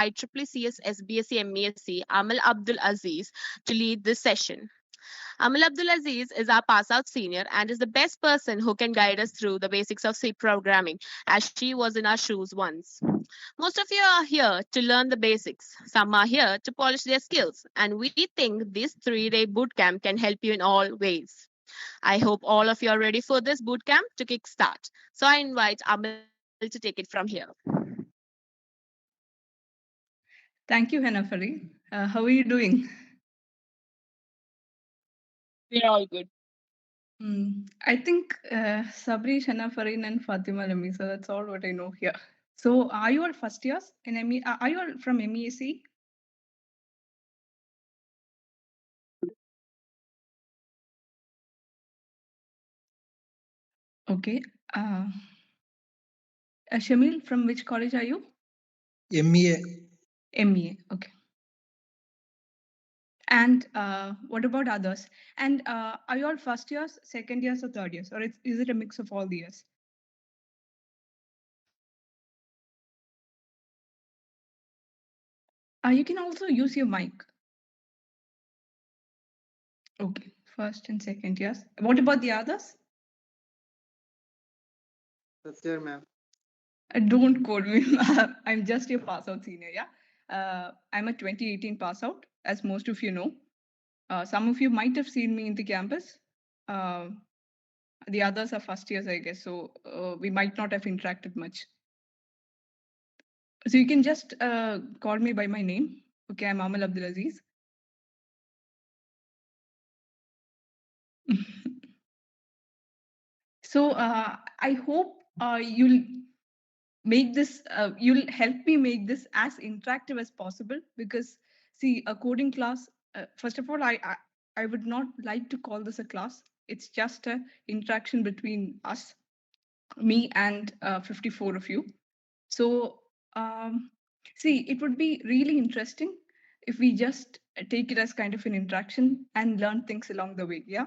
ICCS SBSc MESc Amal Abdul Aziz to lead this session. Amal Abdul Aziz is our pass out senior and is the best person who can guide us through the basics of C programming, as she was in our shoes once. Most of you are here to learn the basics. Some are here to polish their skills, and we think this 3-day bootcamp can help you in all ways. I hope all of you are ready for this bootcamp to kickstart. So I invite Amal to take it from here. Thank you, Hanafari. How are you doing? We're all good. I think Sabri, Hanafarin, and Fatima Lami. So that's all what I know here. So are you all first years in ME? Are you all from MEAC? Okay. Shamil, from which college are you? MEA. MEA. Okay. And what about others? And are you all first years, second years, or third years? Or is it a mix of all the years? You can also use your mic. Okay, first and second years. What about the others? First year, ma'am. Don't quote me. I'm just your pass out senior, yeah. I'm a 2018 pass out, as most of you know. Some of you might have seen me in the campus. The others are first years, I guess, so we might not have interacted much. So you can just call me by my name. Okay, I'm Amal Abdulaziz. So I hope you'll make this, you'll help me make this as interactive as possible, because see, a coding class, first of all, I would not like to call this a class. It's just an interaction between us, me and 54 of you. So see, it would be really interesting if we just take it as kind of an interaction and learn things along the way, yeah?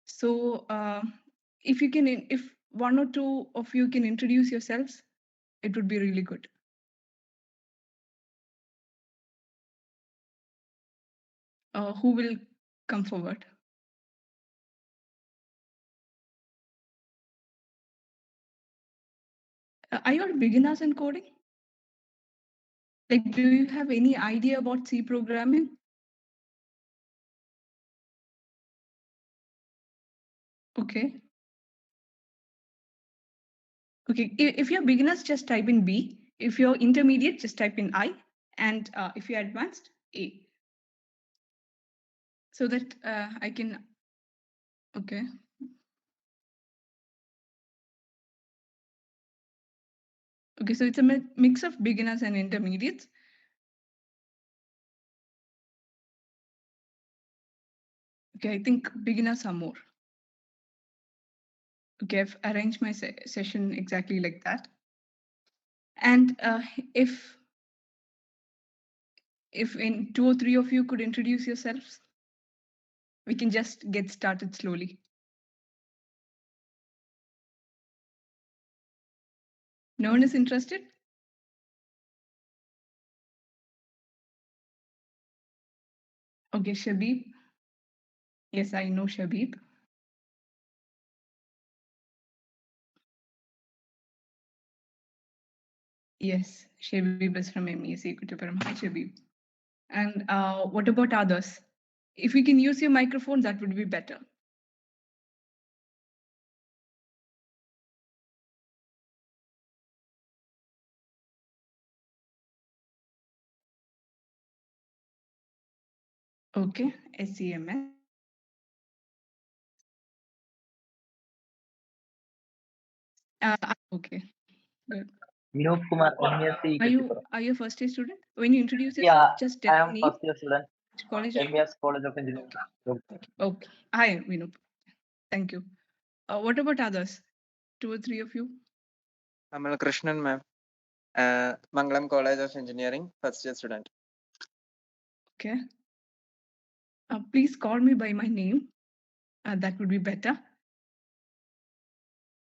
So if you can, if one or two of you can introduce yourselves, it would be really good. Who will come forward? Are you all beginners in coding? Like, do you have any idea about C programming? Okay. Okay, if you're beginners, just type in B. If you're intermediate, just type in I. And if you're advanced, A. So that I can, okay. Okay, so it's a mix of beginners and intermediates. Okay, I think beginners are more. Okay, I've arranged my session exactly like that. And if in 2 or 3 of you could introduce yourselves, we can just get started slowly. No one is interested? Okay, Shabib. Yes, I know Shabib. Yes, Shabib is from MEC Kutuparam. Hi, Shabib. And what about others? If we can use your microphone, that would be better. Okay, SEMS. Okay, good. Vinod Kumar, MESc. Are you a first year student? When you introduce yourself, just tell I am me first year student. which college. MES College of Engineering. Okay. Hi, Vinod. Thank you. What about others? 2 or 3 of you? Amal Krishnan, ma'am. Mangalam College of Engineering, first year student. Okay. Please call me by my name. That would be better.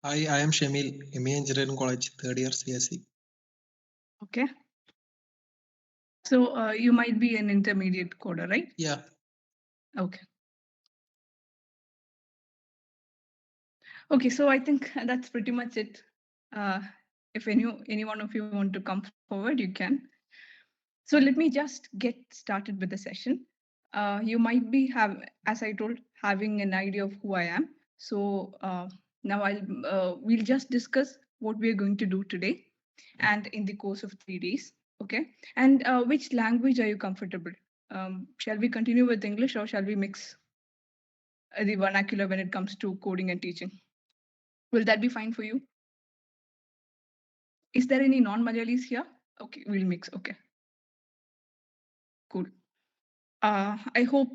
Hi, I am Shamil, ME Engineering College, third year CSE. Okay. So you might be an intermediate coder, right? Yeah. Okay. Okay, so I think that's pretty much it. If any one of you want to come forward, you can. So let me just get started with the session. You might be as I told, having an idea of who I am. So now we'll just discuss what we are going to do today, and in the course of 3 days. Okay. And which language are you comfortable? Shall we continue with English, or shall we mix the vernacular when it comes to coding and teaching? Will that be fine for you? Is there any non-Malayalis here? Okay, we'll mix. Okay, cool. I hope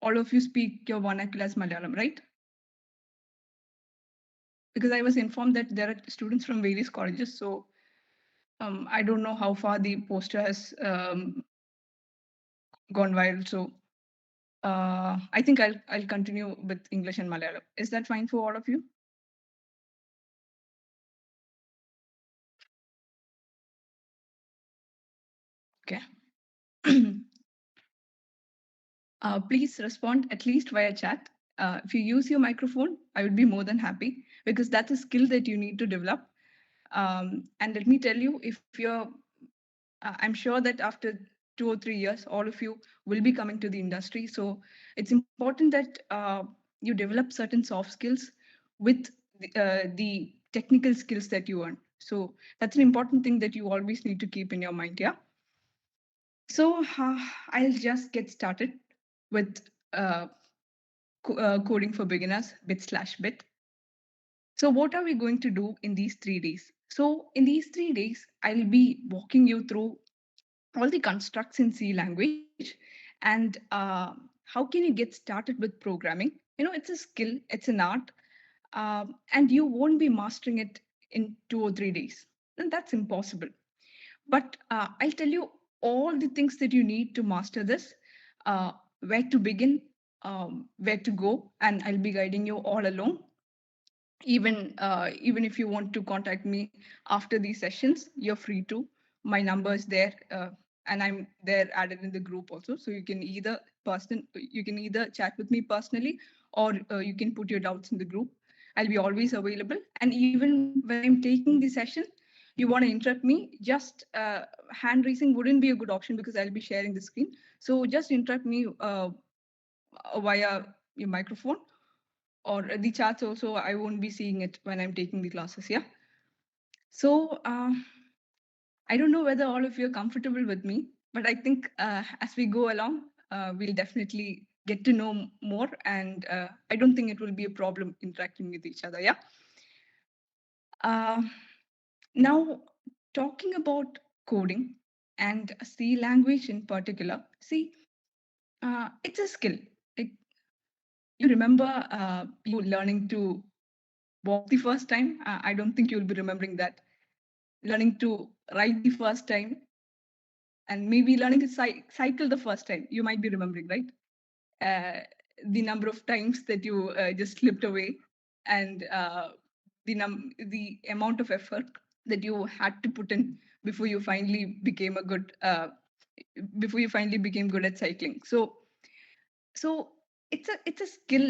all of you speak your vernacular as Malayalam, right? Because I was informed that there are students from various colleges, so I don't know how far the poster has gone viral. So I think I'll continue with English and Malayalam. Is that fine for all of you? Okay. Please respond at least via chat. If you use your microphone, I would be more than happy, because that's a skill that you need to develop. And let me tell you, if you're, I'm sure that after 2 or 3 years, all of you will be coming to the industry. So it's important that you develop certain soft skills with the technical skills that you earn. So that's an important thing that you always need to keep in your mind. Yeah. So I'll just get started with coding for beginners, bit/bit. So what are we going to do in these 3 days? So in these 3 days, I'll be walking you through all the constructs in C language, and how can you get started with programming? It's a skill, it's an art, and you won't be mastering it in 2 or 3 days. And that's impossible. But I'll tell you all the things that you need to master this, where to begin, where to go, and I'll be guiding you all along. Even if you want to contact me after these sessions, you're free to. My number is there, and I'm there added in the group also. So you can either chat with me personally, or you can put your doubts in the group. I'll be always available. And even when I'm taking the session, you want to interrupt me, just hand raising wouldn't be a good option, because I'll be sharing the screen. So just interrupt me via your microphone, or the charts also. I won't be seeing it when I'm taking the classes. Yeah. So I don't know whether all of you are comfortable with me, but I think as we go along, we'll definitely get to know more, and I don't think it will be a problem interacting with each other. Yeah. Uh, Now, talking about coding and C language in particular, see, it's a skill. Like, you remember you learning to walk the first time? I don't think you'll be remembering that. Learning to write the first time, and maybe learning to cycle the first time. You might be remembering, right? The number of times that you just slipped away, and the amount of effort that you had to put in before you finally became good at cycling. So it's a skill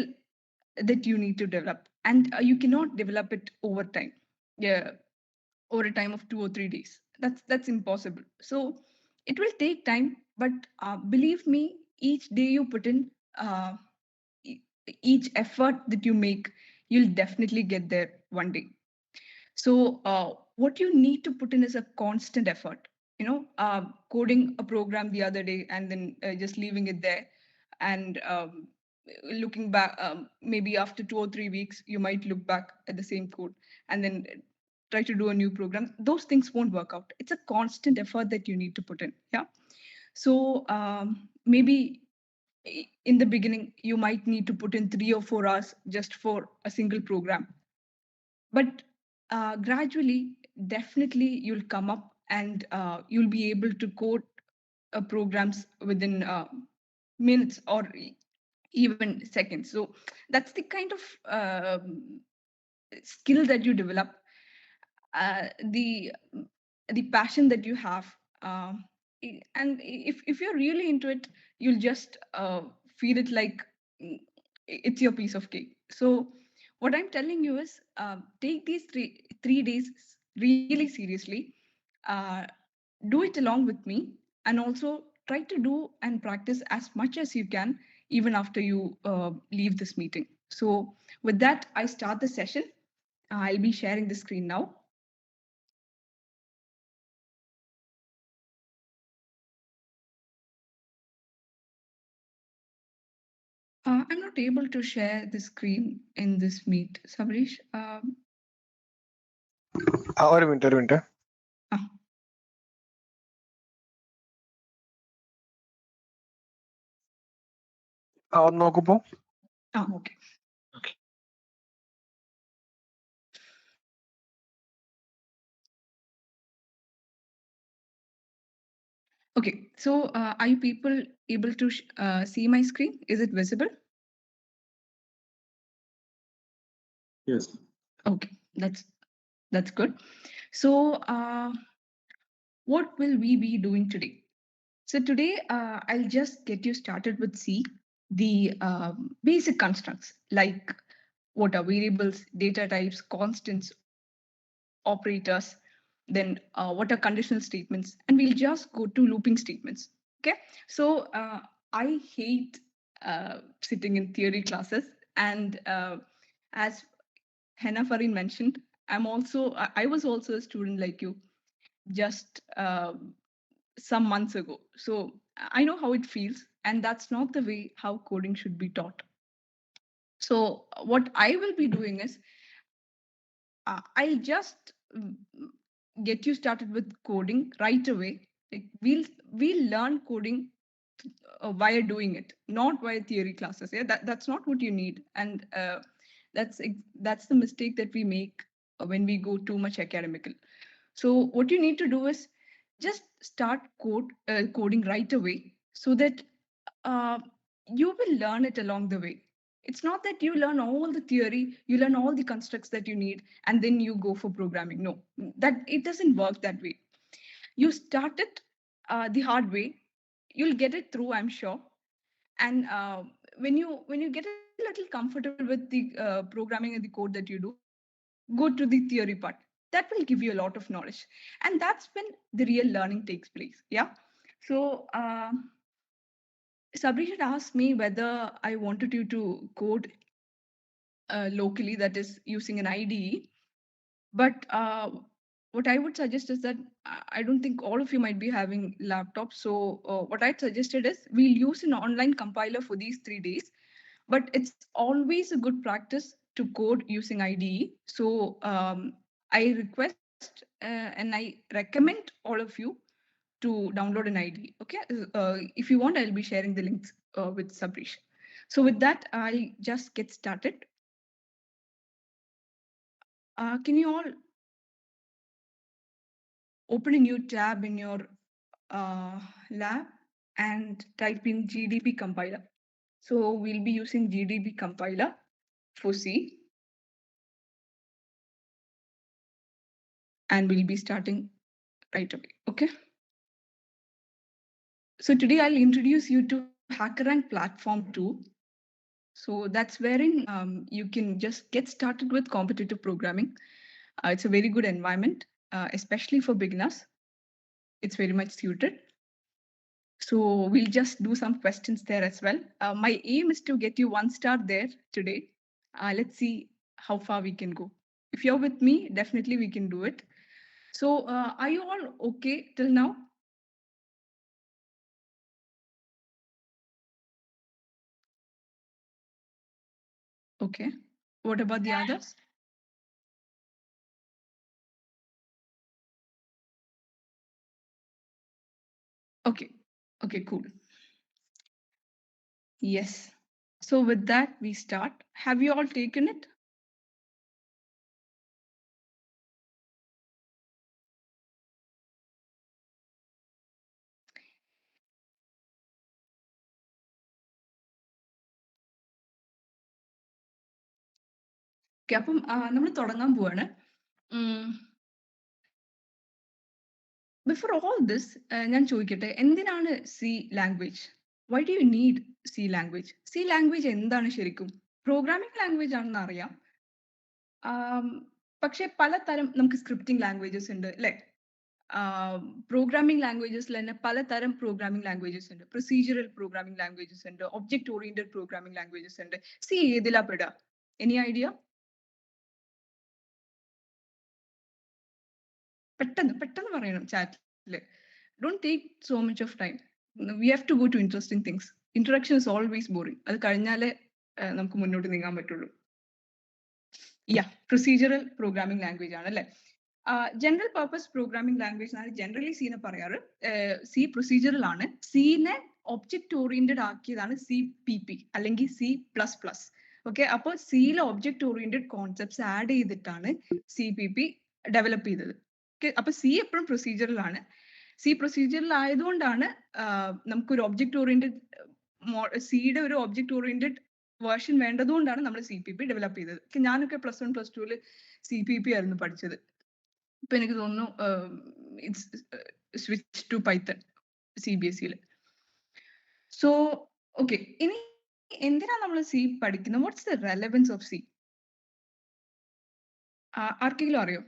that you need to develop, and you cannot develop it over time. Yeah, over a time of 2 or 3 days. That's impossible. So it will take time, but believe me, each day you put in, e- each effort that you make, you'll definitely get there one day. So what you need to put in is a constant effort. Coding a program the other day and then just leaving it there, and looking back, maybe after 2 or 3 weeks, you might look back at the same code and then try to do a new program. Those things won't work out. It's a constant effort that you need to put in. Yeah. So maybe in the beginning, you might need to put in 3 or 4 hours just for a single program. But gradually, definitely, you'll come up, and you'll be able to code programs within minutes, or even seconds. So that's the kind of skill that you develop, uh, the the passion that you have. and if you're really into it, you'll just feel it like mm, it's your piece of cake. So what I'm telling you is, take these three days really seriously. uh, do it along with me, and also try to do and practice as much as you can even after you leave this meeting. So with that, I start the session. I'll be sharing the screen now. I'm not able to share the screen in this meet, Sabrish. ഒരു minute Ah, ഒന്ന് നോക്കുമ്പോ okay. Okay, so are you people able to see my screen? Is it visible? yes. Okay, that's good. So what will we be doing today? So today I'll just get you started with C, the basic constructs like what are variables, data types, constants, operators, then what are conditional statements, and we'll just go to looping statements. Okay, so I hate sitting in theory classes, and as Hannah Farin mentioned, I was also a student like you just some months ago. So I know how it feels, and that's not the way how coding should be taught. So what I will be doing is, I'll just get you started with coding right away. Like we'll learn coding via doing it, not via theory classes. Yeah, that's not what you need, and that's the mistake that we make when we go too much academical. So what you need to do is just start coding right away, so that uh, you will learn it along the way. It's not that you learn all the theory, you learn all the constructs that you need, and then you go for programming. No, that it doesn't work that way. You start it the hard way. You'll get it through, I'm sure. And when you get a little comfortable with the programming and the code that you do, go to the theory part. That will give you a lot of knowledge, and that's when the real learning takes place. Yeah. So Sabri had asked me whether I wanted you to code locally, that is using an IDE. But what I would suggest is that I don't think all of you might be having laptops. So what I'd suggested is we'll use an online compiler for these 3 days. But it's always a good practice to code using IDE. So I request and I recommend all of you to download an IDE. Okay, if you want, I'll be sharing the links with Sabrish. So with that, I'll just get started. Can you all open a new tab in your lab and type in GDB compiler? So we'll be using GDB compiler for C, and we'll be starting right away. Okay. So today I'll introduce you to HackerRank platform 2. So that's wherein you can just get started with competitive programming. It's a very good environment, especially for beginners. It's very much suited. So we'll just do some questions there as well. My aim is to get you 1 star there today. Let's see how far we can go. If you're with me, definitely we can do it. So are you all okay till now? Okay. What about the others? Okay. Okay, cool. Yes. So with that, we start. Have you all taken it? Okay, അപ്പം നമ്മൾ തുടങ്ങാൻ പോവാണ്. Before all this ഞാൻ ചോദിക്കട്ടെ, എന്തിനാണ് C language? Why do you need C language? C language എന്താണ് ശരിക്കും? Programming language ആണെന്ന് അറിയാം. പക്ഷെ പലതരം നമുക്ക് സ്ക്രിപ്റ്റിംഗ് ലാംഗ്വേജസ് ഉണ്ട് അല്ലേ? പ്രോഗ്രാമിംഗ് ലാംഗ്വേജസിൽ തന്നെ പലതരം പ്രോഗ്രാമിംഗ് ലാംഗ്വേജസ് ഉണ്ട്. പ്രൊസീജിയറൽ പ്രോഗ്രാമിംഗ് ലാംഗ്വേജസ് ഉണ്ട്, ഒബ്ജക്ട് ഓറിയന്റഡ് പ്രോഗ്രാമിംഗ് ലാംഗ്വേജസ് ഉണ്ട്. സി ഏതിലാ പെടുക? Any idea? പെട്ടെന്ന് പറയണം ചാറ്റില്. Don't take so much of time. We have to go to interesting things. Introduction is always boring. അത് കഴിഞ്ഞാലേ നമുക്ക് മുന്നോട്ട് നീങ്ങാൻ പറ്റുള്ളൂ. പ്രൊസീജിയറൽ പ്രോഗ്രാമിംഗ് ലാംഗ്വേജ് ആണ് അല്ലേ? ജനറൽ പർപ്പസ് പ്രോഗ്രാമിംഗ് ലാംഗ്വേജ് എന്നാണ് ജനറലി സീനെ പറയാറ്. സി പ്രൊസീജിയറൽ ആണ്. സീനെ ഒബ്ജക്ട് ഓറിയന്റഡ് ആക്കിയതാണ് CPP അല്ലെങ്കിൽ C++. ഓക്കെ, അപ്പോൾ സിയിലെ ഒബ്ജക്ട് ഓറിയന്റഡ് കോൺസെപ്റ്റ്സ് ആഡ് ചെയ്തിട്ടാണ് CPP ഡെവലപ്പ് ചെയ്തത്. അപ്പൊ സി എപ്പോഴും പ്രൊസീജിയറൽ ആണ്. സി പ്രൊസീജിയറൽ ആയതുകൊണ്ടാണ് നമുക്കൊരു ഒബ്ജക്ട് ഓറിയന്റഡ് സിയുടെ ഒരു ഒബ്ജക്ട് ഓറിയന്റഡ് വേർഷൻ വേണ്ടതുകൊണ്ടാണ് നമ്മൾ CPP ഡെവലപ്പ് ചെയ്തത്. ഞാനൊക്കെ +1 +2 CPP ആയിരുന്നു പഠിച്ചത്. ഇപ്പൊ എനിക്ക് തോന്നുന്നു switch to Python CBSE. So okay, ഇനി എന്തിനാ നമ്മൾ സി പഠിക്കുന്നത്? What's the relevance of C? ആർക്കെങ്കിലും അറിയോ?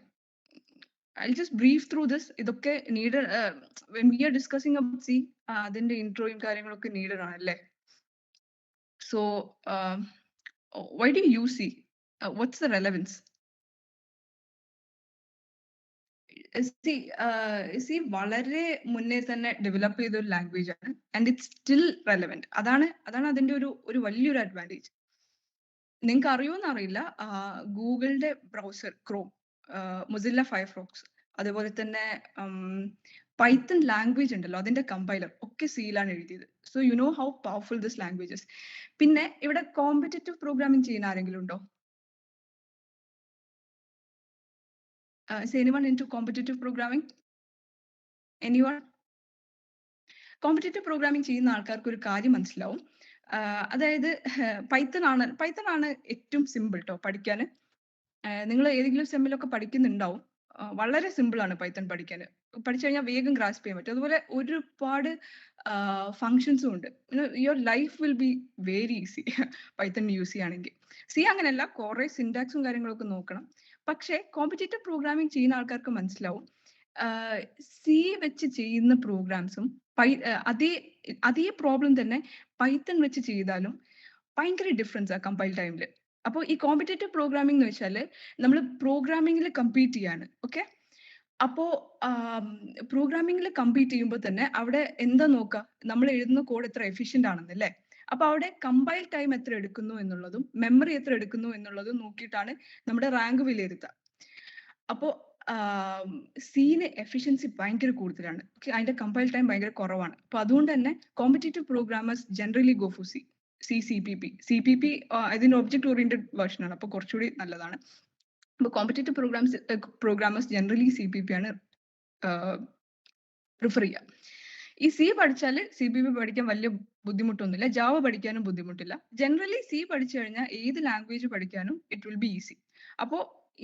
I'll just brief through this. ഇതൊക്കെ needed when we are discussing about C, അതിന്റെ ഇൻട്രോയും കാര്യങ്ങളൊക്കെ needed ആണല്ലേ? So why do you use C? What's the relevance? C വളരെ മുന്നേ തന്നെ ഡെവലപ്പ് ചെയ്ത ഒരു ലാംഗ്വേജ് ആണ്, ആൻഡ് ഇറ്റ്സ് സ്റ്റിൽ റെലവെന്റ്. അതാണ് അതിന്റെ ഒരു വലിയൊരു അഡ്വാൻറ്റേജ്. നിങ്ങൾക്ക് അറിയുമെന്ന് അറിയില്ല, ഗൂഗിളിന്റെ ബ്രൗസർ ക്രോം, മൊസില്ല ഫയർഫോക്സ്, അതുപോലെ തന്നെ പൈത്തൺ ലാംഗ്വേജ് ഉണ്ടല്ലോ, അതിന്റെ കമ്പൈലർ ഒക്കെ സിയിലാണ് എഴുതിയത്. So you know how powerful this languages. പിന്നെ ഇവിടെ കോമ്പറ്റേറ്റീവ് പ്രോഗ്രാമിംഗ് ചെയ്യുന്ന ആരെങ്കിലും ഉണ്ടോ? Is anyone into competitive programming? Anyone? Competitive programming ചെയ്യുന്ന ആൾക്കാർക്ക് ഒരു കാര്യം മനസ്സിലാവും. അതായത് പൈത്തൺ ആണ് ഏറ്റവും സിമ്പിൾ ട്ടോ പഠിക്കാൻ. നിങ്ങൾ ഏതെങ്കിലും സെമ്മിലൊക്കെ പഠിക്കുന്നുണ്ടാവും. വളരെ സിമ്പിൾ ആണ് പൈത്തൺ പഠിക്കാൻ. പഠിച്ചു കഴിഞ്ഞാൽ വേഗം ഗ്രാസ്പ് ചെയ്യാൻ പറ്റും. അതുപോലെ ഒരുപാട് ഫങ്ഷൻസും ഉണ്ട്. Your life will be very easy Python use ചെയ്യുകയാണെങ്കിൽ. സി അങ്ങനെയല്ല, കുറെ സിൻടാക്സും കാര്യങ്ങളൊക്കെ നോക്കണം. പക്ഷേ കോമ്പറ്റേറ്റീവ് പ്രോഗ്രാമിംഗ് ചെയ്യുന്ന ആൾക്കാർക്ക് മനസ്സിലാവും സി വെച്ച് ചെയ്യുന്ന പ്രോഗ്രാംസും അതേ പ്രോബ്ലം തന്നെ പൈത്തൺ വെച്ച് ചെയ്താലും ഭയങ്കര ഡിഫറൻസ് ആ കമ്പൈൽ ടൈമിൽ. അപ്പോൾ ഈ കോമ്പറ്റേറ്റീവ് പ്രോഗ്രാമിംഗ് എന്ന് വെച്ചാൽ നമ്മൾ പ്രോഗ്രാമിംഗിൽ കമ്പീറ്റ് ചെയ്യാണ്. ഓക്കെ, അപ്പോ പ്രോഗ്രാമിംഗിൽ കമ്പീറ്റ് ചെയ്യുമ്പോൾ തന്നെ അവിടെ എന്താ നോക്കുക, നമ്മൾ എഴുതുന്ന കോഡ് എത്ര എഫിഷ്യന്റ് ആണെന്ന് അല്ലേ? അപ്പൊ അവിടെ കമ്പൈൽ ടൈം എത്ര എടുക്കുന്നു എന്നുള്ളതും മെമ്മറി എത്ര എടുക്കുന്നു എന്നുള്ളതും നോക്കിയിട്ടാണ് നമ്മുടെ റാങ്ക് വിലയിരുത്തുക. അപ്പോ സീന് എഫിഷ്യൻസി ഭയങ്കര കൂടുതലാണ്, അതിന്റെ കമ്പൈൽ ടൈം ഭയങ്കര കുറവാണ്. അപ്പൊ അതുകൊണ്ട് തന്നെ competitive programmers generally go for CPP അതിന്റെ ഒബ്ജക്ട് ഓറിയന്റഡ് വേർഷൻ ആണ്, അപ്പൊ കുറച്ചുകൂടി നല്ലതാണ്. അപ്പൊ കോമ്പറ്റേറ്റീവ് പ്രോഗ്രാമേഴ്സ് ജനറലി CPP ആണ് പ്രിഫർ ചെയ്യുക. ഈ സി പഠിച്ചാൽ CPP പഠിക്കാൻ വലിയ ബുദ്ധിമുട്ടൊന്നുമില്ല, ജാവ പഠിക്കാനും ബുദ്ധിമുട്ടില്ല. ജനറലി സി പഠിച്ചു കഴിഞ്ഞാൽ ഏത് ലാംഗ്വേജ് പഠിക്കാനും ഇറ്റ് വിൽ ബി ഈസി. അപ്പോ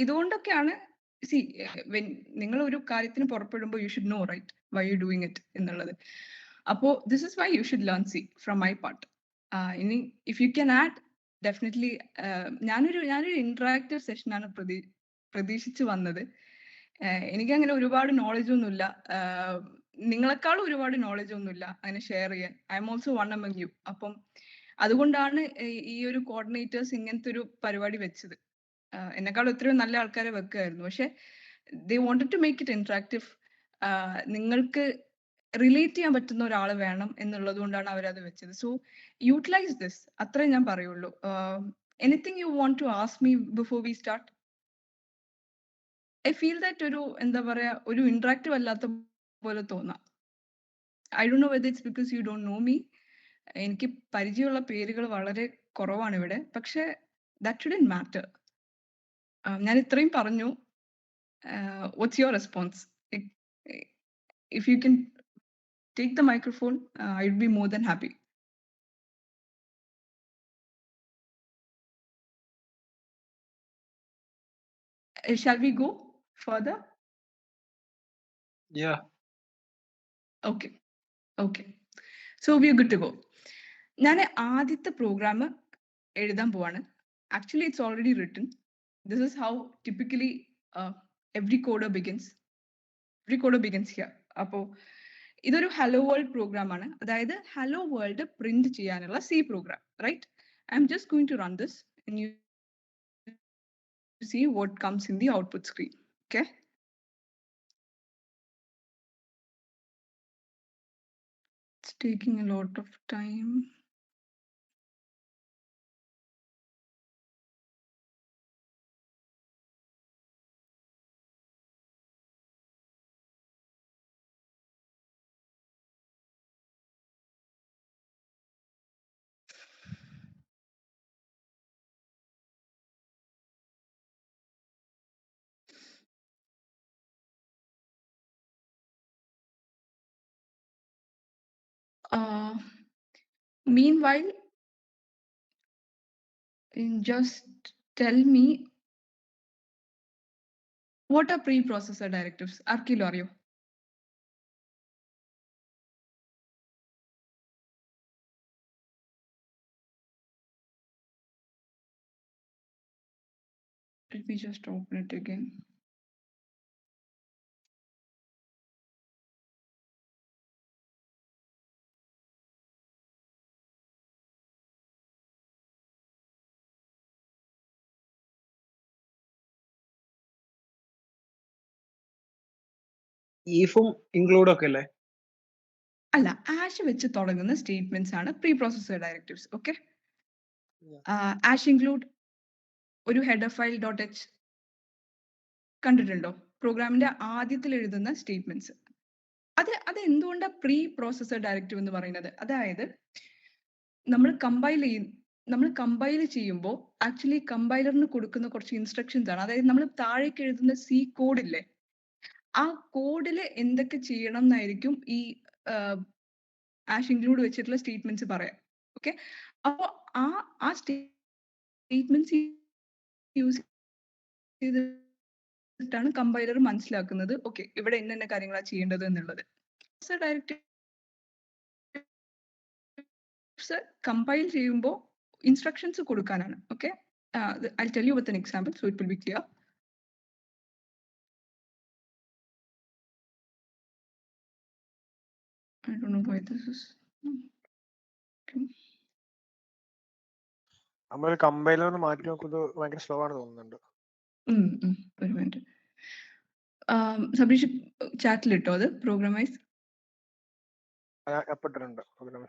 ഇതുകൊണ്ടൊക്കെയാണ് നിങ്ങൾ ഒരു കാര്യത്തിന് പുറപ്പെടുമ്പോൾ you should know right why you doing it എന്നുള്ളത്. അപ്പോ this is why you should learn C from my part. ഇനി if you can add definitely. ഞാനൊരു ഇന്ററാക്റ്റീവ് സെഷനാണ് പ്രതീക്ഷിച്ച് വന്നത്. എനിക്കങ്ങനെ ഒരുപാട് നോളജ് ഒന്നുമില്ല, നിങ്ങളെക്കാളും ഒരുപാട് നോളജ് ഒന്നുമില്ല അങ്ങനെ ഷെയർ ചെയ്യാൻ. I am also one among U. അപ്പം അതുകൊണ്ടാണ് ഈ ഒരു കോർഡിനേറ്റേഴ്സ് ഇങ്ങനത്തെ ഒരു പരിപാടി വെച്ചത്. എന്നെക്കാളും എത്രയോ നല്ല ആൾക്കാരെ വെക്കുമായിരുന്നു, പക്ഷെ they wanted to make it interactive. നിങ്ങൾക്ക് റിലേറ്റ് ചെയ്യാൻ പറ്റുന്ന ഒരാൾ വേണം എന്നുള്ളത് കൊണ്ടാണ് അവരത് വെച്ചത്. സോ യൂട്ടിലൈസ് ദിസ്, അത്രേ ഞാൻ പറയുള്ളൂ. Anything you want to ask me before we start? I feel that ഒരു എന്താ പറയാ, ഒരു ഇന്ററാക്റ്റീവ് അല്ലാത്ത പോലെ തോന്നാം. I don't know whether it's because you don't know me. എനിക്ക് പരിചയമുള്ള പേരുകൾ വളരെ കുറവാണ് ഇവിടെ, പക്ഷെ ദാറ്റ് ഷുഡന്റ് മാറ്റർ. ഞാൻ ഇത്രയും പറഞ്ഞു. What's your response? If you can take the microphone, I'd be more than happy. Shall we go further? Yeah. Okay. Okay. So we are good to go. ഞാൻ ആദ്യത്തെ പ്രോഗ്രാം എഴുതാൻ പോവാണ്. Actually, it's already written. This is how typically every coder begins. Every coder begins here. അപ്പോൾ ഇതൊരു hello world program ആണ്. അതായത് hello world print ചെയ്യാനുള്ള C program, right? I'm just going to run this and you see what comes in the output screen. Okay. It's taking a lot of time. Meanwhile, just tell me what are preprocessor directives? ആർക്കെങ്കിലും അറിയോ? Let me just open it again. ഈഫും include ഒക്കെ അല്ലേ? അല്ല, ash വെച്ച് തുടങ്ങുന്ന statements ആണ് preprocessor directives. Okay. Ash include ഒരു header file .h കണ്ടിട്ടുണ്ടോ? പ്രോഗ്രാമിന്റെ ആദ്യത്തിൽ എഴുതുന്ന സ്റ്റേറ്റ്മെന്റ്സ്. അത് എന്തുകൊണ്ടാണ് preprocessor directive എന്ന് പറയുന്നത്? അതായത് നമ്മൾ കമ്പൈൽ ചെയ്യുമ്പോൾ ആക്ച്വലി കമ്പൈലറിന് കൊടുക്കുന്ന കുറച്ച് ഇൻസ്ട്രക്ഷൻസ് ആണ്. അതായത് നമ്മൾ താഴേക്ക് എഴുതുന്ന C കോഡ് ഇല്ലേ, ആ കോഡിൽ എന്തൊക്കെ ചെയ്യണം എന്നായിരിക്കും ഈ ആഷ് ഇൻക്ലൂഡ് വെച്ചിട്ടുള്ള സ്റ്റേറ്റ്മെന്റ്സ് പറയാം. ഓക്കെ. അപ്പോൾ ആ സ്റ്റേറ്റ്മെന്റ്സ് യൂസ് ചെയ്തിട്ടാണ് കമ്പൈലർ മനസ്സിലാക്കുന്നത് ഓക്കെ ഇവിടെ ഇന്ന കാര്യങ്ങളാണ് ചെയ്യേണ്ടത് എന്നുള്ളത്. ഡയറക്റ്റീവ്സ് കമ്പൈൽ ചെയ്യുമ്പോൾ ഇൻസ്ട്രക്ഷൻസ് കൊടുക്കാനാണ്. Okay. I'll tell you with an example so it will be clear. I don't know why this is. Okay. നമ്മൾ കമ്പൈലർ മാറ്റി നോക്കുന്നത് ഭയങ്കര സ്ലോ ആണ് തോന്നുന്നുണ്ട്. ഒരു മിനിറ്റ്. സബീഷ് ചാറ്റിലിട്ടോ അത് പ്രോഗ്രാമൈസ് എപ്പെട്ടിട്ടുണ്ട് പ്രോഗ്രാം.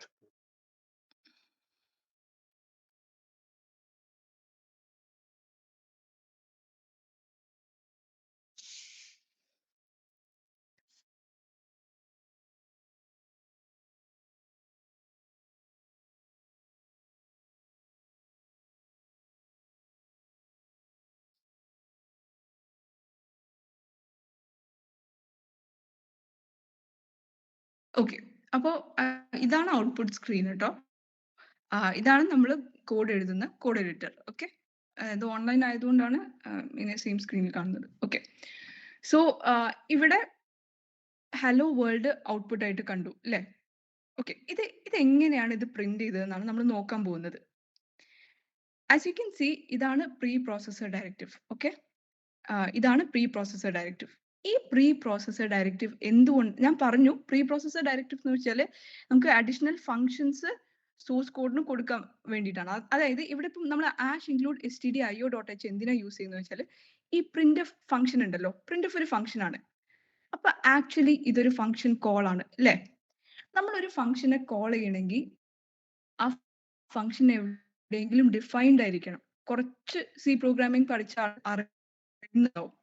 ഓക്കെ. അപ്പോൾ ഇതാണ് ഔട്ട്പുട്ട് സ്ക്രീൻ കേട്ടോ. ഇതാണ് നമ്മൾ കോഡ് എഴുതുന്ന കോഡ് എഡിറ്റർ. ഓക്കെ. ഇത് ഓൺലൈൻ ആയതുകൊണ്ടാണ് ഇങ്ങനെ സെയിം സ്ക്രീനിൽ കാണുന്നത്. ഓക്കെ. സോ ഇവിടെ ഹലോ വേൾഡ് ഔട്ട്പുട്ട് ആയിട്ട് കണ്ടു അല്ലേ? ഓക്കെ. ഇത് എങ്ങനെയാണ് ഇത് പ്രിന്റ് ചെയ്തതെന്നാണ് നമ്മൾ നോക്കാൻ പോകുന്നത്. ആസ് യു കെൻ സി ഇതാണ് preprocessor directive. ഓക്കെ. ഇതാണ് preprocessor directive. ഈ preprocessor directive എന്തുകൊണ്ട് ഞാൻ പറഞ്ഞു preprocessor directive എന്ന് വെച്ചാൽ നമുക്ക് അഡീഷണൽ ഫങ്ഷൻസ് സോഴ്സ് കോഡിന് കൊടുക്കാൻ വേണ്ടിയിട്ടാണ്. അതായത് ഇവിടെ ഇപ്പം നമ്മൾ ആഷ് ഇൻക്ലൂഡ് stdio.h എന്തിനാ യൂസ് ചെയ്യുന്നത് വെച്ചാൽ ഈ printf ഫംഗ്ഷൻ ഉണ്ടല്ലോ, printf ഒരു ഫംഗ്ഷൻ ആണ്. അപ്പൊ ആക്ച്വലി ഇതൊരു ഫംഗ്ഷൻ കോൾ ആണ് അല്ലേ? നമ്മളൊരു ഫംഗ്ഷനെ കോൾ ചെയ്യണമെങ്കിൽ ആ ഫംഗ്ഷൻ എവിടെയെങ്കിലും ഡിഫൈൻഡ് ആയിരിക്കണം. കുറച്ച് C പ്രോഗ്രാമിംഗ് പഠിച്ചാൽ അറിയുന്നതാവും.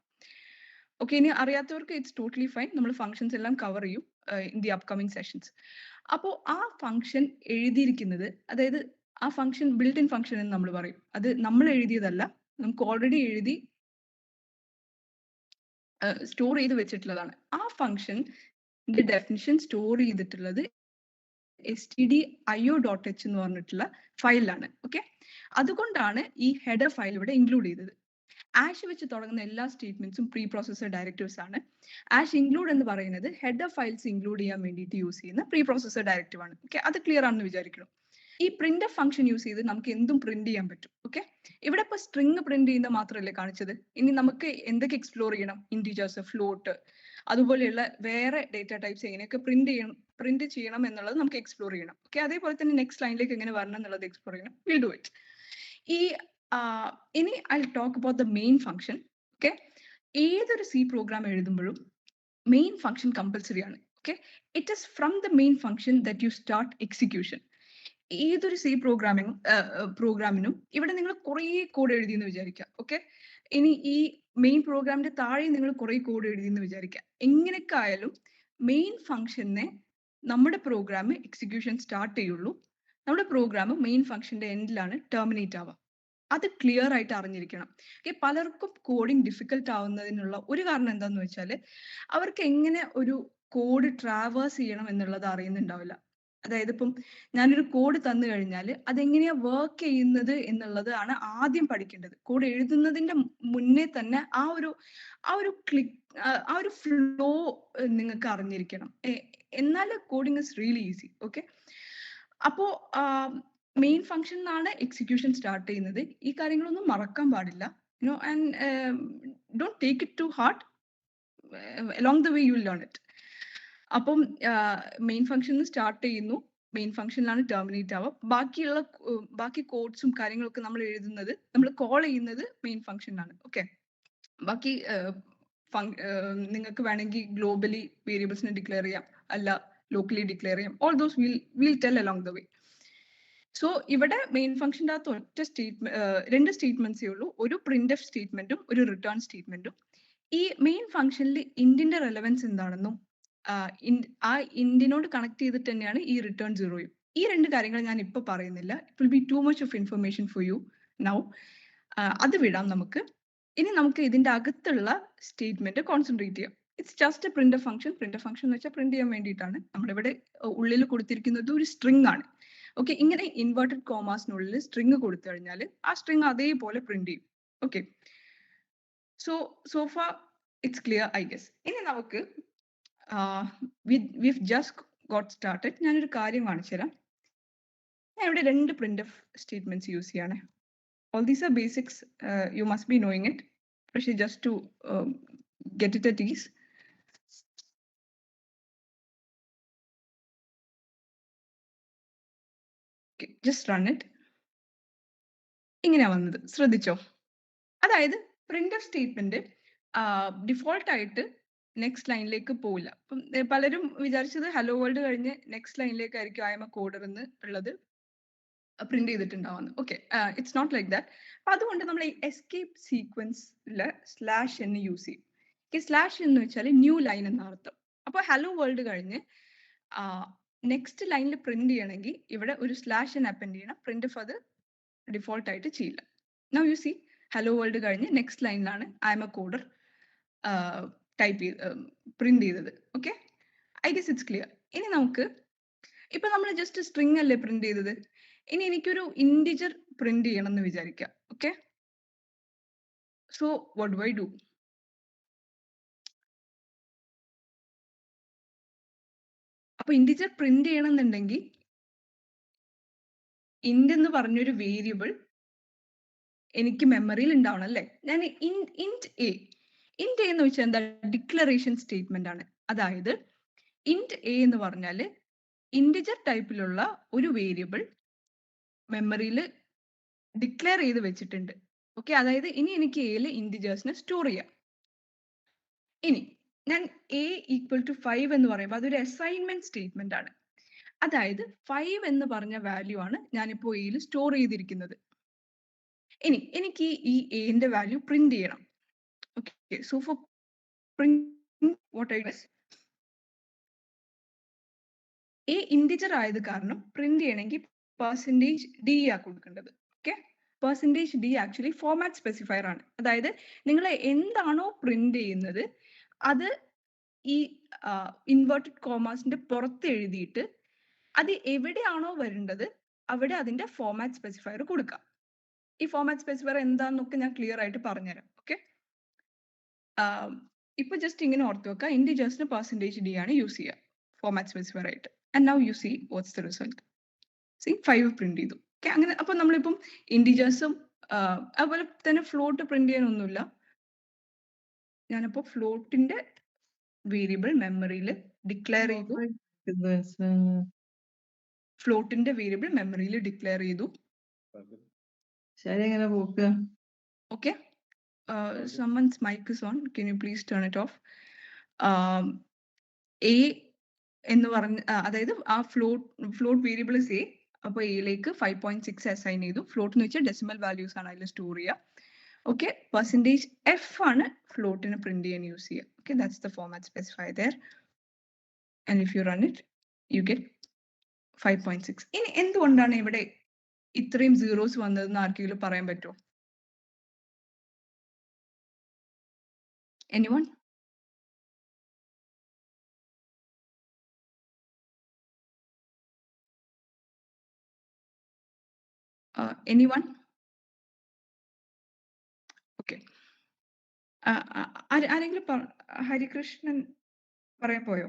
ഓക്കെ. ഇനി അറിയാത്തവർക്ക് ഇറ്റ്സ് ടോട്ടലി ഫൈൻ. നമ്മൾ ഫംഗ്ഷൻസ് എല്ലാം കവർ ചെയ്യും ഇൻ ദി അപ്കമിങ് സെഷൻസ്. അപ്പോൾ ആ ഫംഗ്ഷൻ എഴുതിയിരിക്കുന്നത്, അതായത് ആ ഫംഗ്ഷൻ ബിൽറ്റ് ഇൻ ഫംഗ്ഷൻ എന്ന് നമ്മൾ പറയും. അത് നമ്മൾ എഴുതിയതല്ല, നമുക്ക് ഓൾറെഡി എഴുതി സ്റ്റോർ ചെയ്ത് വെച്ചിട്ടുള്ളതാണ്. ആ ഫംഗ്ഷൻ ഡെഫിനിഷൻ സ്റ്റോർ ചെയ്തിട്ടുള്ളത് stdio.h എന്ന് പറഞ്ഞിട്ടുള്ള ഫയലിലാണ്. ഓക്കെ. അതുകൊണ്ടാണ് ഈ ഹെഡർ ഫയൽ ഇവിടെ ഇൻക്ലൂഡ് ചെയ്തത്. ആഷ് വെച്ച് തുടങ്ങുന്ന എല്ലാ സ്റ്റേറ്റ്മെന്റ്സും പ്രീ പ്രോസസർ ഡയറക്റ്റീവ്സ് ആണ്. ആഷ് ഇൻക്ലൂഡ് എന്ന് പറയുന്നത് ഹെഡർ ഫയൽസ് ഇൻക്ലൂഡ് ചെയ്യാൻ വേണ്ടിയിട്ട് യൂസ് ചെയ്യുന്ന പ്രീ പ്രോസസർ ഡയറക്റ്റീവ് ആണ്. ഓക്കെ, അത് ക്ലിയർ ആണെന്ന് വിചാരിക്കണം. ഈ പ്രിന്റ് ഫംഗ്ഷൻ യൂസ് ചെയ്ത് നമുക്ക് എന്തും പ്രിന്റ് ചെയ്യാൻ പറ്റും. ഓക്കെ, ഇവിടെ ഇപ്പൊ സ്ട്രിങ് പ്രിന്റ് ചെയ്യുന്ന മാത്രമല്ലേ കാണിച്ചത്. ഇനി നമുക്ക് എന്തൊക്കെ എക്സ്പ്ലോർ ചെയ്യണം? ഇന്റിജേഴ്സ്, ഫ്ലോട്ട്, അതുപോലെയുള്ള വേറെ ഡേറ്റ ടൈപ്സ് എങ്ങനെയൊക്കെ പ്രിന്റ് ചെയ്യണം എന്നുള്ളത് നമുക്ക് എക്സ്പ്ലോർ ചെയ്യണം. ഓക്കെ, അതേപോലെ തന്നെ നെക്സ്റ്റ് ലൈനിലേക്ക് എങ്ങനെ വരണം എന്നുള്ളത് എക്സ്പ്ലോർ ചെയ്യണം. Will do it. ഈ ഇനി I talk about the main function. Okay, ഏതൊരു സി പ്രോഗ്രാം എഴുതുമ്പോഴും മെയിൻ ഫംഗ്ഷൻ കമ്പൽസറി ആണ്. Okay, it is from the main function that you start execution. ഏതൊരു സി പ്രോഗ്രാമിനും ഇവിടെ നിങ്ങൾ കുറേ കോഡ് എഴുതിയെന്ന് വിചാരിക്കുക. ഓക്കെ, ഇനി ഈ മെയിൻ പ്രോഗ്രാമിന്റെ താഴെ നിങ്ങൾ കുറേ കോഡ് എഴുതിയെന്ന് വിചാരിക്കുക. എങ്ങനെയൊക്കെ ആയാലും മെയിൻ ഫംഗ്ഷനെ നമ്മുടെ പ്രോഗ്രാം എക്സിക്യൂഷൻ സ്റ്റാർട്ട് ചെയ്യുള്ളൂ. നമ്മുടെ പ്രോഗ്രാം മെയിൻ ഫംഗ്ഷന്റെ എൻഡിലാണ് ടെർമിനേറ്റ് ആവുക. അത് ക്ലിയർ ആയിട്ട് അറിഞ്ഞിരിക്കണം. ഓക്കെ, പലർക്കും കോഡിങ് ഡിഫിക്കൽട്ട് ആവുന്നതിനുള്ള ഒരു കാരണം എന്താന്ന് വെച്ചാൽ അവർക്ക് എങ്ങനെ ഒരു കോഡ് ട്രാവേഴ്സ് ചെയ്യണം എന്നുള്ളത് അറിയുന്നുണ്ടാവില്ല. അതായത് ഇപ്പം ഞാനൊരു കോഡ് തന്നു കഴിഞ്ഞാൽ അതെങ്ങനെയാ വർക്ക് ചെയ്യുന്നത് എന്നുള്ളത് ആണ് ആദ്യം പഠിക്കേണ്ടത്. കോഡ് എഴുതുന്നതിന്റെ മുന്നേ തന്നെ ആ ഒരു ഫ്ലോ നിങ്ങൾക്ക് അറിഞ്ഞിരിക്കണം. എന്നാൽ coding is really easy. Okay, അപ്പോ മെയിൻ ഫംഗ്ഷൻ ആണ് എക്സിക്യൂഷൻ സ്റ്റാർട്ട് ചെയ്യുന്നത്. ഈ കാര്യങ്ങളൊന്നും മറക്കാൻ പാടില്ല. And don't take it to heart. Along the way you learn it. അപ്പം മെയിൻ ഫംഗ്ഷൻ സ്റ്റാർട്ട് ചെയ്യുന്നു, മെയിൻ ഫംഗ്ഷനിലാണ് ടെർമിനേറ്റ് ആവുക. ബാക്കി കോഡ്സും കാര്യങ്ങളൊക്കെ നമ്മൾ എഴുതുന്നത്, നമ്മൾ കോൾ ചെയ്യുന്നത് മെയിൻ ഫംഗ്ഷനാണ്. ഓക്കെ, ബാക്കി നിങ്ങൾക്ക് വേണമെങ്കിൽ ഗ്ലോബലി വേരിയബിൾസിനെ ഡിക്ലെയർ ചെയ്യാം, അല്ല ലോക്കലി ഡിക്ലെയർ ചെയ്യാം. All those will tell along the way. So ഇവിടെ മെയിൻ ഫംഗ്ഷൻ്റെ അകത്ത് രണ്ട് സ്റ്റേറ്റ്മെന്റ്സേ ഉള്ളൂ. ഒരു പ്രിന്റ് എഫ് സ്റ്റേറ്റ്മെന്റും ഒരു റിട്ടേൺ സ്റ്റേറ്റ്മെന്റും. ഈ മെയിൻ ഫംഗ്ഷനിൽ ഇന്റിന്റെ റെലവൻസ് എന്താണെന്നും ആ ഇന്റിനോട് കണക്ട് ചെയ്തിട്ട് തന്നെയാണ് ഈ റിട്ടേൺ സീറോയും. ഈ രണ്ട് കാര്യങ്ങൾ ഞാൻ ഇപ്പൊ പറയുന്നില്ല. It will be too much of information for you now. അത് വിടാം നമുക്ക്. ഇനി നമുക്ക് ഇതിന്റെ അകത്തുള്ള സ്റ്റേറ്റ്മെന്റ് കോൺസെൻട്രേറ്റ് ചെയ്യാം. It's just A print function. Print function എന്ന് വെച്ചാൽ പ്രിന്റ് ചെയ്യാൻ വേണ്ടിയിട്ടാണ്. നമ്മളിവിടെ ഉള്ളിൽ കൊടുത്തിരിക്കുന്നത് ഒരു സ്ട്രിങ് ആണ്. ഓക്കെ, ഇങ്ങനെ ഇൻവേർട്ടഡ് കോമാസിനുള്ളിൽ സ്ട്രിങ് കൊടുത്തു കഴിഞ്ഞാൽ ആ സ്ട്രിങ് അതേപോലെ പ്രിന്റ് ചെയ്യും. Okay, so far it's clear I guess. ഇനി നമുക്ക് we've just got started. ഞാനൊരു കാര്യം കാണിച്ചു തരാം. ഞാൻ ഇവിടെ രണ്ട് പ്രിന്റ് എഫ് സ്റ്റേറ്റ്മെന്റ്സ് യൂസ് ചെയ്യാണ്. All these are basics. You must be knowing it. പക്ഷേ just to get it at ease. Okay, just run it. ഇങ്ങനെയാ വന്നത്, ശ്രദ്ധിച്ചോ? അതായത് പ്രിന്റ് എഫ് സ്റ്റേറ്റ്മെന്റ് ഡിഫോൾട്ട് ആയിട്ട് നെക്സ്റ്റ് ലൈനിലേക്ക് പോവില്ല. അപ്പം പലരും വിചാരിച്ചത് ഹലോ വേൾഡ് കഴിഞ്ഞ് നെക്സ്റ്റ് ലൈനിലേക്കായിരിക്കും ഐ എം എ കോഡർ എന്ന് ഉള്ളത് പ്രിന്റ് ചെയ്തിട്ടുണ്ടാവുന്നത്. Okay, it's not like that. അപ്പൊ അതുകൊണ്ട് നമ്മൾ ഈ എസ്കേപ്പ് സീക്വൻസില് സ്ലാഷ് എന്ന് യൂസ് ചെയ്യും. സ്ലാഷ് എന്ന് വെച്ചാൽ ന്യൂ ലൈൻ എന്ന അർത്ഥം. അപ്പൊ ഹലോ വേൾഡ് കഴിഞ്ഞ് നെക്സ്റ്റ് ലൈനിൽ പ്രിന്റ് ചെയ്യണമെങ്കിൽ ഇവിടെ ഒരു സ്ലാഷ് എന്ന് അപ്പൻഡ് ചെയ്യണം. പ്രിന്റ് ഓഫ് അത് ഡിഫോൾട്ട് ആയിട്ട് ചെയ്യില്ല. Now you see hello world കഴിഞ്ഞ് നെക്സ്റ്റ് ലൈനിലാണ് I'm a coder type ചെയ്ത് പ്രിന്റ് ചെയ്തത്. Okay, I guess it's clear. ഇനി നമുക്ക് ഇപ്പൊ നമ്മൾ ജസ്റ്റ് സ്ട്രിങ് അല്ലേ പ്രിന്റ് ചെയ്തത്. ഇനി എനിക്കൊരു ഇന്റിജർ പ്രിന്റ് ചെയ്യണം എന്ന് വിചാരിക്കാം. Okay, so what do I do? അപ്പൊ ഇന്റിജർ പ്രിന്റ് ചെയ്യണം എന്നുണ്ടെങ്കിൽ ഇന്റ് എന്ന് പറഞ്ഞൊരു വേരിയബിൾ എനിക്ക് മെമ്മറിയിൽ ഉണ്ടാവണം അല്ലേ. ഞാൻ ഇന്റ് എ എന്ന് വെച്ചാൽ എന്താ? ഡിക്ലറേഷൻ സ്റ്റേറ്റ്മെന്റ് ആണ്. അതായത് ഇന്റ് എ എന്ന് പറഞ്ഞാൽ ഇന്റിജർ ടൈപ്പിലുള്ള ഒരു വേരിയബിൾ മെമ്മറിയിൽ ഡിക്ലെയർ ചെയ്ത് വെച്ചിട്ടുണ്ട്. ഓക്കെ, അതായത് ഇനി എനിക്ക് എയിൽ ഇന്റിജേഴ്സിനെ സ്റ്റോർ ചെയ്യാം. ഇനി ഞാൻ എ ഈക്വൽ ടു 5 എന്ന് പറയുമ്പോൾ അതൊരു അസൈൻമെന്റ് സ്റ്റേറ്റ്മെന്റ് ആണ്. അതായത് 5 എന്ന് പറഞ്ഞ വാല്യൂ ആണ് ഞാനിപ്പോ എയിൽ സ്റ്റോർ ചെയ്തിരിക്കുന്നത്. ഇനി എനിക്ക് ഈ എന്റെ വാല്യൂ പ്രിന്റ് ചെയ്യണം. Okay, so for print what I do, a integer ആയത് കാരണം പ്രിന്റ് ചെയ്യണമെങ്കിൽ %d ആ കൊടുക്കേണ്ടത്. Okay, %d actually format specifier ആണ്. അതായത് നിങ്ങൾ എന്താണോ പ്രിന്റ് ചെയ്യുന്നത് അത് ഈ ഇൻവേർട്ടഡ് കോമാസിന്റെ പുറത്ത് എഴുതിയിട്ട് അത് എവിടെയാണോ വരേണ്ടത് അവിടെ അതിന്റെ ഫോർമാറ്റ് സ്പെസിഫയർ കൊടുക്കാം. ഈ ഫോർമാറ്റ് സ്പെസിഫയർ എന്താന്നൊക്കെ ഞാൻ ക്ലിയർ ആയിട്ട് പറഞ്ഞുതരാം. ഓക്കെ, ഇപ്പൊ ജസ്റ്റ് ഇങ്ങനെ ഓർത്ത് വെക്കുക, ഇൻഡിജേഴ്സിന് %d ആണ് യൂസ് ചെയ്യുക ഫോർമാറ്റ് സ്പെസിഫയർ ആയിട്ട്. And now you C what's the result. C 5 print ചെയ്തു. ഓക്കെ, അങ്ങനെ അപ്പൊ നമ്മളിപ്പം ഇൻഡിജേഴ്സും അതുപോലെ തന്നെ ഫ്ലോട്ട് പ്രിന്റ് ചെയ്യാനൊന്നുമില്ല. ഞാനപ്പോ ഫ്ലോട്ടിന്റെ വേരിയബിൾ മെമ്മറിയിൽ ഡിക്ലെയർ ചെയ്തു. ഫ്ലോട്ടിന്റെ വേരിയബിൾ മെമ്മറിയിൽ ഡിക്ലെയർ ചെയ്തു. ശരി, എങ്ങനെ പോക്കുക? Okay. Someone's mic is on. Can you please turn it off? A എന്ന് പറഞ്ഞ അതായത് ആ ഫ്ലോട്ട് വേരിയബിൾ എ, അപ്പോൾ എയിലേക്ക് 5.6 അസൈൻ ചെയ്തു. ഫ്ലോട്ട് എന്ന് വെച്ചാൽ ഡെസിമൽ വാല്യൂസ് ആണ് അതിൽ സ്റ്റോർ ചെയ്യുക. ഓക്കെ, %f ആണ് ഫ്ലോട്ടിന് പ്രിന്റ് ചെയ്യാൻ യൂസ് ചെയ്യുക. Okay, that's the format specify there. And if you run it you get 5.6. ഇനി എന്തുകൊണ്ടാണ് ഇവിടെ ഇത്രയും സീറോസ് വന്നതെന്ന് ആർക്കെങ്കിലും പറയാൻ പറ്റുമോ? Anyone? Anyone? Okay. ആരെങ്കിലും ഹരികൃഷ്ണൻ പറയാൻ പോയോ?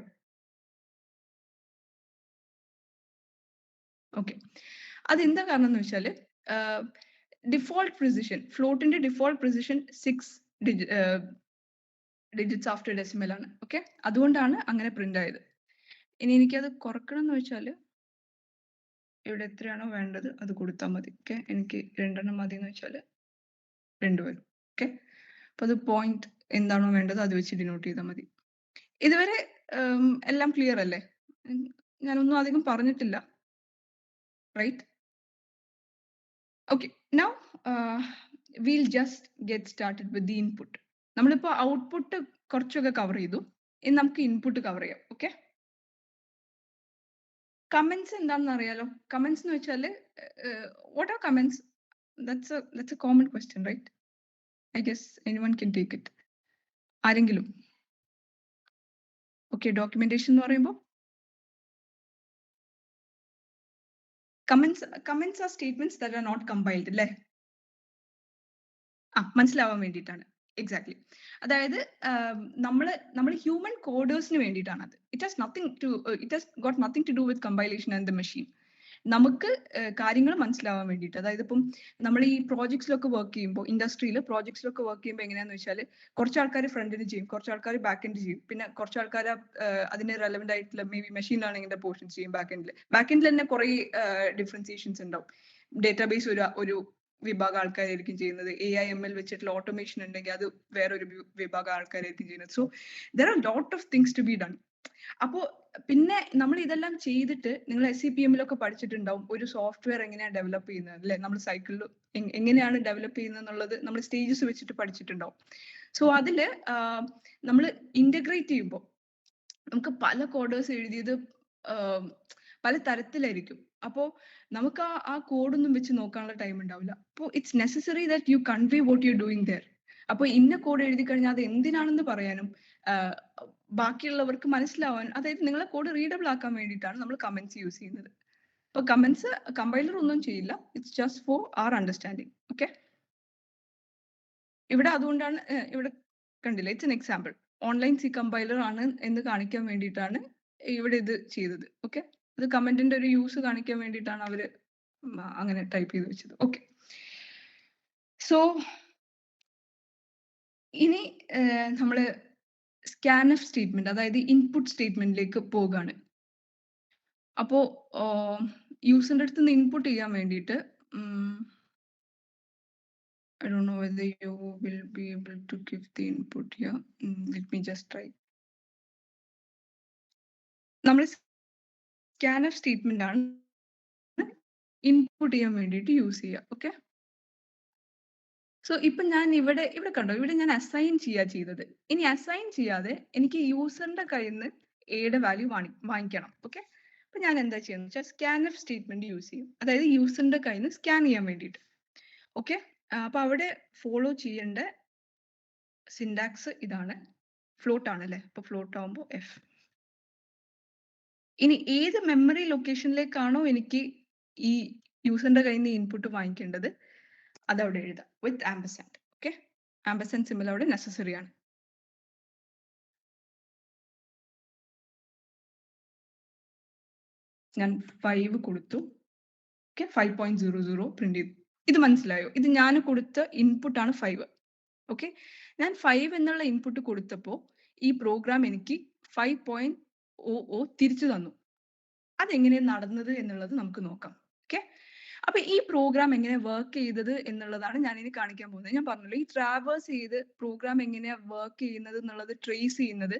ഓക്കെ, അതെന്താ കാരണം എന്ന് വെച്ചാൽ ഡിഫോൾട്ട് പ്രിസിഷൻ, ഫ്ലോട്ടിന്റെ default precision 6 digits after decimal ആണ്. ഓക്കെ, അതുകൊണ്ടാണ് അങ്ങനെ പ്രിന്റ് ആയത്. ഇനി എനിക്കത് കുറക്കണം എന്ന് വെച്ചാൽ ഇവിടെ എത്രയാണോ വേണ്ടത് അത് കൊടുത്താൽ മതി. ഓക്കെ, എനിക്ക് 2 മതി എന്ന് വെച്ചാൽ 2 വരും. ഓക്കെ, അപ്പൊ അത് പോയിന്റ് എന്താണോ വേണ്ടത് അത് വെച്ച് ഡിനോട്ട് ചെയ്താൽ മതി. ഇതുവരെ എല്ലാം ക്ലിയർ അല്ലേ? ഞാനൊന്നും അധികം പറഞ്ഞിട്ടില്ല, right? Okay, now will just get started with the input. നമ്മളിപ്പോൾ ഔട്ട്പുട്ട് കുറച്ചൊക്കെ കവർ ചെയ്തു. ഇനി നമുക്ക് ഇൻപുട്ട് കവർ ചെയ്യാം. ഓക്കെ, കമന്റ്സ് എന്താണെന്ന് അറിയാലോ? കമന്റ്സ് എന്ന് വെച്ചാൽ what are comments? That's a common question, right? I guess anyone can take it. ആരെങ്കിലും? ഓക്കെ, ഡോക്യുമെന്റേഷൻ എന്ന് പറയുമ്പോൾ comments are statements that are not compiled അല്ലേ? മനസ്സിലാവാൻ വേണ്ടിയിട്ടാണ്. എക്സാക്ട്ലി. അതായത് നമ്മൾ ഹ്യൂമൻ കോഡേഴ്സിന് വേണ്ടിയിട്ടാണ് അത്. It has got nothing to do with compilation and the machine. നമുക്ക് കാര്യങ്ങൾ മനസ്സിലാവാൻ വേണ്ടിയിട്ട്. അതായത് ഇപ്പം നമ്മൾ ഈ പ്രോജക്ട്സിലൊക്കെ വർക്ക് ചെയ്യുമ്പോൾ, ഇൻഡസ്ട്രിയിൽ പ്രോജക്ട്സിലൊക്കെ വർക്ക് ചെയ്യുമ്പോൾ എങ്ങനെയാന്ന് വെച്ചാൽ കുറച്ച് ആൾക്കാർ ഫ്രണ്ടിന് ചെയ്യും, കുറച്ച് ആൾക്കാർ ബാക്ക് എൻഡ് ചെയ്യും, പിന്നെ കുറച്ച് ആൾക്കാർ അതിന് റെലവെന്റ് ആയിട്ടുള്ള മേ ബി മെഷീൻ ലേണിംഗിന്റെ പോർഷൻസ് ചെയ്യും ബാക്ക് എൻഡിൽ. ബാക്ക് എൻഡിൽ തന്നെ കുറെ ഡിഫറൻസിയേഷൻസ് ഉണ്ടാവും. ഡേറ്റാബേസ് ഒരു വിഭാഗം ആൾക്കാരായിരിക്കും ചെയ്യുന്നത്. AI/ML വെച്ചിട്ടുള്ള ഓട്ടോമേഷൻ ഉണ്ടെങ്കിൽ അത് വേറൊരു വിഭാഗം ആൾക്കാരായിരിക്കും ചെയ്യുന്നത്. So there are lot of things to be done. അപ്പോ പിന്നെ നമ്മൾ ഇതെല്ലാം ചെയ്തിട്ട് നിങ്ങൾ SCPM-ലൊക്കെ പഠിച്ചിട്ടുണ്ടാവും ഒരു സോഫ്റ്റ്വെയർ എങ്ങനെയാണ് ഡെവലപ്പ് ചെയ്യുന്നത് അല്ലെ? നമ്മൾ സൈക്കിളിൽ എങ്ങനെയാണ് ഡെവലപ്പ് ചെയ്യുന്നത് എന്നുള്ളത് നമ്മൾ സ്റ്റേജസ് വെച്ചിട്ട് പഠിച്ചിട്ടുണ്ടാവും. സോ അതില് നമ്മൾ ഇന്റഗ്രേറ്റ് ചെയ്യുമ്പോൾ നമുക്ക് പല കോഡേഴ്സ് എഴുതിയത് പല തരത്തിലായിരിക്കും. അപ്പോൾ നമുക്ക് ആ കോഡൊന്നും വെച്ച് നോക്കാനുള്ള ടൈം ഉണ്ടാവില്ല. അപ്പോൾ it's necessary that you convey what you doing there. അപ്പോൾ ഇന്ന കോഡ് എഴുതി കഴിഞ്ഞാൽ അത് എന്തിനാണെന്ന് പറയാനും ബാക്കിയുള്ളവർക്ക് മനസ്സിലാവാൻ, അതായത് നിങ്ങളെ കോഡ് റീഡബിൾ ആക്കാൻ വേണ്ടിയിട്ടാണ് നമ്മൾ കമന്റ്സ് യൂസ് ചെയ്യുന്നത്. അപ്പോൾ കമന്റ്സ് കമ്പൈലർ ഒന്നും ചെയ്യില്ല, it's just for our understanding. Okay, ഇവിടെ അതുകൊണ്ടാണ് ഇവിടെ കണ്ടില്ല, it's an example. Online C compiler ആണ് എന്ന് കാണിക്കാൻ വേണ്ടിയിട്ടാണ് ഇവിടെ ഇത് ചെയ്തത്. ഓക്കെ, അത് കമന്റിന്റെ ഒരു യൂസ് കാണിക്കാൻ വേണ്ടിയിട്ടാണ് അവര് അങ്ങനെ ടൈപ്പ് ചെയ്ത് വെച്ചത്. ഓക്കെ, സോ ഇനി നമ്മള് സ്കാൻഎഫ് സ്റ്റേറ്റ്മെന്റ്, അതായത് ഇൻപുട്ട് സ്റ്റേറ്റ്മെന്റിലേക്ക് പോവുകയാണ്. അപ്പോ യൂസറിന്റെ അടുത്ത് നിന്ന് ഇൻപുട്ട് ചെയ്യാൻ വേണ്ടിയിട്ട് I don't know whether you will be able to give the input here. Let me just try. നമ്മൾ സ്കാൻഎഫ് സ്റ്റേറ്റ്മെന്റ് ആണ് ഇൻപുട്ട് ചെയ്യാൻ വേണ്ടിയിട്ട് യൂസ് ചെയ്യുക. ഓക്കെ, സോ ഇപ്പൊ ഞാൻ ഇവിടെ കണ്ടോ, ഇവിടെ ഞാൻ അസൈൻ ചെയ്തത്. ഇനി അസൈൻ ചെയ്യാതെ എനിക്ക് യൂസറിന്റെ കയ്യിൽ നിന്ന് എയുടെ വാല്യൂ വാങ്ങിക്കണം. ഓക്കെ, അപ്പൊ ഞാൻ എന്താ ചെയ്യുന്നത് വെച്ചാൽ സ്കാൻഎഫ് സ്റ്റേറ്റ്മെന്റ് യൂസ് ചെയ്യും, അതായത് യൂസറിന്റെ കയ്യിൽ നിന്ന് സ്കാൻ ചെയ്യാൻ വേണ്ടിയിട്ട്. ഓക്കെ, അപ്പൊ അവിടെ ഫോളോ ചെയ്യേണ്ട സിൻടാക്സ് ഇതാണ്. ഫ്ലോട്ട് ആണല്ലേ, അപ്പൊ ഫ്ലോട്ട് ആവുമ്പോൾ F. ഇനി ഏത് മെമ്മറി ലൊക്കേഷനിലേക്കാണോ എനിക്ക് ഈ യൂസറിന്റെ കയ്യിൽ നിന്ന് ഇൻപുട്ട് വാങ്ങിക്കേണ്ടത് അതവിടെ എഴുതാം വിത്ത് ആംപർസാൻഡ്. ഓക്കെ, ആംപർസാൻഡ് സിമ്പിൾ അവിടെ നെസസറി ആണ്. ഞാൻ 5 കൊടുത്തു. ഓക്കെ, 5.00 പ്രിന്റ് ചെയ്തു. ഇത് മനസ്സിലായോ? ഇത് ഞാൻ കൊടുത്ത ഇൻപുട്ട് ആണ് 5. ഓക്കെ, ഞാൻ 5 എന്നുള്ള ഇൻപുട്ട് കൊടുത്തപ്പോൾ ഈ പ്രോഗ്രാം എനിക്ക് 5.00 തിരിച്ചു തന്നു. അതെങ്ങനെയാണ് നടന്നത് എന്നുള്ളത് നമുക്ക് നോക്കാം. ഓക്കെ, അപ്പൊ ഈ പ്രോഗ്രാം എങ്ങനെ വർക്ക് ചെയ്തത് എന്നുള്ളതാണ് ഞാൻ ഇനി കാണിക്കാൻ പോകുന്നത്. ഞാൻ പറഞ്ഞല്ലോ, ഈ ട്രാവേഴ്സ് ചെയ്ത് പ്രോഗ്രാം എങ്ങനെയാ വർക്ക് ചെയ്യുന്നത് എന്നുള്ളത് ട്രേസ് ചെയ്യുന്നത്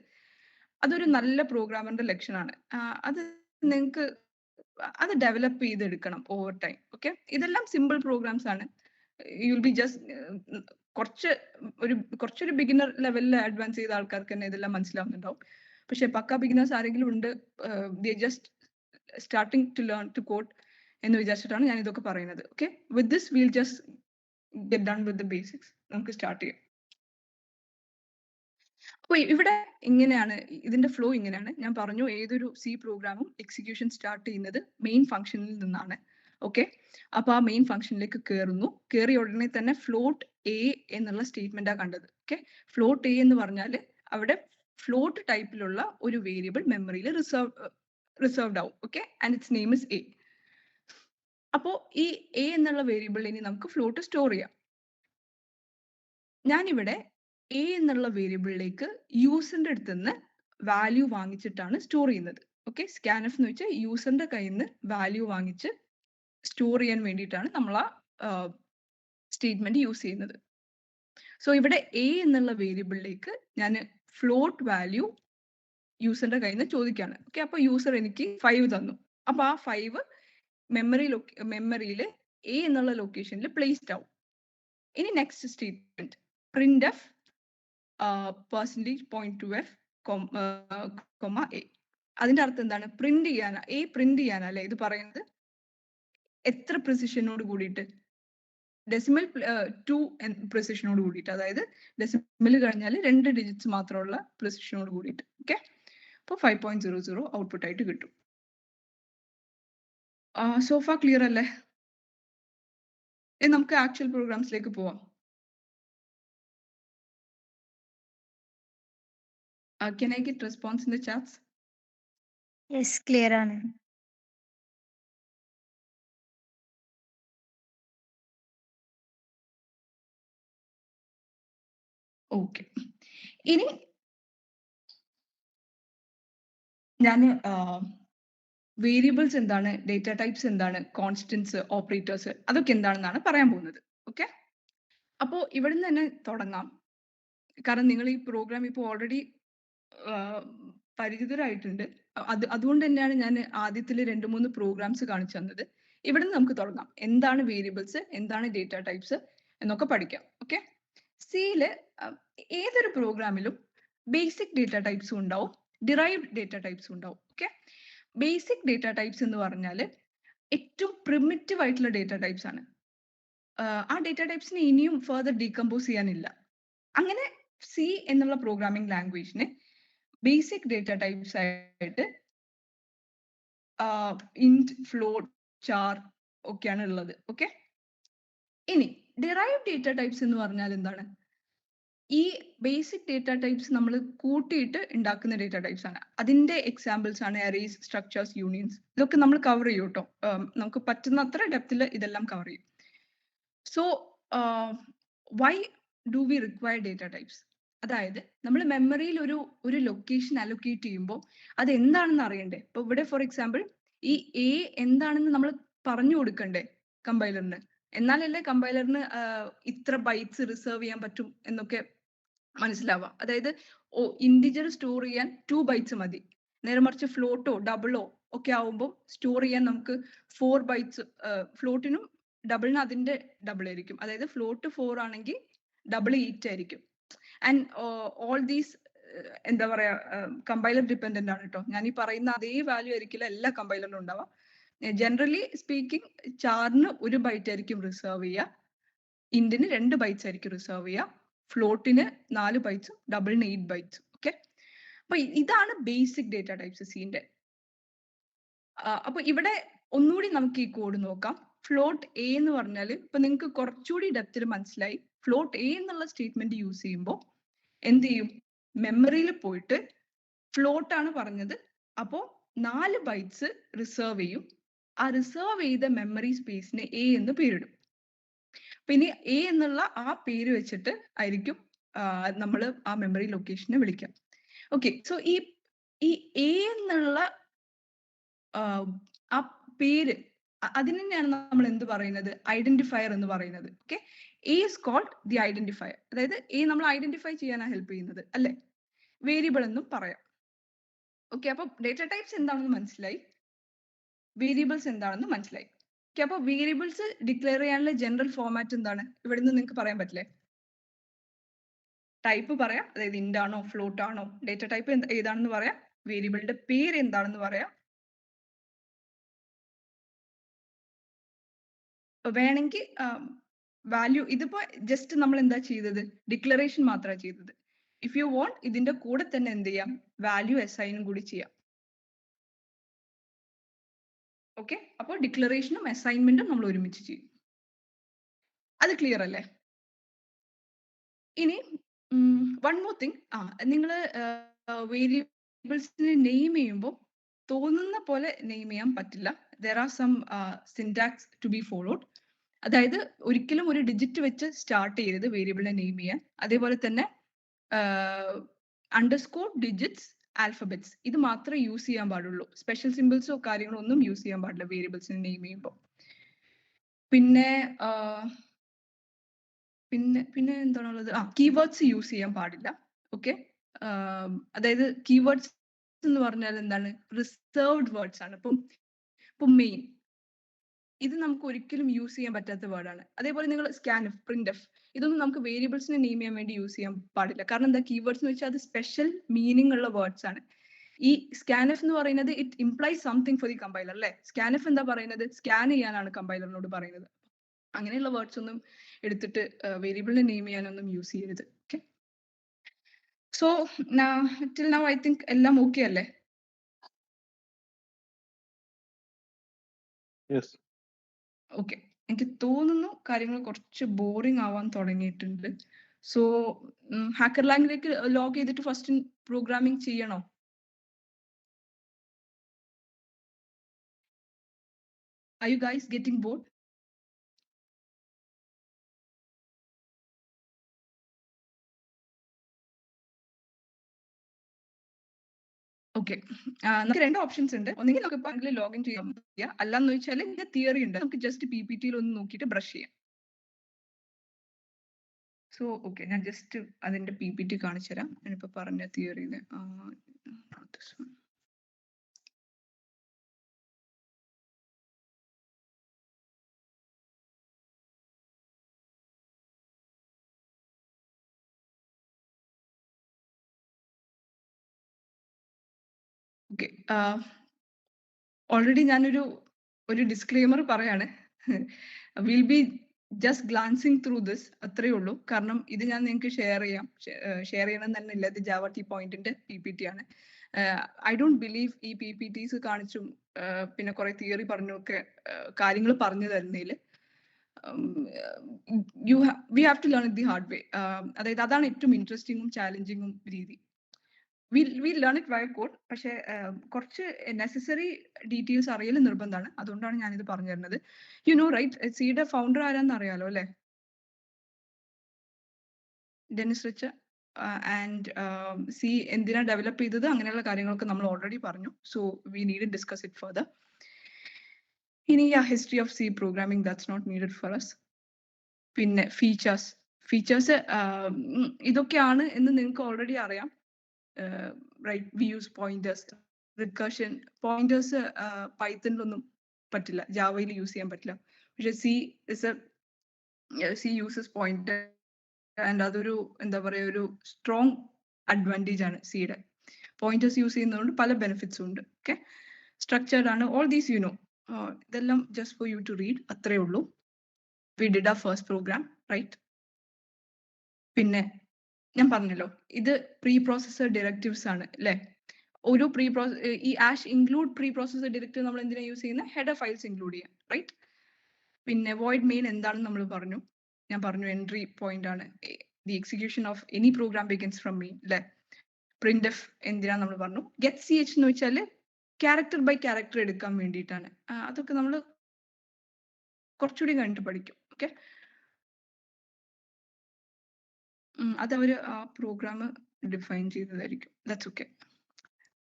അതൊരു നല്ല പ്രോഗ്രാമറിന്റെ ലക്ഷണമാണ്. അത് നിങ്ങൾക്ക് അത് ഡെവലപ്പ് ചെയ്തെടുക്കണം ഓവർ ടൈം. ഓക്കെ, ഇതെല്ലാം സിമ്പിൾ പ്രോഗ്രാംസ് ആണ്. യു വിൽ ബി ജസ്റ്റ് കുറച്ചൊരു ബിഗിനർ ലെവലിൽ അഡ്വാൻസ് ചെയ്ത ആൾക്കാർക്ക് തന്നെ ഇതെല്ലാം മനസ്സിലാവുന്നുണ്ടാവും. പക്ഷെ പക്ക ബിഗിനേഴ്സ് ആരെങ്കിലും ഉണ്ട്, just starting to learn to code എന്ന് വിചാരിച്ചിട്ടാണ് ഞാൻ ഇതൊക്കെ പറയുന്നത്. Okay, with this will just get done with the basics. നമുക്ക് സ്റ്റാർട്ട് ചെയ്യാം. അപ്പൊ ഇവിടെ ഇങ്ങനെയാണ് ഇതിന്റെ ഫ്ലോ. ഇങ്ങനെയാണ് ഞാൻ പറഞ്ഞു, ഏതൊരു സി പ്രോഗ്രാമും എക്സിക്യൂഷൻ സ്റ്റാർട്ട് ചെയ്യുന്നത് മെയിൻ ഫംഗ്ഷനിൽ നിന്നാണ്. ഓക്കെ, അപ്പൊ ആ മെയിൻ ഫംഗ്ഷനിലേക്ക് കയറുന്നു. കയറിയ ഉടനെ തന്നെ ഫ്ലോട്ട് എ എന്നുള്ള സ്റ്റേറ്റ്മെന്റാ കണ്ടത്. ഓക്കെ, ഫ്ലോട്ട് എ എന്ന് പറഞ്ഞാൽ അവിടെ ഫ്ലോട്ട് ടൈപ്പിലുള്ള ഒരു വേരിയബിൾ മെമ്മറിയിൽ റിസർവ്ഡ് ആവും. Okay, and it's name is A. അപ്പോ ഈ എ എന്നുള്ള വേരിയബിൾ ഇനി നമുക്ക് ഫ്ലോട്ട് സ്റ്റോർ ചെയ്യാം. ഞാനിവിടെ എ എന്നുള്ള വേരിയബിളിലേക്ക് യൂസറിന്റെ അടുത്ത് നിന്ന് വാല്യൂ വാങ്ങിച്ചിട്ടാണ് സ്റ്റോർ ചെയ്യുന്നത്. ഓക്കെ, സ്കാൻഫ് എന്ന് വെച്ചാൽ യൂസറിന്റെ കയ്യിൽ നിന്ന് വാല്യൂ വാങ്ങിച്ച് സ്റ്റോർ ചെയ്യാൻ വേണ്ടിയിട്ടാണ് നമ്മൾ ആ സ്റ്റേറ്റ്മെന്റ് യൂസ് ചെയ്യുന്നത്. സോ ഇവിടെ എ എന്നുള്ള വേരിയബിളിലേക്ക് ഞാൻ ഫ്ലോട്ട് വാല്യൂ യൂസറിന്റെ കയ്യിൽ നിന്ന് ചോദിക്കാണ്. ഓക്കെ, അപ്പൊ യൂസർ എനിക്ക് 5 തന്നു. അപ്പൊ ആ 5 മെമ്മറിയിൽ എ എന്നുള്ള ലൊക്കേഷനിൽ പ്ലേസ്ഡ് ആവും. ഇനി next statement printf %.2f, a. അതിന്റെ അർത്ഥം എന്താണ്? പ്രിന്റ് ചെയ്യാനാ, എ പ്രിന്റ് ചെയ്യാനല്ലേ ഇത് പറയുന്നത്. എത്ര പ്രിസിഷനോട് കൂടിയിട്ട്? ഡെസിമൽ 2 പ്രിസിഷനോട് കൂടിയിട്ട്, അതായത് ഡെസിമൽ കഴിഞ്ഞാൽ 2 ഡിജിറ്റ്സ് മാത്രമുള്ള പ്രിസിഷനോട് കൂടിയിട്ട്. ഓക്കെ, അപ്പോൾ 5.00 ഔട്ട്പുട്ട് ആയിട്ട് കിട്ടും. സോഫ ക്ലിയർ അല്ലേ? നമുക്ക് ആക്ച്വൽ പ്രോഗ്രാംസിലേക്ക് പോവാം. Can I get response in the chats? Yes, clear ആണ്. Okay. ഇനി ഞാൻ വേരിയബിൾസ് എന്താണ്, ഡേറ്റ ടൈപ്സ് എന്താണ്, കോൺസ്റ്റൻസ്, ഓപ്പറേറ്റേഴ്സ്, അതൊക്കെ എന്താണെന്നാണ് പറയാൻ പോകുന്നത്. ഓക്കെ, അപ്പോൾ ഇവിടെ നിന്ന് തന്നെ തുടങ്ങാം. കാരണം നിങ്ങൾ ഈ പ്രോഗ്രാം ഇപ്പോൾ ഓൾറെഡി പരിചിതരായിട്ടുണ്ട്. അതുകൊണ്ട് തന്നെയാണ് ഞാൻ ആദ്യത്തിൽ 2-3 പ്രോഗ്രാംസ് കാണിച്ചു തന്നത്. ഇവിടെ നിന്ന് നമുക്ക് തുടങ്ങാം. എന്താണ് വേരിയബിൾസ്, എന്താണ് ഡേറ്റ ടൈപ്സ് എന്നൊക്കെ പഠിക്കാം. ഓക്കെ, സിയില് ഏതൊരു പ്രോഗ്രാമിലും ബേസിക് ഡേറ്റ ടൈപ്സും ഉണ്ടാവും, ഡിറൈവ്ഡ് ഡേറ്റ ടൈപ്സും ഉണ്ടാവും. ഓക്കെ, ബേസിക് ഡേറ്റ ടൈപ്സ് എന്ന് പറഞ്ഞാൽ ഏറ്റവും പ്രിമിറ്റീവ് ആയിട്ടുള്ള ഡേറ്റ ടൈപ്സ് ആണ്. ആ ഡേറ്റ ടൈപ്സിനെ ഇനിയും ഫർദർ ഡീകമ്പോസ് ചെയ്യാനില്ല. അങ്ങനെ സി എന്നുള്ള പ്രോഗ്രാമിംഗ് ലാംഗ്വേജിന് ബേസിക് ഡേറ്റ ടൈപ്സ് ആയിട്ട് ഇന്റ്, ഫ്ലോട്ട്, ചാർ ഒക്കെയാണ് ഉള്ളത്. ഓക്കെ, ഇനി ഡിറൈവ്ഡ് ഡേറ്റ ടൈപ്സ് എന്ന് പറഞ്ഞാൽ എന്താണ്? ഈ ബേസിക് ഡേറ്റ ടൈപ്സ് നമ്മൾ കൂട്ടിയിട്ട് ഉണ്ടാക്കുന്ന ഡേറ്റ ടൈപ്സ് ആണ്. അതിന്റെ എക്സാമ്പിൾസ് ആണ് അറേസ്, സ്ട്രക്ചേഴ്സ്, യൂണിയൻസ്. ഇതൊക്കെ നമ്മൾ കവർ ചെയ്യും കേട്ടോ. നമുക്ക് പറ്റുന്നത്ര ഡെപ്തിൽ ഇതെല്ലാം കവർ ചെയ്യും. So why do we require data types? അതായത് നമ്മൾ മെമ്മറിയിൽ ഒരു ലൊക്കേഷൻ അലൊക്കേറ്റ് ചെയ്യുമ്പോൾ അത് എന്താണെന്ന് അറിയണ്ടേ? ഇപ്പൊ ഇവിടെ ഫോർ എക്സാമ്പിൾ ഈ എ എന്താണെന്ന് നമ്മൾ പറഞ്ഞു കൊടുക്കണ്ടേ കമ്പൈലറിന്? എന്നാലല്ലേ കമ്പൈലറിന് ഇത്ര ബൈറ്റ്സ് റിസർവ് ചെയ്യാൻ പറ്റും എന്നൊക്കെ മനസ്സിലാവാം. അതായത് ഇന്റിജർ സ്റ്റോർ ചെയ്യാൻ 2 ബൈറ്റ്സ് മതി. നേരെ മറിച്ച് ഫ്ലോട്ടോ ഡബിളോ ഒക്കെ ആവുമ്പോൾ സ്റ്റോർ ചെയ്യാൻ നമുക്ക് 4 ബൈറ്റ്സ്. ഫ്ലോട്ടിനും ഡബിളിന് അതിന്റെ ഡബിൾ ആയിരിക്കും. അതായത് ഫ്ലോട്ട് 4 ആണെങ്കിൽ ഡബിൾ 8 ആയിരിക്കും. ആൻഡ് ഓൾ ദീസ് എന്താ പറയാ, കമ്പൈലർ ഡിപ്പെൻഡന്റ് ആണ് കേട്ടോ. ഞാൻ ഈ പറയുന്ന അതേ വാല്യൂ ആയിരിക്കില്ല എല്ലാ കമ്പൈലറിനും ഉണ്ടാവാം. ജനറലി സ്പീക്കിംഗ് ചാറിന് 1 ബൈറ്റ് ആയിരിക്കും റിസർവ് ചെയ്യുക, ഇന്റിന് 2 ബൈറ്റ്സ് ആയിരിക്കും റിസർവ് ചെയ്യുക, ഫ്ലോട്ടിന് 4 ബൈറ്റ്സും ഡബിളിന് 8 ബൈറ്റ്സും. ഓക്കെ, അപ്പൊ ഇതാണ് ബേസിക് ഡേറ്റ ടൈപ്സ് സീന്റെ. അപ്പൊ ഇവിടെ ഒന്നുകൂടി നമുക്ക് ഈ കോഡ് നോക്കാം. ഫ്ലോട്ട് എ എന്ന് പറഞ്ഞാൽ ഇപ്പൊ നിങ്ങൾക്ക് കുറച്ചുകൂടി ഡെപ്തിൽ മനസ്സിലായി. ഫ്ലോട്ട് എ എന്നുള്ള സ്റ്റേറ്റ്മെന്റ് യൂസ് ചെയ്യുമ്പോൾ എന്ത് ചെയ്യും? മെമ്മറിയിൽ പോയിട്ട് ഫ്ലോട്ട് ആണ് പറഞ്ഞത്, അപ്പോ 4 ബൈറ്റ്സ് റിസർവ് ചെയ്യും. ആ റിസർവ് ചെയ്ത മെമ്മറി സ്പേസിന് എ എന്ന് പേരിടും. പിന്നെ എ എന്നുള്ള ആ പേര് വെച്ചിട്ട് ആയിരിക്കും നമ്മൾ ആ മെമ്മറി ലൊക്കേഷനെ വിളിക്കാം. ഓക്കെ, സോ ഈ എ എന്നുള്ള ആ പേര് അതിന് തന്നെയാണ് നമ്മൾ എന്ത് പറയുന്നത്, ഐഡന്റിഫയർ എന്ന് പറയുന്നത്. Okay, a is called the identifier. അതായത് എ നമ്മൾ ഐഡന്റിഫൈ ചെയ്യാനാണ് ഹെൽപ്പ് ചെയ്യുന്നത് അല്ലെ, വേരിയബിൾ എന്നും പറയാം. ഓക്കെ, അപ്പൊ ഡേറ്റ ടൈപ്സ് എന്താണെന്ന് മനസ്സിലായി, വേരിയബിൾസ് എന്താണെന്ന് മനസ്സിലായി. ഓക്കെ, അപ്പൊ വേരിയബിൾസ് ഡിക്ലെയർ ചെയ്യാനുള്ള ജനറൽ ഫോർമാറ്റ് എന്താണ് ഇവിടെ നിന്ന് നിങ്ങൾക്ക് പറയാൻ പറ്റില്ലേ? ടൈപ്പ് പറയാം, അതായത് ഇന്റ് ആണോ ഫ്ലോട്ട് ആണോ, ഡേറ്റ ടൈപ്പ് ഏതാണെന്ന് പറയാം, വേരിയബിളിന്റെ പേര് എന്താണെന്ന് പറയാം. വേണമെങ്കിൽ വാല്യൂ, ഇതിപ്പോ ജസ്റ്റ് നമ്മൾ എന്താ ചെയ്തത്, ഡിക്ലറേഷൻ മാത്രമാണ് ചെയ്തത്. ഇഫ് യു വോണ്ട് ഇതിന്റെ കൂടെ തന്നെ എന്ത് ചെയ്യാം, വാല്യൂ അസൈനും കൂടി ചെയ്യാം. ഓക്കെ, അപ്പോൾ ഡിക്ലറേഷനും അസൈൻമെന്റും നമ്മൾ ഒരുമിച്ച് ചെയ്യും. അത് ക്ലിയർ അല്ലേ? ഇനി വൺ മോർ തിങ്, നിങ്ങൾ വേരിയബിൾസിനെ നെയിം ചെയ്യുമ്പോൾ തോന്നുന്ന പോലെ നെയിം ചെയ്യാൻ പറ്റില്ല. There are some syntax to be followed. അതായത് ഒരിക്കലും ഒരു ഡിജിറ്റ് വെച്ച് സ്റ്റാർട്ട് ചെയ്യരുത് വേരിയബിളിനെ നെയിം ചെയ്യാൻ. അതേപോലെ തന്നെ അണ്ടർസ്കോർ, ഡിജിറ്റ്സ്, ആൽഫബറ്റ്സ് ഇത് മാത്രമേ യൂസ് ചെയ്യാൻ പാടുള്ളൂ. സ്പെഷ്യൽ സിമ്പിൾസോ കാര്യങ്ങളോ ഒന്നും യൂസ് ചെയ്യാൻ പാടില്ല വേരിയബിൾസിനെ നെയിം ചെയ്യുമ്പോൾ. പിന്നെ പിന്നെ പിന്നെ എന്താണുള്ളത്, കീവേഡ്സ് യൂസ് ചെയ്യാൻ പാടില്ല. ഓക്കെ, അതായത് കീവേഡ്സ് എന്ന് പറഞ്ഞാൽ എന്താണ്, റിസർവ്ഡ് വേർഡ്സ് ആണ്. ഇപ്പം മെയിൻ ഇത് നമുക്ക് ഒരിക്കലും യൂസ് ചെയ്യാൻ പറ്റാത്ത വേർഡാണ്. അതേപോലെ നിങ്ങൾ സ്കാൻഫ്, പ്രിന്റ്എഫ് ഇതൊന്നും നമുക്ക് വേരിയബിൾസിനെ നെയിം ചെയ്യാൻ വേണ്ടി യൂസ് ചെയ്യാൻ പാടില്ല. കാരണം എന്താ, കീവേഡ്സ് എന്ന് വെച്ചാൽ അത് സ്പെഷ്യൽ മീനിങ് ഉള്ള വേർഡ്സ് ആണ്. ഈ സ്കാൻഎഫ് എന്ന് പറയുന്നത് it implies something for the compiler അല്ലേ. സ്കാൻഎഫ് എന്താ പറയുന്നത്, സ്കാൻ ചെയ്യാനാണ് കമ്പൈലറിനോട് പറയുന്നത്. അങ്ങനെയുള്ള വേർഡ്സ് ഒന്നും എടുത്തിട്ട് വേരിയബിളിനെ നെയിം ചെയ്യാനൊന്നും യൂസ് ചെയ്യരുത്. Okay, so till now I think എല്ലാം ഓക്കെ അല്ലേ? യെസ്. ഓക്കെ, എനിക്ക് തോന്നുന്നു കാര്യങ്ങൾ കുറച്ച് ബോറിംഗ് ആവാൻ തുടങ്ങിയിട്ടുണ്ട്. സോ ഹാക്കർ ലാംഗ്വേജിലേക്ക് ലോഗ് ചെയ്തിട്ട് ഫസ്റ്റ് പ്രോഗ്രാമിംഗ് ചെയ്യണോ? Are you guys getting bored? Okay, നമുക്ക് 2 ഓപ്ഷൻസ് ഉണ്ട്. ഒന്നെങ്കിൽ നമുക്ക് ഇപ്പോൾ ലോഗിൻ ചെയ്യാം, അല്ലാന്ന് വെച്ചാൽ തിയറി ഉണ്ട്, നമുക്ക് ജസ്റ്റ് PPT ഒന്ന് നോക്കിയിട്ട് ബ്രഷ് ചെയ്യാം. സോ ഓക്കെ, ഞാൻ ജസ്റ്റ് അതിന്റെ PPT കാണിച്ചു തരാം. ഞാനിപ്പോ പറഞ്ഞ തിയറിയില് ഓക്കെ, ഓൾറെഡി ഞാനൊരു ഡിസ്ക്ലെയിമർ പറയാണ്. Will be just glancing through this, അത്രയേ ഉള്ളൂ. കാരണം ഇത് ഞാൻ നിങ്ങൾക്ക് ഷെയർ ചെയ്യണം തന്നെ ഇല്ല. ഇത് ജാവ ടി പോയിന്റിന്റെ PPT ആണ്. ഐ ഡോണ്ട് ബിലീവ് ഈ PPTs കാണിച്ചും പിന്നെ കുറെ തിയറി പറഞ്ഞൊക്കെ കാര്യങ്ങൾ പറഞ്ഞു തരുന്നതിൽ we have to learn it the hard way. അതായത് അതാണ് ഏറ്റവും ഇൻട്രസ്റ്റിംഗും ചാലഞ്ചിങ്ങും രീതി. We learn it by code, പക്ഷെ കുറച്ച് നെസസറി ഡീറ്റെയിൽസ് അറിയൽ നിർബന്ധമാണ്. അതുകൊണ്ടാണ് ഞാനിത് പറഞ്ഞു തരുന്നത്. യു നോ റൈറ്റ്, സിയുടെ ഫൗണ്ടർ ആരാന്ന് അറിയാലോ അല്ലെ, ഡെനിസ് റിച്ച്. ആൻഡ് സി എന്തിനാ ഡെവലപ്പ് ചെയ്തത്, അങ്ങനെയുള്ള കാര്യങ്ങളൊക്കെ നമ്മൾ ഓൾറെഡി പറഞ്ഞു. So we need discuss it further. ഇനി history of C programming, that's not needed for us. പിന്നെ ഫീച്ചേഴ്സ് ഇതൊക്കെയാണ് എന്ന് നിങ്ങൾക്ക് ഓൾറെഡി അറിയാം. Right, we use pointers, recursion. Pointers പൈത്തണിലൊന്നും പറ്റില്ല, ജാവയിൽ യൂസ് ചെയ്യാൻ പറ്റില്ല. പക്ഷെ C യൂസസ് പോയിന്റർ, ആൻഡ് അതൊരു എന്താ പറയുക, ഒരു സ്ട്രോങ് അഡ്വാൻറ്റേജ് ആണ് സിയുടെ. പോയിന്റേഴ്സ് യൂസ് ചെയ്യുന്നതുകൊണ്ട് പല ബെനിഫിറ്റ്സും ഉണ്ട്. ഓക്കെ, സ്ട്രക്ചേർഡ് ആണ്, ഓൾ ദീസ് യു നോ. ഇതെല്ലാം just for you to read, അത്രേ ഉള്ളൂ. We did our first program, right. പിന്നെ ഞാൻ പറഞ്ഞല്ലോ, ഇത് പ്രീ പ്രോസസർ ഡയറക്റ്റീവ്സ് ആണ് അല്ലെ. ഒരു ഈ hash include preprocessor directive നമ്മൾ എന്തിനാ യൂസ് ചെയ്യുന്നത്, ഹെഡർ ഫയൽസ് ഇൻക്ലൂഡ് ചെയ്യാൻ, റൈറ്റ്. പിന്നെ വോയിഡ് മെയിൻ എന്താണെന്ന് നമ്മൾ പറഞ്ഞു. ഞാൻ പറഞ്ഞു എൻട്രി പോയിന്റ് ആണ്, the execution of any program begins from main അല്ലെ. പ്രിന്റ്എഫ് എന്തിനാ നമ്മൾ പറഞ്ഞു. ഗെറ്റ് CH എന്ന് വെച്ചാൽ ക്യാരക്ടർ ബൈ ക്യാരക്ടർ എടുക്കാൻ വേണ്ടിയിട്ടാണ്. അതൊക്കെ നമ്മൾ കുറച്ചുകൂടി കഴിഞ്ഞിട്ട് പഠിക്കും. ഓക്കെ, അത് അവർ ആ പ്രോഗ്രാം ഡിഫൈൻ ചെയ്തതായിരിക്കും. That's okay.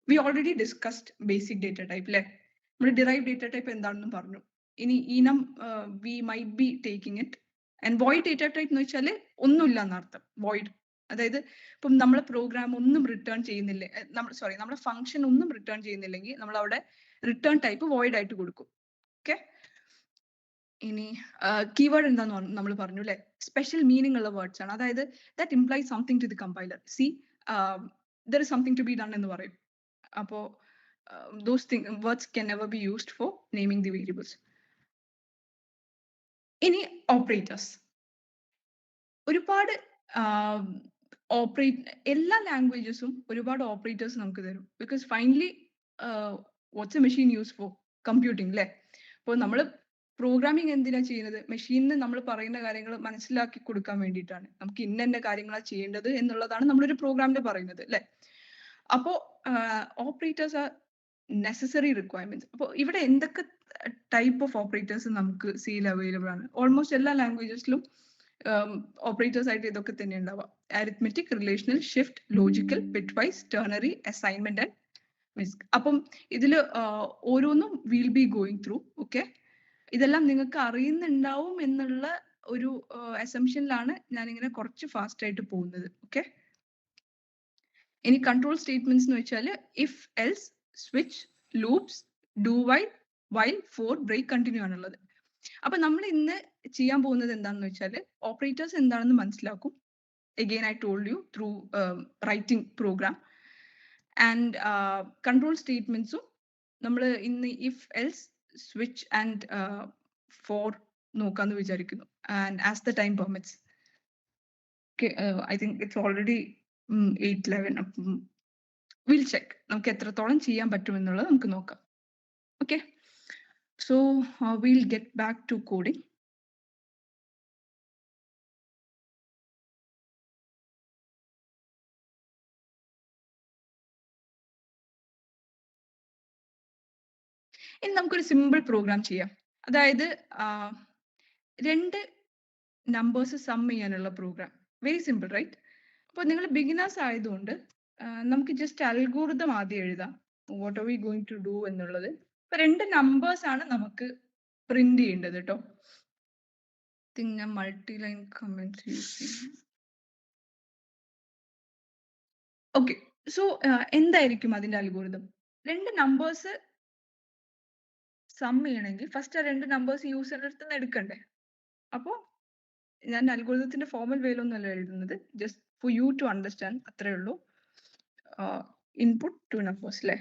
We already discussed basic data type അല്ലേ? നമ്മൾ ഡിറൈവ് ഡേറ്റ ടൈപ്പ് എന്താണെന്നും പറഞ്ഞു. ഇനി ഇനം we might be taking it. And void data type എന്ന് വെച്ചാൽ ഒന്നുമില്ല എന്നർത്ഥം. വോയിഡ് അതായത് ഇപ്പം നമ്മളെ പ്രോഗ്രാം ഒന്നും റിട്ടേൺ ചെയ്യുന്നില്ലേ, നമ്മുടെ ഫംഗ്ഷൻ ഒന്നും റിട്ടേൺ ചെയ്യുന്നില്ലെങ്കിൽ നമ്മൾ അവിടെ റിട്ടേൺ ടൈപ്പ് വോയിഡ് ആയിട്ട് കൊടുക്കും. ഓക്കെ, ഇനി കീവേഡ് എന്താന്ന് നമ്മൾ പറഞ്ഞു അല്ലെ? സ്പെഷ്യൽ മീനിങ് ഉള്ള വേർഡ്സ് ആണ്. അതായത് that implies something to the compiler. See there is something to be done എന്ന് പറയും. അപ്പോൾ those words can never be used for naming the variables. ഇനി ഓപ്പറേറ്റേഴ്സ്. ഒരുപാട് എല്ലാ ലാംഗ്വേജസും ഒരുപാട് ഓപ്പറേറ്റേഴ്സ് നമുക്ക് തരും. Because finally what's a machine use for? Computing അല്ലേ? അപ്പോൾ നമ്മൾ പ്രോഗ്രാമിംഗ് എന്തിനാ ചെയ്യുന്നത്? മെഷീനിന് നമ്മൾ പറയുന്ന കാര്യങ്ങൾ മനസ്സിലാക്കി കൊടുക്കാൻ വേണ്ടിയിട്ടാണ്. നമുക്ക് ഇന്ന കാര്യങ്ങളാണ് ചെയ്യേണ്ടത് എന്നുള്ളതാണ് നമ്മളൊരു പ്രോഗ്രാമിൽ പറയുന്നത് അല്ലേ? അപ്പോൾ ഓപ്പറേറ്റേഴ്സ് ആർ നെസസറി റിക്വയർമെന്റ്സ്. അപ്പോൾ ഇവിടെ എന്തൊക്കെ ടൈപ്പ് ഓഫ് ഓപ്പറേറ്റേഴ്സ് നമുക്ക് സിയിൽ അവൈലബിൾ ആണ്? ഓൾമോസ്റ്റ് എല്ലാ ലാംഗ്വേജസിലും ഓപ്പറേറ്റേഴ്സ് ആയിട്ട് ഇതൊക്കെ തന്നെ ഉണ്ടാവുക. Arithmetic, relational, shift, logical, bitwise, ternary, assignment and misc. അപ്പം ഇതിൽ ഓരോന്നും will be going through. Okay, ഇതെല്ലാം നിങ്ങൾക്ക് അറിയുന്നുണ്ടാവും എന്നുള്ള ഒരു അസംഷനിലാണ് ഞാനിങ്ങനെ കുറച്ച് ഫാസ്റ്റ് ആയിട്ട് പോകുന്നത്. ഓക്കെ, ഇനി കൺട്രോൾ സ്റ്റേറ്റ്മെന്റ്സ് എന്ന് വെച്ചാൽ if, else, switch, loops, do while, for, break, continue ആണുള്ളത്. അപ്പൊ നമ്മൾ ഇന്ന് ചെയ്യാൻ പോകുന്നത് എന്താണെന്ന് വെച്ചാൽ ഓപ്പറേറ്റേഴ്സ് എന്താണെന്ന് മനസ്സിലാക്കും. Again, I told you through writing program and control statements. നമ്മൾ ഇന്ന് if, else, switch and for നോക്കാന്ന് വിചാരിക്കുന്നു. And as the time permits. Okay, I think it's already 8:11. We'll check. നമുക്ക് എത്രത്തോളം ചെയ്യാൻ പറ്റുമെന്നുള്ളത് നമുക്ക് നോക്കാം. Okay, so we'll get back to coding. ഇനി നമുക്കൊരു സിമ്പിൾ പ്രോഗ്രാം ചെയ്യാം. അതായത് രണ്ട് നമ്പേഴ്സ് സം ചെയ്യാനുള്ള പ്രോഗ്രാം. Very simple, right? അപ്പോൾ നിങ്ങൾ ബിഗിനേഴ്സ് ആയതുകൊണ്ട് നമുക്ക് ജസ്റ്റ് അൽഗോരിതം ആദ്യം എഴുതാം. What are we going to do എന്നുള്ളത്. ഇപ്പൊ രണ്ട് നമ്പേഴ്സ് ആണ് നമുക്ക് പ്രിന്റ് ചെയ്യേണ്ടത് കേട്ടോ. ഞാൻ മൾട്ടി ലൈൻ കമന്റ്സ് യൂസ് ചെയ്യും. ഓക്കെ, സോ എന്തായിരിക്കും അതിന്റെ അൽഗോരിതം? രണ്ട് നമ്പേഴ്സ് സം ചെയ്യണമെങ്കിൽ ഫസ്റ്റ് ആ രണ്ട് നമ്പേഴ്സ് യൂസറിന്റെ അടുത്ത് നിന്ന് എടുക്കണ്ടേ? അപ്പോൾ ഞാൻ അൽഗോരിതത്തിന്റെ ഫോർമൽ വേയിലൊന്നുമല്ല എഴുതുന്നത്, just for you to understand, അത്രേ ഉള്ളൂ. ഇൻപുട്ട് ടു നമ്പേഴ്സ് അല്ലേ?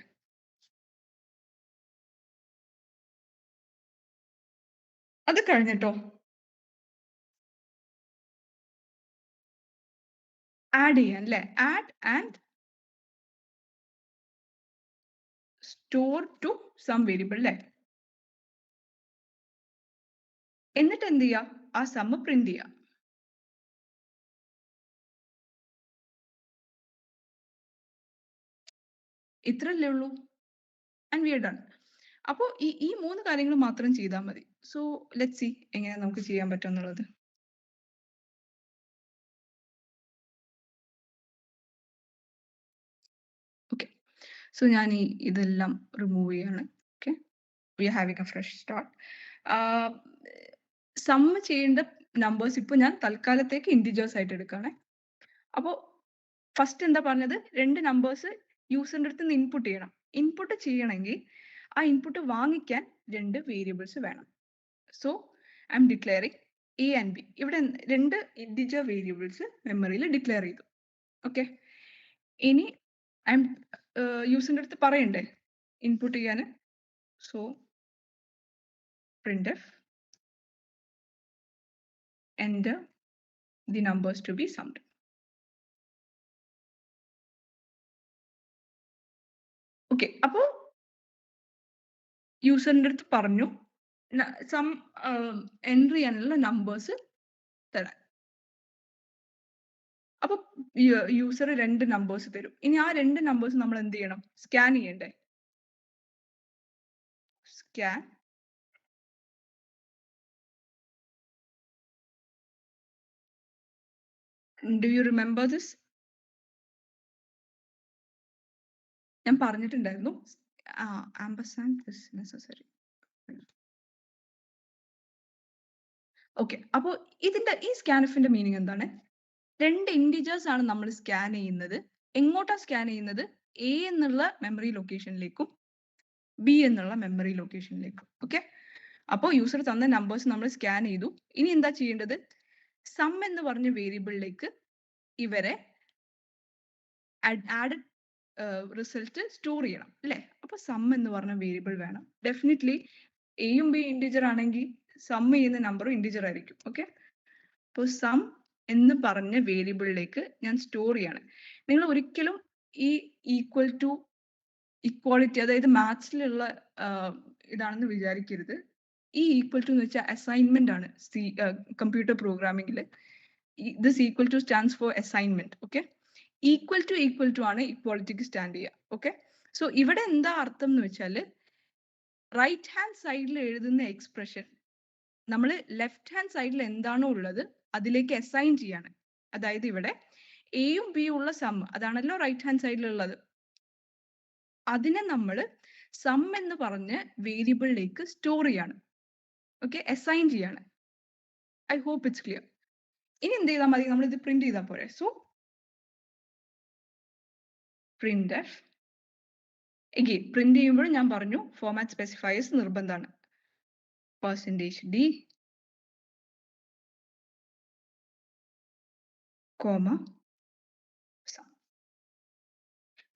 അത് കഴിഞ്ഞിട്ടോ ആഡ് ചെയ്യാൻ അല്ലേ? Add and store to sum variable അല്ലേ? എന്നിട്ട് എന്ത് ചെയ്യാ? ആ സമ്മ് പ്രിന്റ് ചെയ്യാം. ഇത്രല്ലേ ഉള്ളൂ. And we are done. അപ്പോൾ ഈ മൂന്ന് കാര്യങ്ങൾ മാത്രം ചെയ്താൽ മതി. സോ ലെറ്റ്സ് സീ എങ്ങനെ നമുക്ക് ചെയ്യാൻ പറ്റും എന്നുള്ളത്. ഓക്കെ, സോ ഞാൻ ഇതെല്ലാം റിമൂവ് ചെയ്യാണ്. Okay, we are having a fresh start. Sum ചെയ്യേണ്ട നമ്പേഴ്സ് ഇപ്പോൾ ഞാൻ തൽക്കാലത്തേക്ക് ഇൻറ്റിജേഴ്സ് ആയിട്ട് എടുക്കുകയാണ്. അപ്പോൾ ഫസ്റ്റ് എന്താ പറഞ്ഞത്? രണ്ട് നമ്പേഴ്സ് യൂസറിന്റെ അടുത്ത് നിന്ന് ഇൻപുട്ട് ചെയ്യണം. ഇൻപുട്ട് ചെയ്യണമെങ്കിൽ ആ ഇൻപുട്ട് വാങ്ങിക്കാൻ രണ്ട് വേരിയബിൾസ് വേണം. So I M declaring A and B. ഇവിടെ രണ്ട് ഇൻറ്റിജർ വേരിയബിൾസ് മെമ്മറിയിൽ ഡിക്ലെയർ ചെയ്തു. ഓക്കെ, ഇനി ഐ എം യൂസറിന്റെ അടുത്ത് പറയണ്ടേ ഇൻപുട്ട് ചെയ്യാൻ? So printf enter the numbers to be summed. Okay, അപ്പോൾ യൂസറിന്റെ അടുത്ത് പറഞ്ഞു സം എൻട്രി ചെയ്യാനുള്ള നമ്പേഴ്സ് തരാൻ. അപ്പൊ യൂസർ രണ്ട് നമ്പേഴ്സ് തരും. ഇനി ആ രണ്ട് നമ്പേഴ്സ് നമ്മൾ എന്ത് ചെയ്യണം? സ്കാൻ ചെയ്യണ്ടേ? scan. Do you remember this? ഞാൻ പറഞ്ഞിട്ടുണ്ടായിരുന്നു ആംബർസാൻഡ് is necessary. ഓക്കെ, അപ്പോൾ ഇതിന്റെ ഈ സ്കാൻഎഫിന്റെ മീനിങ് എന്താണ്? 2 ഇന്റിജേഴ്സ് ആണ് നമ്മൾ സ്കാൻ ചെയ്യുന്നത്. എങ്ങോട്ടാ സ്കാൻ ചെയ്യുന്നത്? എ എന്നുള്ള മെമ്മറി ലൊക്കേഷനിലേക്കും ബി എന്നുള്ള മെമ്മറി ലൊക്കേഷനിലേക്കും. ഓക്കെ, അപ്പോൾ യൂസർ തന്ന നമ്പേഴ്സ് നമ്മൾ സ്കാൻ ചെയ്തു. ഇനി എന്താ ചെയ്യേണ്ടത്? സം എന്ന് പറഞ്ഞ വേരിയബിളിലേക്ക് ഇവരെ ആഡഡ് റിസൾട്ട് സ്റ്റോർ ചെയ്യണം അല്ലേ? അപ്പൊ സം എന്ന് പറഞ്ഞ വേരിയബിൾ വേണം. ഡെഫിനറ്റ്ലി എയും ബി ഇൻഡിജർ ആണെങ്കിൽ സം ചെയ്യുന്ന നമ്പറും ഇൻഡിജർ ആയിരിക്കും. ഓക്കെ, അപ്പോൾ സം എന്ന് പറഞ്ഞ വേരിയബിളിലേക്ക് ഞാൻ സ്റ്റോർ ചെയ്യാണ്. നിങ്ങൾ ഒരിക്കലും ഈ ഈക്വൽ ടു ഇക്വാളിറ്റി, അതായത് മാത്സിലുള്ള ഇതാണെന്ന് വിചാരിക്കരുത്. ഈ ഈക്വൽ ടു എന്ന് വെച്ചാൽ അസൈൻമെന്റ് ആണ്. കമ്പ്യൂട്ടർ പ്രോഗ്രാമിംഗിൽ this equal to stands for assignment. Okay, equal to ആണ് ഇക്വാളിറ്റിക്ക് സ്റ്റാൻഡ് ചെയ്യുക. ഓക്കെ, സോ ഇവിടെ എന്താ അർത്ഥം എന്ന് വെച്ചാൽ റൈറ്റ് ഹാൻഡ് സൈഡിൽ എഴുതുന്ന എക്സ്പ്രഷൻ നമ്മൾ ലെഫ്റ്റ് ഹാൻഡ് സൈഡിൽ എന്താണോ ഉള്ളത് അതിലേക്ക് അസൈൻ ചെയ്യാണ്. അതായത് ഇവിടെ എയും ബിയും ഉള്ള സം അതാണല്ലോ റൈറ്റ് ഹാൻഡ് സൈഡിലുള്ളത്. അതിനെ നമ്മൾ സം എന്ന് പറഞ്ഞ വേരിയബിളിലേക്ക് സ്റ്റോർ ചെയ്യാണ്. ഓക്കെ, അസൈൻ ചെയ്യാണ്. I hope it's clear. ഇനി എന്ത് ചെയ്താൽ മതി? നമ്മൾ ഇത് പ്രിന്റ് ചെയ്താൽ പോരെ. സോ printf again പ്രിന്റ് ചെയ്യുമ്പോൾ ഞാൻ പറഞ്ഞു ഫോർമാറ്റ് സ്പെസിഫയേഴ്സ് നിർബന്ധമാണ്. %d comma sum.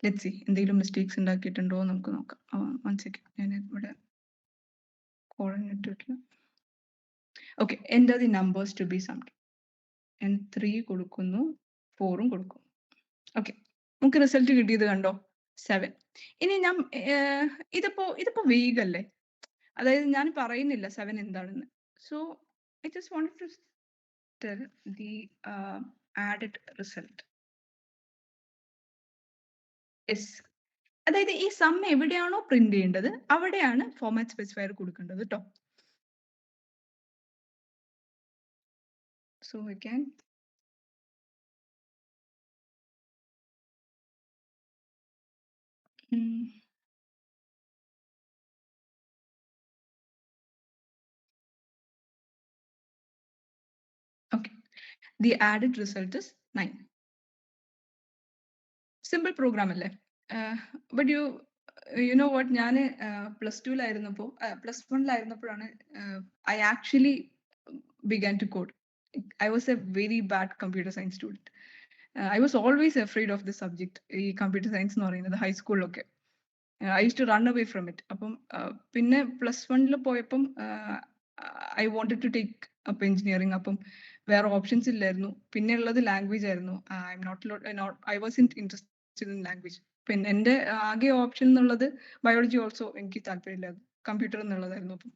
Let's see എന്തെങ്കിലും മിസ്റ്റേക്സ് ഉണ്ടാക്കിയിട്ടുണ്ടോ എന്ന് നമുക്ക് നോക്കാം. വൺ സെക്കൻഡ്, ഞാൻ ഇവിടെ കോളൻ ഇട്ടിട്ടില്ല. Okay, enter the numbers to be summed. ഞാൻ 3 കൊടുക്കുന്നു, 4ഉം കൊടുക്കുന്നു. ഓക്കെ, നമുക്ക് റിസൾട്ട് കിട്ടിയത് കണ്ടോ? 7. ഇനി ഞാൻ ഇതിപ്പോ വേഗ് അല്ലേ? അതായത് ഞാൻ പറയുന്നില്ല 7 എന്താണെന്ന്. So I just wanted to tell the added result. അതായത് ഈ സം എവിടെയാണോ പ്രിന്റ് ചെയ്യേണ്ടത് അവിടെയാണ് ഫോർമാറ്റ് സ്പെസിഫയർ കൊടുക്കേണ്ടത് കേട്ടോ. So we can okay, the added result is 9. Simple program അല്ലേ? But you know what, ഞാൻ +2 +1 I actually began to code. I was a very bad computer science student. I was always afraid of the subject, ഈ computer science എന്ന് പറയുന്നത് high school ഒക്കെ. I used to run away from it. അപ്പം പിന്നെ +1 പോയപ്പം I wanted to take up engineering. അപ്പം വേറെ options ഇല്ലായിരുന്നു. പിന്നെ ഉള്ളത് ലാംഗ്വേജ് ആയിരുന്നു. I wasn't interested in language. പിന്നെ എൻ്റെ ആകെ ഓപ്ഷൻ എന്നുള്ളത് ബയോളജി ഓൾസോ എനിക്ക് താല്പര്യമില്ലായിരുന്നു, കമ്പ്യൂട്ടർ എന്നുള്ളതായിരുന്നു. അപ്പം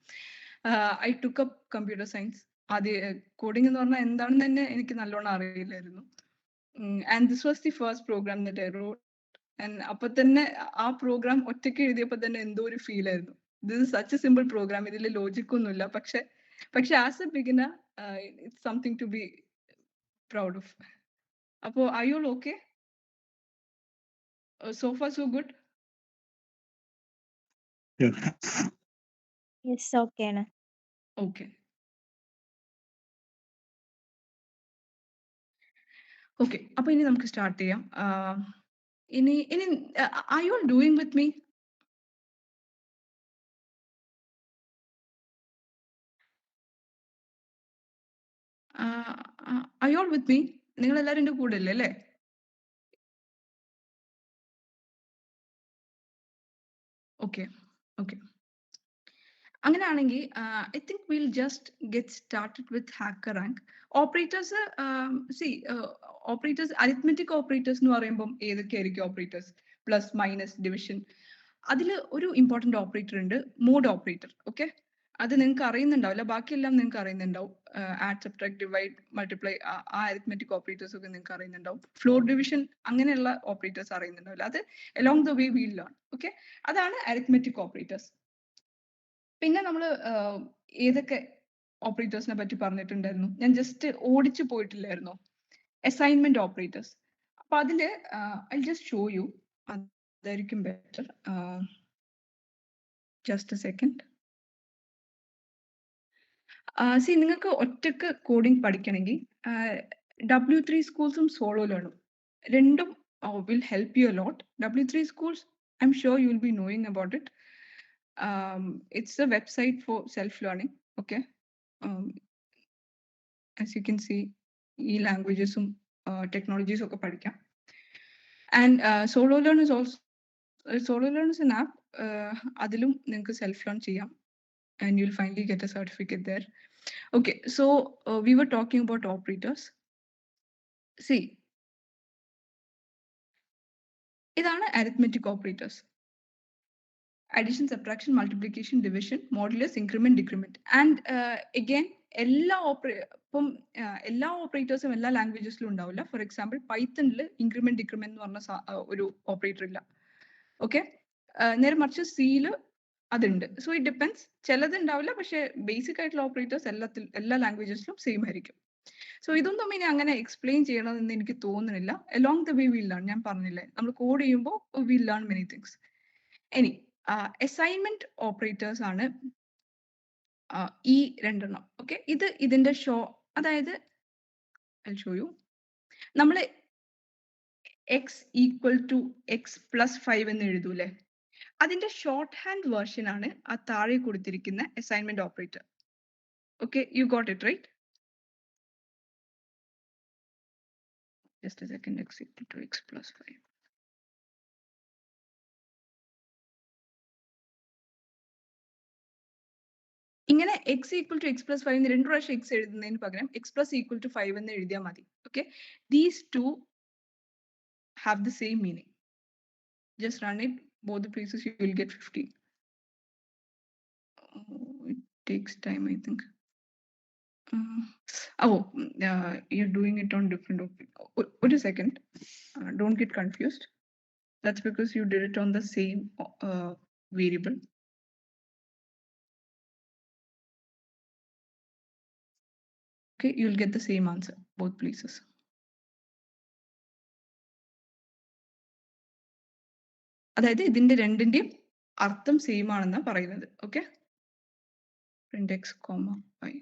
I took up computer science. ആദ്യം കോഡിംഗ് എന്ന് പറഞ്ഞാൽ എന്താണെന്ന് തന്നെ എനിക്ക് നല്ലോണം അറിയില്ലായിരുന്നു. And this was the first program that I wrote. ആൻഡ് അപ്പൊ തന്നെ ആ പ്രോഗ്രാം ഒറ്റയ്ക്ക് എഴുതിയപ്പോൾ തന്നെ എന്തോ ഒരു ഫീൽ ആയിരുന്നു. This is such a simple program, ഇതിൽ ലോജിക് ഒന്നുമില്ല. പക്ഷെ as a beginner it's something to be proud of. അപ്പോ are you all okay? So far so good? Yes, okay ആണ്. Okay. Okay, അപ്പൊ ഇനി നമുക്ക് സ്റ്റാർട്ട് ചെയ്യാം. ഇനി are you all doing with me? Are you all with me? നിങ്ങൾ എല്ലാവരും എൻ്റെ കൂടെ അല്ലേ അല്ലേ? Okay, okay. അങ്ങനെയാണെങ്കിൽ I think we'll just get started with HackerRank. Operators, operators, arithmetic operators എന്ന് പറയുമ്പോൾ ഏതൊക്കെയായിരിക്കും operators? Plus, minus, division. അതിൽ ഒരു ഇമ്പോർട്ടൻ്റ് ഓപ്പറേറ്റർ ഉണ്ട്, മോഡ് ഓപ്പറേറ്റർ. ഓക്കെ, അത് നിങ്ങൾക്ക് അറിയുന്നുണ്ടാവില്ല, ബാക്കിയെല്ലാം നിങ്ങൾക്ക് അറിയുന്നുണ്ടാവും. ആഡ്, സബ്ട്രാക്ട്, ഡിവൈഡ്, മൾട്ടിപ്ലൈ, ആ അരിത്മെറ്റിക് ഓപ്പറേറ്റേഴ്സ് ഒക്കെ നിങ്ങൾക്ക് അറിയുന്നുണ്ടാവും. ഫ്ലോർ ഡിവിഷൻ അങ്ങനെയുള്ള ഓപ്പറേറ്റേഴ്സ് അറിയുന്നുണ്ടാവില്ല. അത് along the way we learn. Okay, അതാണ് അരിത്മെറ്റിക് ഓപ്പറേറ്റേഴ്സ്. പിന്നെ നമ്മൾ ഏതൊക്കെ ഓപ്പറേറ്റേഴ്സിനെ പറ്റി പറഞ്ഞിട്ടുണ്ടായിരുന്നു? ഞാൻ ജസ്റ്റ് ഓടിച്ചു പോയിട്ടില്ലായിരുന്നു. Assignment operators. അപ്പൊ അതില് ഐ ജസ്റ്റ് ഷോ യു. അതായിരിക്കും better. Just A second. C നിങ്ങൾക്ക് ഒറ്റക്ക് കോഡിംഗ് പഠിക്കണമെങ്കിൽ W3 സ്കൂൾസും സോളോ ലേണും രണ്ടും will help you a lot. W3 schools, I'm sure you will be knowing about it. It's a website for self-learning. Okay. As you can see, languages technologies ഒക്കെ പഠിക്കാം. And solo learn is also solo learn is an app. അതിലും നിങ്ങൾക്ക് self-learn ചെയ്യാം. And you'll finally get a certificate there. Okay, so we were talking about operators. See, ഇതാണ് arithmetic operators. Addition, subtraction, multiplication, division, modulus, increment, decrement. And again, എല്ലാ ഓപ്പറേറ്റേഴ്സും എല്ലാ ലാംഗ്വേജസിലും ഉണ്ടാവില്ല. For example പൈത്തണിൽ increment decrement എന്ന് പറഞ്ഞ ഒരു operator ഇല്ല. Okay, നേരെ മറിച്ച് സിയിൽ അതുണ്ട്. So it depends. ചിലത് ഉണ്ടാവില്ല, പക്ഷെ ബേസിക് ആയിട്ടുള്ള ഓപ്പറേറ്റേഴ്സ് എല്ലാ ലാംഗ്വേജസിലും സെയിം ആയിരിക്കും. സോ ഇതൊന്നും ഇനി അങ്ങനെ എക്സ്പ്ലെയിൻ ചെയ്യണമെന്ന് എനിക്ക് തോന്നുന്നില്ല. Along the way will learn. ഞാൻ പറഞ്ഞില്ലേ, നമ്മൾ കോഡ് ചെയ്യുമ്പോൾ വിൽ ലേൺ മെനി തിങ്സ്. ഇനി അസൈൻമെന്റ് ഓപ്പറേറ്റേഴ്സ് ആണ് ഈ രണ്ടെണ്ണം. ഓക്കെ, ഇതിന്റെ അതായത് ഷോ യു. നമ്മൾ x equal to x plus 5 എന്ന് എഴുതൂലേ, അതിന്റെ ഷോർട്ട് ഹാൻഡ് വേർഷൻ ആണ് ആ താഴെ കൊടുത്തിരിക്കുന്ന assignment operator. Okay, you got it right? Just a second. X equal to x plus 5. ഇങ്ങനെ x equal to x plus 5 എന്ന് രണ്ട് പ്രാവശ്യം x എഴുതുന്നതിന് പകരം x plus equal to 5 എന്ന് എഴുതിയാൽ മതി. Okay, these two have the same meaning. Just run it both the places, you will get 50. It takes time, I think. You're doing it on different. Wait a second. Don't get confused. That's because you did it on the same variable. Okay, you'll get the same answer both places. അതായത് ഇതിന്റെ രണ്ടിന്റെയും അർത്ഥം same ആണെന്നാ പറയുന്നത്. Okay, print x, 5.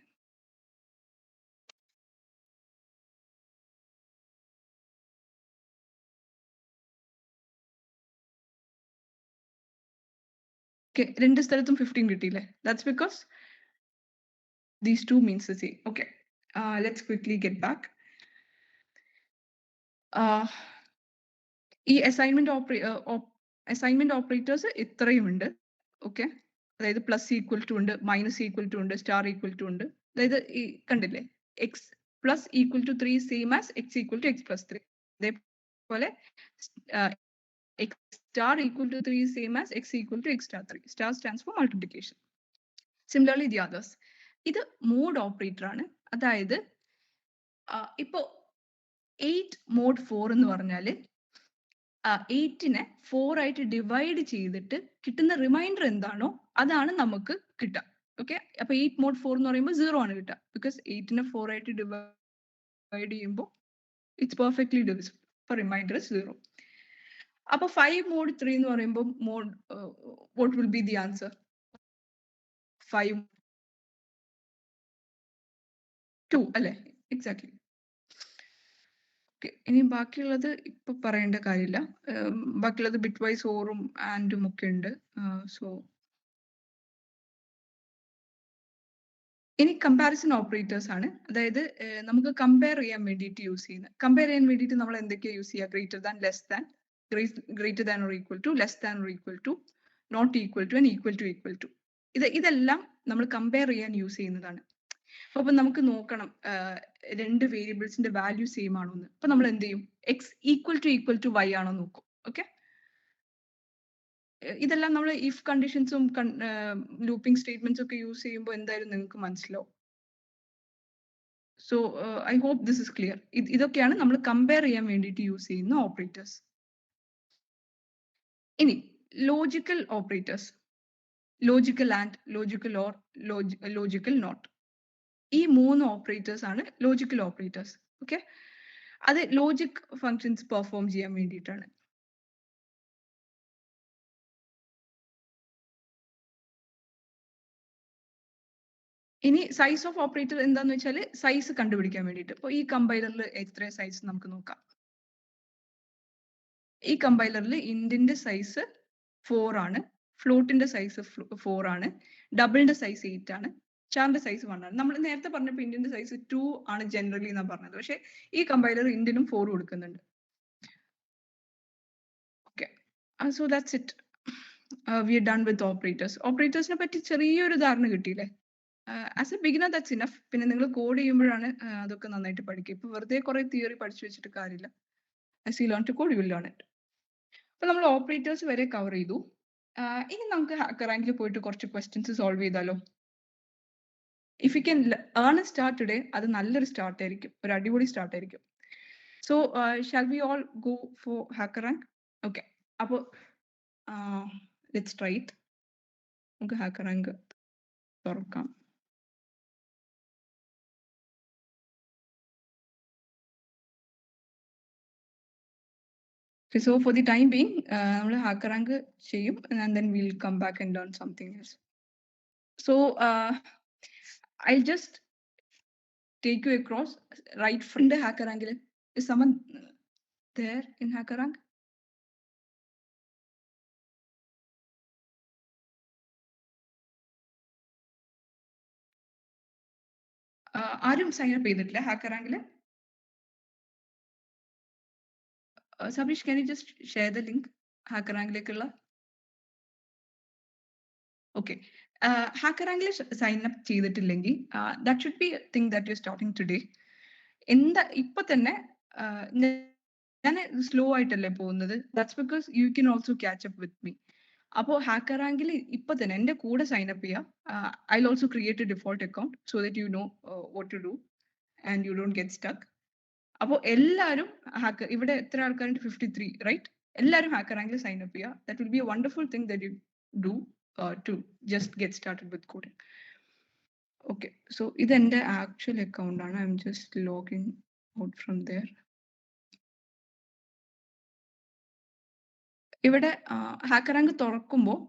Okay, രണ്ട് സ്ഥലത്തും 15 കിട്ടിയില്ലേ? That's because these two means the same. Okay, let's quickly get back. ഈ assignment operators ഇത്രയും ഉണ്ട്. ഓക്കെ, അതായത് പ്ലസ് ഈക്വൽ ടു ഉണ്ട്, മൈനസ് ഈക്വൽ ടു ഉണ്ട്, സ്റ്റാർ ഈക്വൽ ടു ഉണ്ട്. അതായത് ഈ കണ്ടില്ലേ, x plus equal to 3 same as x equal to x plus 3. അതേപോലെ x star equal to 3 same as x equal to x star 3. Star stands for multiplication. Similarly the others. ഇത് mode operator ആണ്. അതായത് ഇപ്പോ 8 mode 4 എന്ന് പറഞ്ഞാല് 8നെ 4 ആയിട്ട് divide ചെയ്തിട്ട് കിട്ടുന്ന റിമൈൻഡർ എന്താണോ അതാണ് നമുക്ക് കിട്ടുക. ഓക്കെ, അപ്പൊ 8 മോഡ് 4 എന്ന് പറയുമ്പോൾ 0 ആണ് കിട്ടുക. ബിക്കോസ് 8നെ 4 ആയിട്ട് ഡിവൈഡ് ചെയ്യുമ്പോൾ ഇറ്റ്സ് പെർഫെക്റ്റ്ലി ഡിവിസിബിൾ. അപ്പൊ റിമൈൻഡർ 0. അപ്പൊ 5 മോഡ് 3 എന്ന് പറയുമ്പോൾ mod what will be the answer? 5 2 അല്ലേ? എക്സാക്ട്ലി. ഓക്കെ, ഇനി ബാക്കിയുള്ളത് ഇപ്പൊ പറയേണ്ട കാര്യമില്ല. ബാക്കിയുള്ളത് ബിറ്റ് വൈസ് ഓറും ആൻഡും ഒക്കെ ഉണ്ട്. സോ ഇനി കമ്പാരിസൺ ഓപ്പറേറ്റേഴ്സ് ആണ്. അതായത് നമുക്ക് കമ്പയർ ചെയ്യാൻ വേണ്ടിയിട്ട് യൂസ് ചെയ്യുന്നത്. കമ്പയർ ചെയ്യാൻ വേണ്ടിയിട്ട് നമ്മൾ എന്തൊക്കെയാണ് യൂസ് ചെയ്യുക? Greater than, less than, greater than or equal to, less than or equal to, not equal to, and equal to. ഇതെല്ലാം നമ്മൾ കമ്പയർ ചെയ്യാൻ യൂസ് ചെയ്യുന്നതാണ്. അപ്പൊ നമുക്ക് നോക്കണം രണ്ട് വേരിയബിൾസിന്റെ വാല്യൂ സെയിം ആണോ എന്ന്. അപ്പൊ നമ്മൾ എന്ത് ചെയ്യും? എക്സ് ഈക്വൽ ടു വൈ ആണോ നോക്കും. ഓക്കെ, ഇതെല്ലാം നമ്മൾ ഇഫ് കണ്ടീഷൻസും ലൂപ്പിംഗ് സ്റ്റേറ്റ്മെന്റ്സും ഒക്കെ യൂസ് ചെയ്യുമ്പോൾ എന്തായാലും നിങ്ങൾക്ക് മനസ്സിലാവും. So I hope this is clear. ഇതൊക്കെയാണ് നമ്മൾ കമ്പയർ ചെയ്യാൻ വേണ്ടിയിട്ട് യൂസ് ചെയ്യുന്ന ഓപ്പറേറ്റേഴ്സ്. ഇനി logical operators. Logical and, logical or, logical not. ഈ 3 ഓപ്പറേറ്റേഴ്സ് ആണ് ലോജിക്കൽ ഓപ്പറേറ്റേഴ്സ്. ഓക്കെ, അത് ലോജിക് ഫങ്ഷൻസ് പെർഫോം ചെയ്യാൻ വേണ്ടിയിട്ടാണ്. ഇനി സൈസ് ഓഫ് ഓപ്പറേറ്റർ എന്താന്ന് വെച്ചാൽ സൈസ് കണ്ടുപിടിക്കാൻ വേണ്ടിയിട്ട്. ഇപ്പോൾ ഈ കമ്പൈലറിൽ എത്ര സൈസ് നമുക്ക് നോക്കാം. ഈ കമ്പൈലറിൽ ഇൻഡിന്റെ സൈസ് 4 ആണ്, ഫ്ലോട്ടിന്റെ സൈസ് 4 ആണ്, ഡബിളിന്റെ സൈസ് 8 ആണ്, ചാറിന്റെ സൈസ് 1 ആണ്. നമ്മൾ നേരത്തെ പറഞ്ഞപ്പോൾ ഇൻഡിന്റെ സൈസ് 2 ആണ് ജനറലി എന്നാ പറഞ്ഞത്. പക്ഷെ ഈ കമ്പൈലർ ഇൻഡിനും 4 കൊടുക്കുന്നുണ്ട്. Okay, so that's it. We are done with operators. ഓപ്പറേറ്റേഴ്സിനെ പറ്റി ചെറിയൊരു ധാരണ കിട്ടിയില്ലേ? As a beginner that's enough. പിന്നെ നിങ്ങൾ കോഡ് ചെയ്യുമ്പോഴാണ് അതൊക്കെ നന്നായിട്ട് പഠിക്കുക. ഇപ്പൊ വെറുതെ കുറെ തിയറി പഠിച്ചു വെച്ചിട്ട് കാര്യമില്ല. As you learn to code you will learn it. അപ്പൊ നമ്മൾ ഓപ്പറേറ്റേഴ്സ് വരെ കവർ ചെയ്തു. ഇനി നമുക്ക് ഹാക്കർ റാങ്കിൽ പോയിട്ട് കുറച്ച് ക്വസ്റ്റ്യൻസ് സോൾവ് ചെയ്താലോ? If you can earn A start today, അത് നല്ലൊരു സ്റ്റാർട്ട് ആയിരിക്കും, ഒരു അടിപൊളി സ്റ്റാർട്ട് ആയിരിക്കും. So shall we all go for hacker rank? Okay, അപ്പോൾ ലെറ്റ്സ് ട്രൈ ഇറ്റ്. നമുക്ക് ഹാക്കർ റാങ്ക് തുറക്കാം. Okay, so for the time being, നമ്മൾ ഹാക്കർ റാങ്ക് ചെയ്യും and then we'll come back and learn something else. So I'll just take you across right from the hacker rank. Is someone there in hacker rank? ആരും sign up ചെയ്തിട്ടില്ല hacker റാങ്കിൽ? Sabeesh, can you just share the link hacker റാങ്കിലേക്കുള്ള? Okay, hacker റാങ്കിൽ sign up ചെയ്തിട്ടില്ലെങ്കിൽ that should be thing that you starting today. എന്താ ഇപ്പൊ തന്നെ ഞാൻ സ്ലോ ആയിട്ടല്ലേ പോകുന്നത്? That's because you can also catch up with me. അപ്പോൾ ഹാക്കർ റാങ്കിൽ ഇപ്പൊ തന്നെ എൻ്റെ കൂടെ സൈൻ അപ്പ് ചെയ്യാം. I will also create a default account so that you know what to do and you don't get stuck. അപ്പോൾ എല്ലാവരും hacker, ഇവിടെ എത്ര ആൾക്കാരുണ്ട്? 53, റൈറ്റ്? എല്ലാവരും ഹാക്കർ റാങ്കിൽ സൈൻ അപ്പ് ചെയ്യുക. That will be a wonderful thing that you do to just get started with coding. Okay, so ഇത് എൻ്റെ ആക്ച്വൽ അക്കൗണ്ട് ആണ്. I am just login out from there. ഇവിടെ ഹാക്കർ റാങ്ക് തുറക്കുമ്പോൾ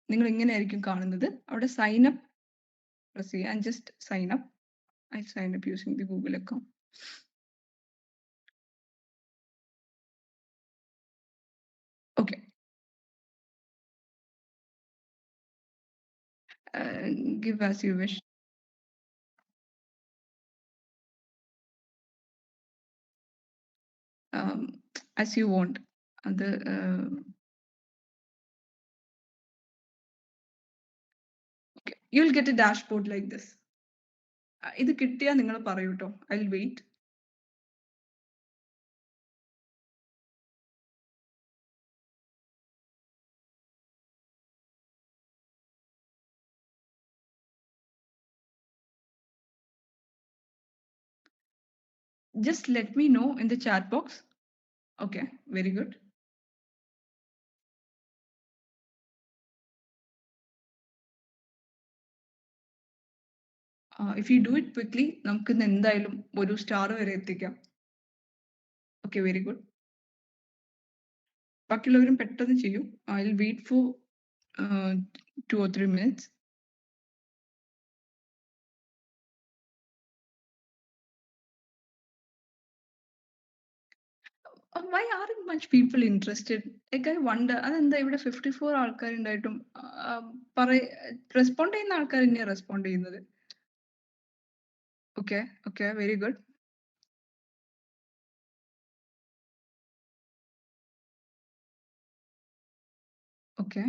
നിങ്ങൾ ഇങ്ങനെയായിരിക്കും കാണുന്നത്. അവിടെ സൈൻ അപ്പ് പ്രസ് ചെയ്യുക and just sign up. I sign up using the Google account. Okay, give as you wish. As you want. അത് okay, you'll get a dashboard like this. ഇത് കിട്ടിയാൽ നിങ്ങൾ പറയൂ ട്ടോ. I'll wait. Just let me know in the chat box. Okay, very good. If you do it quickly, നമുക്ക് എന്തായാലും ഒരു star വരെ എത്തിക്കാം. Okay, very good. ബാക്കിയുള്ളവരും പെട്ടെന്ന് ചെയ്യും. I'll wait for 2 or 3 minutes. Why aren't much people interested? Like I wonder. അതെന്താ ഇവിടെ 54 ആൾക്കാരുണ്ടായിട്ടും respond ചെയ്യുന്ന ആൾക്കാർ തന്നെയാ റെസ്പോണ്ട് ചെയ്യുന്നത്. Okay, okay, very good. Okay.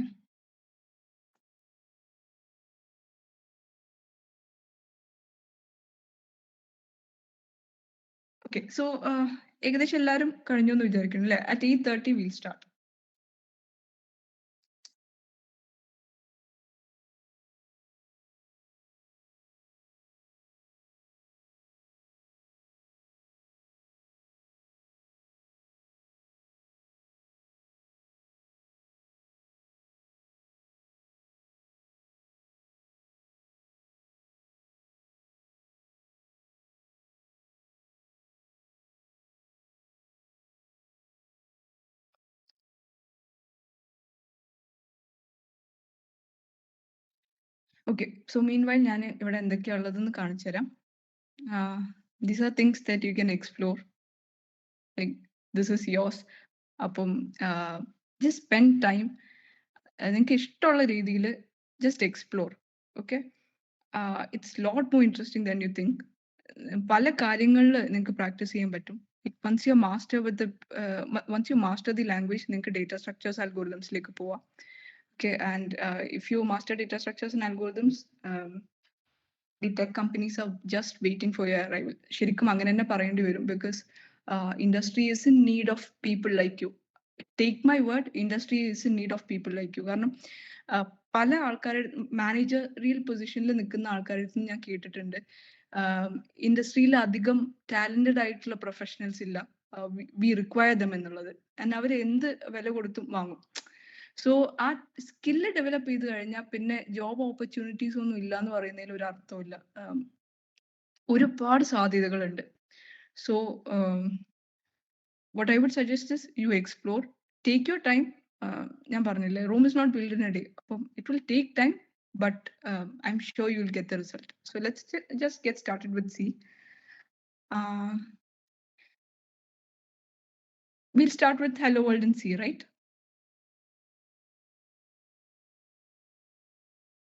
Okay, so ഏകദേശം എല്ലാവരും കഴിഞ്ഞു എന്ന് വിചാരിക്കുന്നു അല്ലേ? At 8:30 we'll start. Okay, so meanwhile ഞാൻ ഇവിടെ എന്തൊക്കെയാ ഉള്ളതെന്ന് കാണിച്ചു തരാം. These are things that you can explore. Like this is yours. അപ്പം just spend time. നിങ്ങൾക്ക് ഇഷ്ടമുള്ള രീതിയിൽ just explore. Okay, it's lot more interesting than you think. പല കാര്യങ്ങളിൽ നിങ്ങൾക്ക് പ്രാക്ടീസ് ചെയ്യാൻ പറ്റും. Once you master the language, നിങ്ങൾക്ക് data structures algorithmsലേക്ക് പോവാം. Okay, and if you master data structures and algorithms, the tech companies are just waiting for your arrival. ശരിക്കും അങ്ങനെ തന്നെ പറയേണ്ടി വരും, because industry is in need of people like you. Take my word, industry is in need of people like you. കാരണം പല ആൾക്കാരുടെ managerial പൊസിഷനിൽ നിൽക്കുന്ന ആൾക്കാരുടെ അടുത്ത് ഞാൻ കേട്ടിട്ടുണ്ട്, ഇൻഡസ്ട്രിയിൽ അധികം ടാലന്റഡ് ആയിട്ടുള്ള പ്രൊഫഷണൽസ് ഇല്ല, വി റിക്വയർ ദം എന്നുള്ളത്. ആൻഡ് അവർ എന്ത് വില കൊടുത്തും വാങ്ങും. സോ ആ സ്കില്ല് ഡെവലപ്പ് ചെയ്ത് കഴിഞ്ഞാൽ പിന്നെ ജോബ് ഓപ്പർച്യൂണിറ്റീസ് ഒന്നും ഇല്ല എന്ന് പറയുന്നതിൽ ഒരു അർത്ഥമില്ല. ഒരുപാട് സാധ്യതകളുണ്ട്. So what I would suggest is you explore, take your time. ഞാൻ പറഞ്ഞില്ലേ, Rome is not built in a day. It will take time, but I'm sure you will get the result. So let's just get started with C. We'll start with hello world in C, right?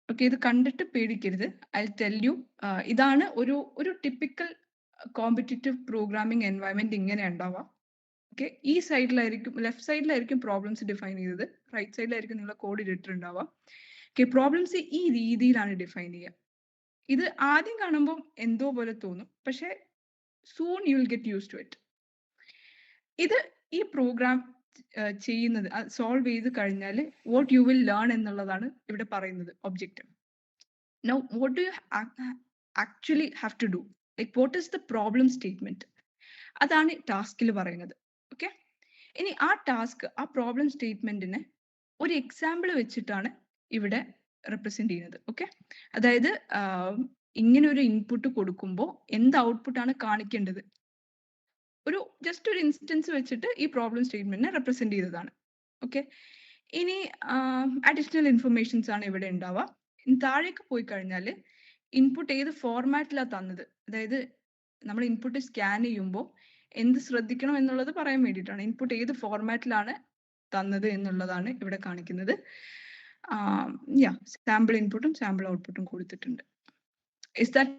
Okay, ഇത് കണ്ടിട്ട് പേടിക്കരുത്. I'll tell you. ഇതാണ് ഒരു typical competitive programming environment ഇങ്ങനെ ഉണ്ടാവാം. Okay, ഈ സൈഡിലായിരിക്കും, left സൈഡിലായിരിക്കും problems define ചെയ്തത്, right സൈഡിലായിരിക്കും നിങ്ങളെ code ഇട്ടിട്ടുണ്ടാവുക. Okay, problems ഈ രീതിയിലാണ് ഡിഫൈൻ ചെയ്യുക. ഇത് ആദ്യം കാണുമ്പോൾ എന്തോ പോലെ തോന്നും, പക്ഷെ soon you will get use to it. ഇത് ഈ പ്രോഗ്രാം ചെയ്യുന്നത് സോൾവ് ചെയ്ത് കഴിഞ്ഞാൽ വാട്ട് യു വിൽ ലേൺ എന്നുള്ളതാണ് ഇവിടെ പറയുന്നത് objective. Now what do you actually have to do, like what is the problem statement, അതാണ് ടാസ്കിൽ പറയുന്നത്. ഓക്കെ, ഇനി ആ ടാസ്ക്, ആ പ്രോബ്ലം സ്റ്റേറ്റ്മെന്റിനെ ഒരു എക്സാമ്പിൾ വെച്ചിട്ടാണ് ഇവിടെ റെപ്രസെന്റ് ചെയ്യുന്നത്. ഓക്കെ, അതായത് ഇങ്ങനെ ഒരു ഇൻപുട്ട് കൊടുക്കുമ്പോൾ എന്ത് ഔട്ട്പുട്ടാണ് കാണിക്കേണ്ടത്, ജസ്റ്റ് ഒരു ഇൻസ്റ്റൻസ് വെച്ചിട്ട് ഈ പ്രോബ്ലം സ്റ്റേറ്റ്മെന്റിനെ റെപ്രസെന്റ് ചെയ്തതാണ്. ഓക്കെ, ഇനി അഡീഷണൽ ഇൻഫർമേഷൻസ് ആണ് ഇവിടെ ഉണ്ടാവുക. താഴേക്ക് പോയി കഴിഞ്ഞാൽ ഇൻപുട്ട് ഏത് ഫോർമാറ്റിലാണ് തന്നത്, അതായത് നമ്മൾ ഇൻപുട്ട് സ്കാൻ ചെയ്യുമ്പോൾ എന്ത് ശ്രദ്ധിക്കണം എന്നുള്ളത് പറയാൻ വേണ്ടിയിട്ടാണ്. ഇൻപുട്ട് ഏത് ഫോർമാറ്റിലാണ് തന്നത് എന്നുള്ളതാണ് ഇവിടെ കാണിക്കുന്നത്. സാമ്പിൾ ഇൻപുട്ടും സാമ്പിൾ ഔട്ട്പുട്ടും കൊടുത്തിട്ടുണ്ട്. Is that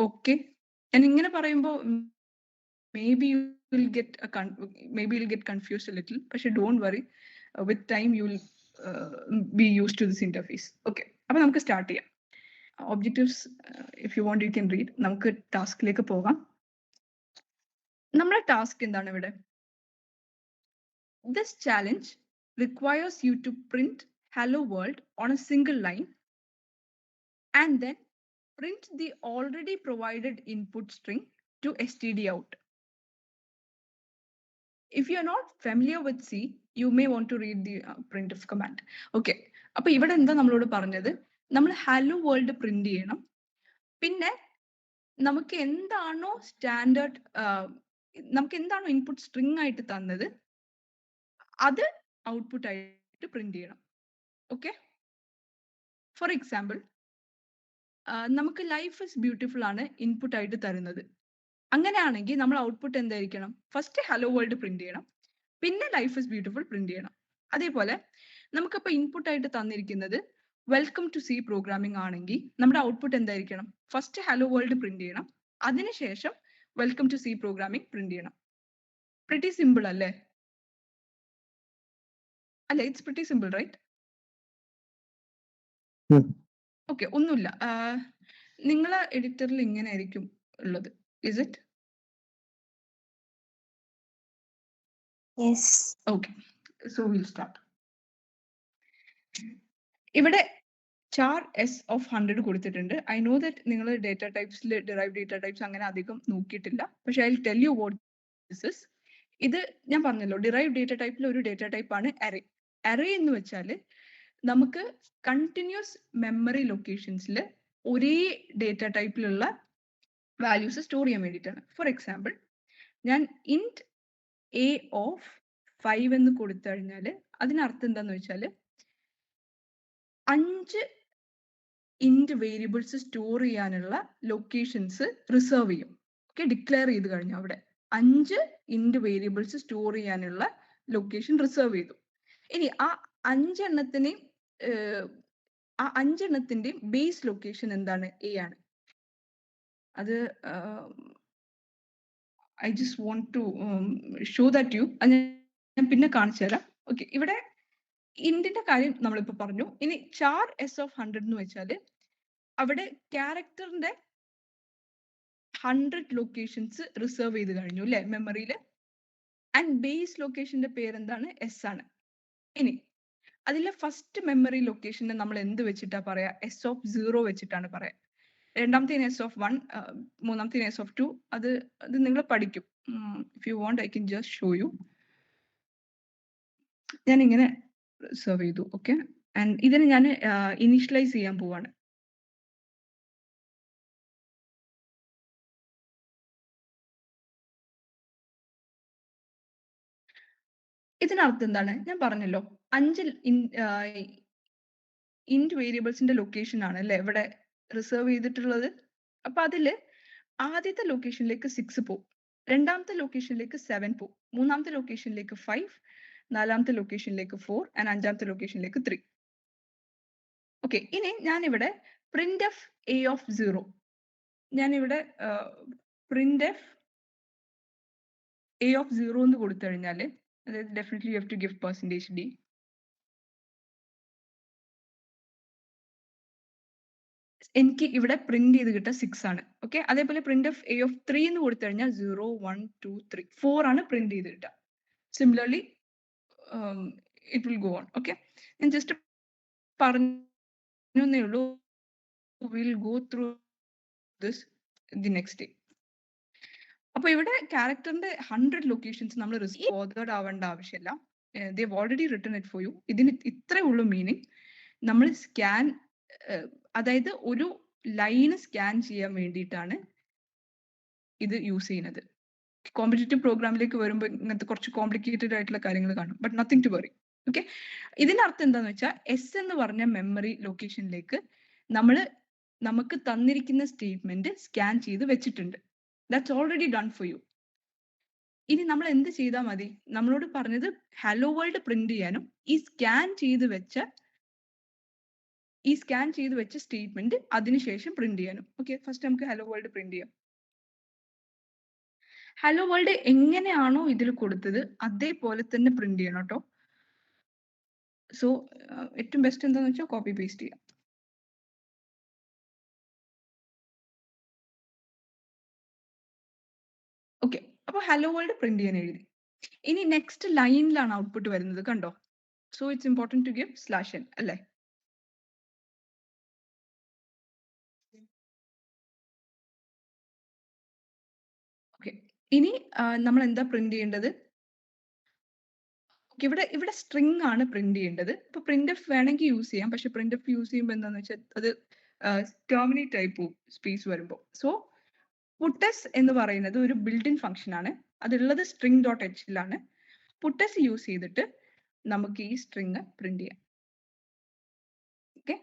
okay? ഞാൻ ഇങ്ങനെ പറയുമ്പോൾ maybe you'll get confused a little, പക്ഷെ don't worry, with time you will be used to this interface. Okay, അപ്പോൾ നമുക്ക് സ്റ്റാർട്ട് ചെയ്യാം. Objectives, if you want you can read. നമുക്ക് ടാസ്കിലേക്ക് പോകാം. നമ്മുടെ ടാസ്ക് എന്താണ് ഇവിടെ? This challenge requires you to print hello world on a single line and then print the already provided input string to std out. If you are not familiar with C, you may want to read the printf command. Okay, അപ്പോൾ ഇവിടെ എന്താ നമ്മളോട് പറഞ്ഞത്? നമ്മൾ hello world print ചെയ്യണം. പിന്നെ നമുക്ക് എന്താണോ സ്റ്റാൻഡേർഡ്, നമുക്ക് എന്താണോ ഇൻപുട്ട് സ്ട്രിങ് ആയിട്ട് തന്നത് അത് ഔട്ട്പുട്ട് ആയിട്ട് പ്രിന്റ് ചെയ്യണം. ഓക്കെ, ഫോർ എക്സാമ്പിൾ നമുക്ക് ലൈഫ് ഇസ് ബ്യൂട്ടിഫുൾ ആണ് ഇൻപുട്ട് ആയിട്ട് തരുന്നത്. അങ്ങനെയാണെങ്കിൽ നമ്മൾ ഔട്ട്പുട്ട് എന്തായിരിക്കണം? ഫസ്റ്റ് ഹലോ വേൾഡ് പ്രിന്റ് ചെയ്യണം, പിന്നെ ലൈഫ് ഇസ് ബ്യൂട്ടിഫുൾ പ്രിന്റ് ചെയ്യണം. അതേപോലെ നമുക്കിപ്പോൾ ഇൻപുട്ട് ആയിട്ട് തന്നിരിക്കുന്നത് വെൽക്കം ടു സി പ്രോഗ്രാമിംഗ് ആണെങ്കിൽ നമ്മുടെ ഔട്ട്പുട്ട് എന്തായിരിക്കണം? ഫസ്റ്റ് ഹലോ വേൾഡ് പ്രിന്റ് ചെയ്യണം, അതിനുശേഷം welcome to C programming print ചെയ്യണം. പ്രിറ്റി സിമ്പിൾ അല്ലേ? അല്ലേ, it's pretty simple right? Okay, ഒന്നുമില്ല. നിങ്ങളെ എഡിറ്ററിൽ ഇങ്ങനെ ആയിരിക്കും ഉള്ളത്. Is it? Yes. Okay, so we'll start. ഇവിടെ char s of 100 കൊടുത്തിട്ടുണ്ട്. I know that നിങ്ങൾ ഡേറ്റ ടൈപ്സിൽ ഡിറൈവ് ഡേറ്റ ടൈപ്സ് അങ്ങനെ അധികം നോക്കിയിട്ടില്ല, പക്ഷെ I will tell you what this is. ഇത് ഞാൻ പറഞ്ഞല്ലോ, ഡിറൈവ് ഡേറ്റ ടൈപ്പിൽ ഒരു ഡേറ്റ ടൈപ്പ് ആണ് അറേ. അറേ എന്ന് വെച്ചാൽ നമുക്ക് കണ്ടിന്യൂസ് മെമ്മറി ലൊക്കേഷൻസിൽ ഒരേ ഡേറ്റ ടൈപ്പിലുള്ള വാല്യൂസ് സ്റ്റോർ ചെയ്യാൻ വേണ്ടിയിട്ടാണ്. ഫോർ എക്സാമ്പിൾ, ഞാൻ ഇൻറ്റ് എ ഓഫ് 5 എന്ന് കൊടുത്തു കഴിഞ്ഞാൽ അതിനർത്ഥം എന്താന്ന് വെച്ചാൽ 5 ഇൻറ്റ് വേരിയബിൾസ് സ്റ്റോർ ചെയ്യാനുള്ള ലൊക്കേഷൻസ് റിസർവ് ചെയ്യും. ഓക്കെ, ഡിക്ലെയർ ചെയ്ത് കഴിഞ്ഞു. അവിടെ 5 ഇൻറ്റ് വേരിയബിൾസ് സ്റ്റോർ ചെയ്യാനുള്ള ലൊക്കേഷൻ റിസർവ് ചെയ്തു. ഇനി ആ 5 ആ 5 ബേസ് ലൊക്കേഷൻ എന്താണ്? എ ആണ്. അത് I just want to show that you. ഞാൻ പിന്നെ കാണിച്ചു തരാം. ഓക്കെ, ഇവിടെ ഇൻറ്റിന്റെ കാര്യം നമ്മളിപ്പോ പറഞ്ഞു. ഇനി ചാർ എസ് ഓഫ് 100 എന്ന് വെച്ചാല് അവിടെ ക്യാരക്ടറിന്റെ 100 ലൊക്കേഷൻസ് റിസർവ് ചെയ്ത് കഴിഞ്ഞു അല്ലെ മെമ്മറിയിൽ. ആൻഡ് ബേസ് ലൊക്കേഷന്റെ പേരെന്താണ്? എസ് ആണ്. ഇനി അതിലെ ഫസ്റ്റ് മെമ്മറി ലൊക്കേഷനെ നമ്മൾ എന്ത് വെച്ചിട്ടാ പറയാ? എസ് ഓഫ് 0 വെച്ചിട്ടാണ് പറയാ. രണ്ടാമത്തേന് എസ് ഓഫ് 1, മൂന്നാമത്തേന് എസ് ഓഫ് 2. അത് നിങ്ങൾ പഠിക്കും. If you want I can just show you. ഞാൻ ഇങ്ങനെ റിസർവ് ചെയ്തു. ഓക്കെ, ആൻഡ് ഇതിന് ഞാൻ ഇനീഷ്യലൈസ് ചെയ്യാൻ പോവാണ്. ഇതിനർത്ഥം എന്താണ്? ഞാൻ പറഞ്ഞല്ലോ 5 ഇൻറ്റ് വേരിയബിൾസിന്റെ ലൊക്കേഷൻ ആണ് അല്ലെ ഇവിടെ റിസർവ് ചെയ്തിട്ടുള്ളത്. അപ്പൊ അതില് ആദ്യത്തെ ലൊക്കേഷനിലേക്ക് 6 പോകും, രണ്ടാമത്തെ ലൊക്കേഷനിലേക്ക് 7 പോകും, മൂന്നാമത്തെ ലൊക്കേഷനിലേക്ക് 5, നാലാമത്തെ ലൊക്കേഷനിലേക്ക് 4 ആൻഡ് അഞ്ചാമത്തെ ലൊക്കേഷനിലേക്ക് 3. ഓക്കെ, ഇനി ഞാനിവിടെ പ്രിന്റ് എഫ് എ ഓഫ് 0, ഞാനിവിടെ പ്രിന്റ് എഫ് എ ഓഫ് 0 എന്ന് കൊടുത്തു കഴിഞ്ഞാല്, അതായത് definitely you have to give %d. എനിക്ക് ഇവിടെ പ്രിന്റ് ചെയ്ത് കിട്ടുക 6 ആണ്. ഓക്കെ, അതേപോലെ പ്രിന്റ് ഓഫ് എ ഓഫ് 3 എന്ന് കൊടുത്തു കഴിഞ്ഞാൽ 0 1 2 3 4 ആണ് പ്രിന്റ് ചെയ്ത് കിട്ടുക. Similarly it will go on. Okay, ഞാൻ ജസ്റ്റ് പറഞ്ഞേ ഉള്ളൂ. Will go through this the next day. അപ്പൊ ഇവിടെ ക്യാരക്ടറിന്റെ 100 ലൊക്കേഷൻസ് നമ്മൾ റിസ്ക് ബോധേഡ് ആവേണ്ട ആവശ്യമില്ല. ദേ already written it for you. ഇതിന് ഇത്രേ ഉള്ളൂ മീനിങ്. നമ്മൾ സ്കാൻ, അതായത് ഒരു ലൈന് സ്കാൻ ചെയ്യാൻ വേണ്ടിയിട്ടാണ് ഇത് യൂസ് ചെയ്യുന്നത്. കോമ്പറ്റേറ്റീവ് പ്രോഗ്രാമിലേക്ക് വരുമ്പോൾ ഇങ്ങനത്തെ കുറച്ച് കോംപ്ലിക്കേറ്റഡ് ആയിട്ടുള്ള കാര്യങ്ങൾ കാണും, but nothing to worry. Okay, ഇതിനർത്ഥം എന്താന്ന് വെച്ചാൽ എസ് എന്ന് പറഞ്ഞ മെമ്മറി ലൊക്കേഷനിലേക്ക് നമുക്ക് തന്നിരിക്കുന്ന സ്റ്റേറ്റ്മെന്റ് സ്കാൻ ചെയ്ത് വെച്ചിട്ടുണ്ട്. That's already done for you. ഇനി നമ്മൾ എന്ത് ചെയ്താൽ മതി? നമ്മളോട് പറഞ്ഞത് ഹലോ വേൾഡ് പ്രിന്റ് ചെയ്യാനും ഈ സ്കാൻ ചെയ്ത് വെച്ച സ്റ്റേറ്റ്മെന്റ് അതിനുശേഷം പ്രിന്റ് ചെയ്യാനും. ഓക്കെ, ഫസ്റ്റ് നമുക്ക് ഹലോ വേൾഡ് പ്രിന്റ് ചെയ്യാം. ഹലോ വേൾഡ് എങ്ങനെയാണോ ഇതിൽ കൊടുത്തത് അതേപോലെ തന്നെ പ്രിന്റ് ചെയ്യണം കേട്ടോ. സോ ഏറ്റവും ബെസ്റ്റ് എന്താന്ന് വെച്ചാൽ കോപ്പി പേസ്റ്റ് ചെയ്യാം. ഓക്കെ, അപ്പൊ ഹലോ വേൾഡ് പ്രിന്റ് ചെയ്യാൻ എഴുതി. ഇനി നെക്സ്റ്റ് ലൈനിലാണ് ഔട്ട്പുട്ട് വരുന്നത്, കണ്ടോ? So it's important to give /n അല്ലേ? ഓക്കെ, ഇനി നമ്മൾ എന്താ പ്രിന്റ് ചെയ്യേണ്ടത്? ഇവിടെ സ്ട്രിങ് ആണ് പ്രിന്റ് ചെയ്യേണ്ടത്. ഇപ്പൊ പ്രിന്റ് എഫ് വേണമെങ്കിൽ യൂസ് ചെയ്യാം, പക്ഷെ പ്രിന്റ് എഫ് യൂസ് ചെയ്യുമ്പോൾ എന്താന്ന് വെച്ചാൽ അത് ടെർമിനേറ്റ് ആയി പോകും സ്പേസ് വരുമ്പോൾ. സോ പുട്ടസ് എന്ന് പറയുന്നത് ഒരു ബിൽഡ് ഇൻ ഫംഗ്ഷൻ ആണ്. അതുള്ളത് string.h-ലാണ്. പുട്ടസ് യൂസ് ചെയ്തിട്ട് നമുക്ക് ഈ സ്ട്രിങ് പ്രിന്റ് ചെയ്യാം. ഓക്കെ,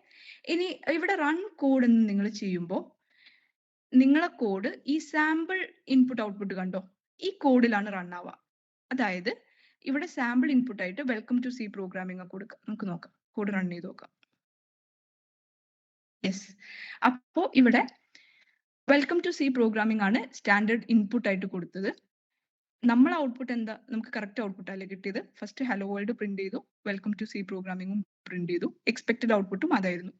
ഇനി ഇവിടെ റൺ കോഡ് എന്ന് നിങ്ങൾ ചെയ്യുമ്പോൾ നിങ്ങളെ കോഡ് ഈ സാമ്പിൾ ഇൻപുട്ട് ഔട്ട്പുട്ട് കണ്ടോ, ഈ കോഡിലാണ് റൺ ആവുക. അതായത് ഇവിടെ സാമ്പിൾ ഇൻപുട്ട് ആയിട്ട് വെൽക്കം ടു സി പ്രോഗ്രാമിംഗ് കൊടുക്കാം. നമുക്ക് നോക്കാം, കോഡ് റൺ ചെയ്ത് നോക്കാം. യെസ്, അപ്പോ ഇവിടെ വെൽക്കം ടു സി പ്രോഗ്രാമിംഗ് ആണ് സ്റ്റാൻഡേർഡ് ഇൻപുട്ട് ആയിട്ട് കൊടുത്തത്. നമ്മൾ ഔട്ട്പുട്ട് എന്താ? നമുക്ക് കറക്റ്റ് ഔട്ട്പുട്ട് അല്ലേ കിട്ടിയത്? ഫസ്റ്റ് ഹലോ വേൾഡ് പ്രിന്റ് ചെയ്തു, വെൽക്കം ടു സി പ്രോഗ്രാമിംഗും പ്രിന്റ് ചെയ്തു, എക്സ്പെക്ടഡ് ഔട്ട്പുട്ടും അതായിരുന്നു.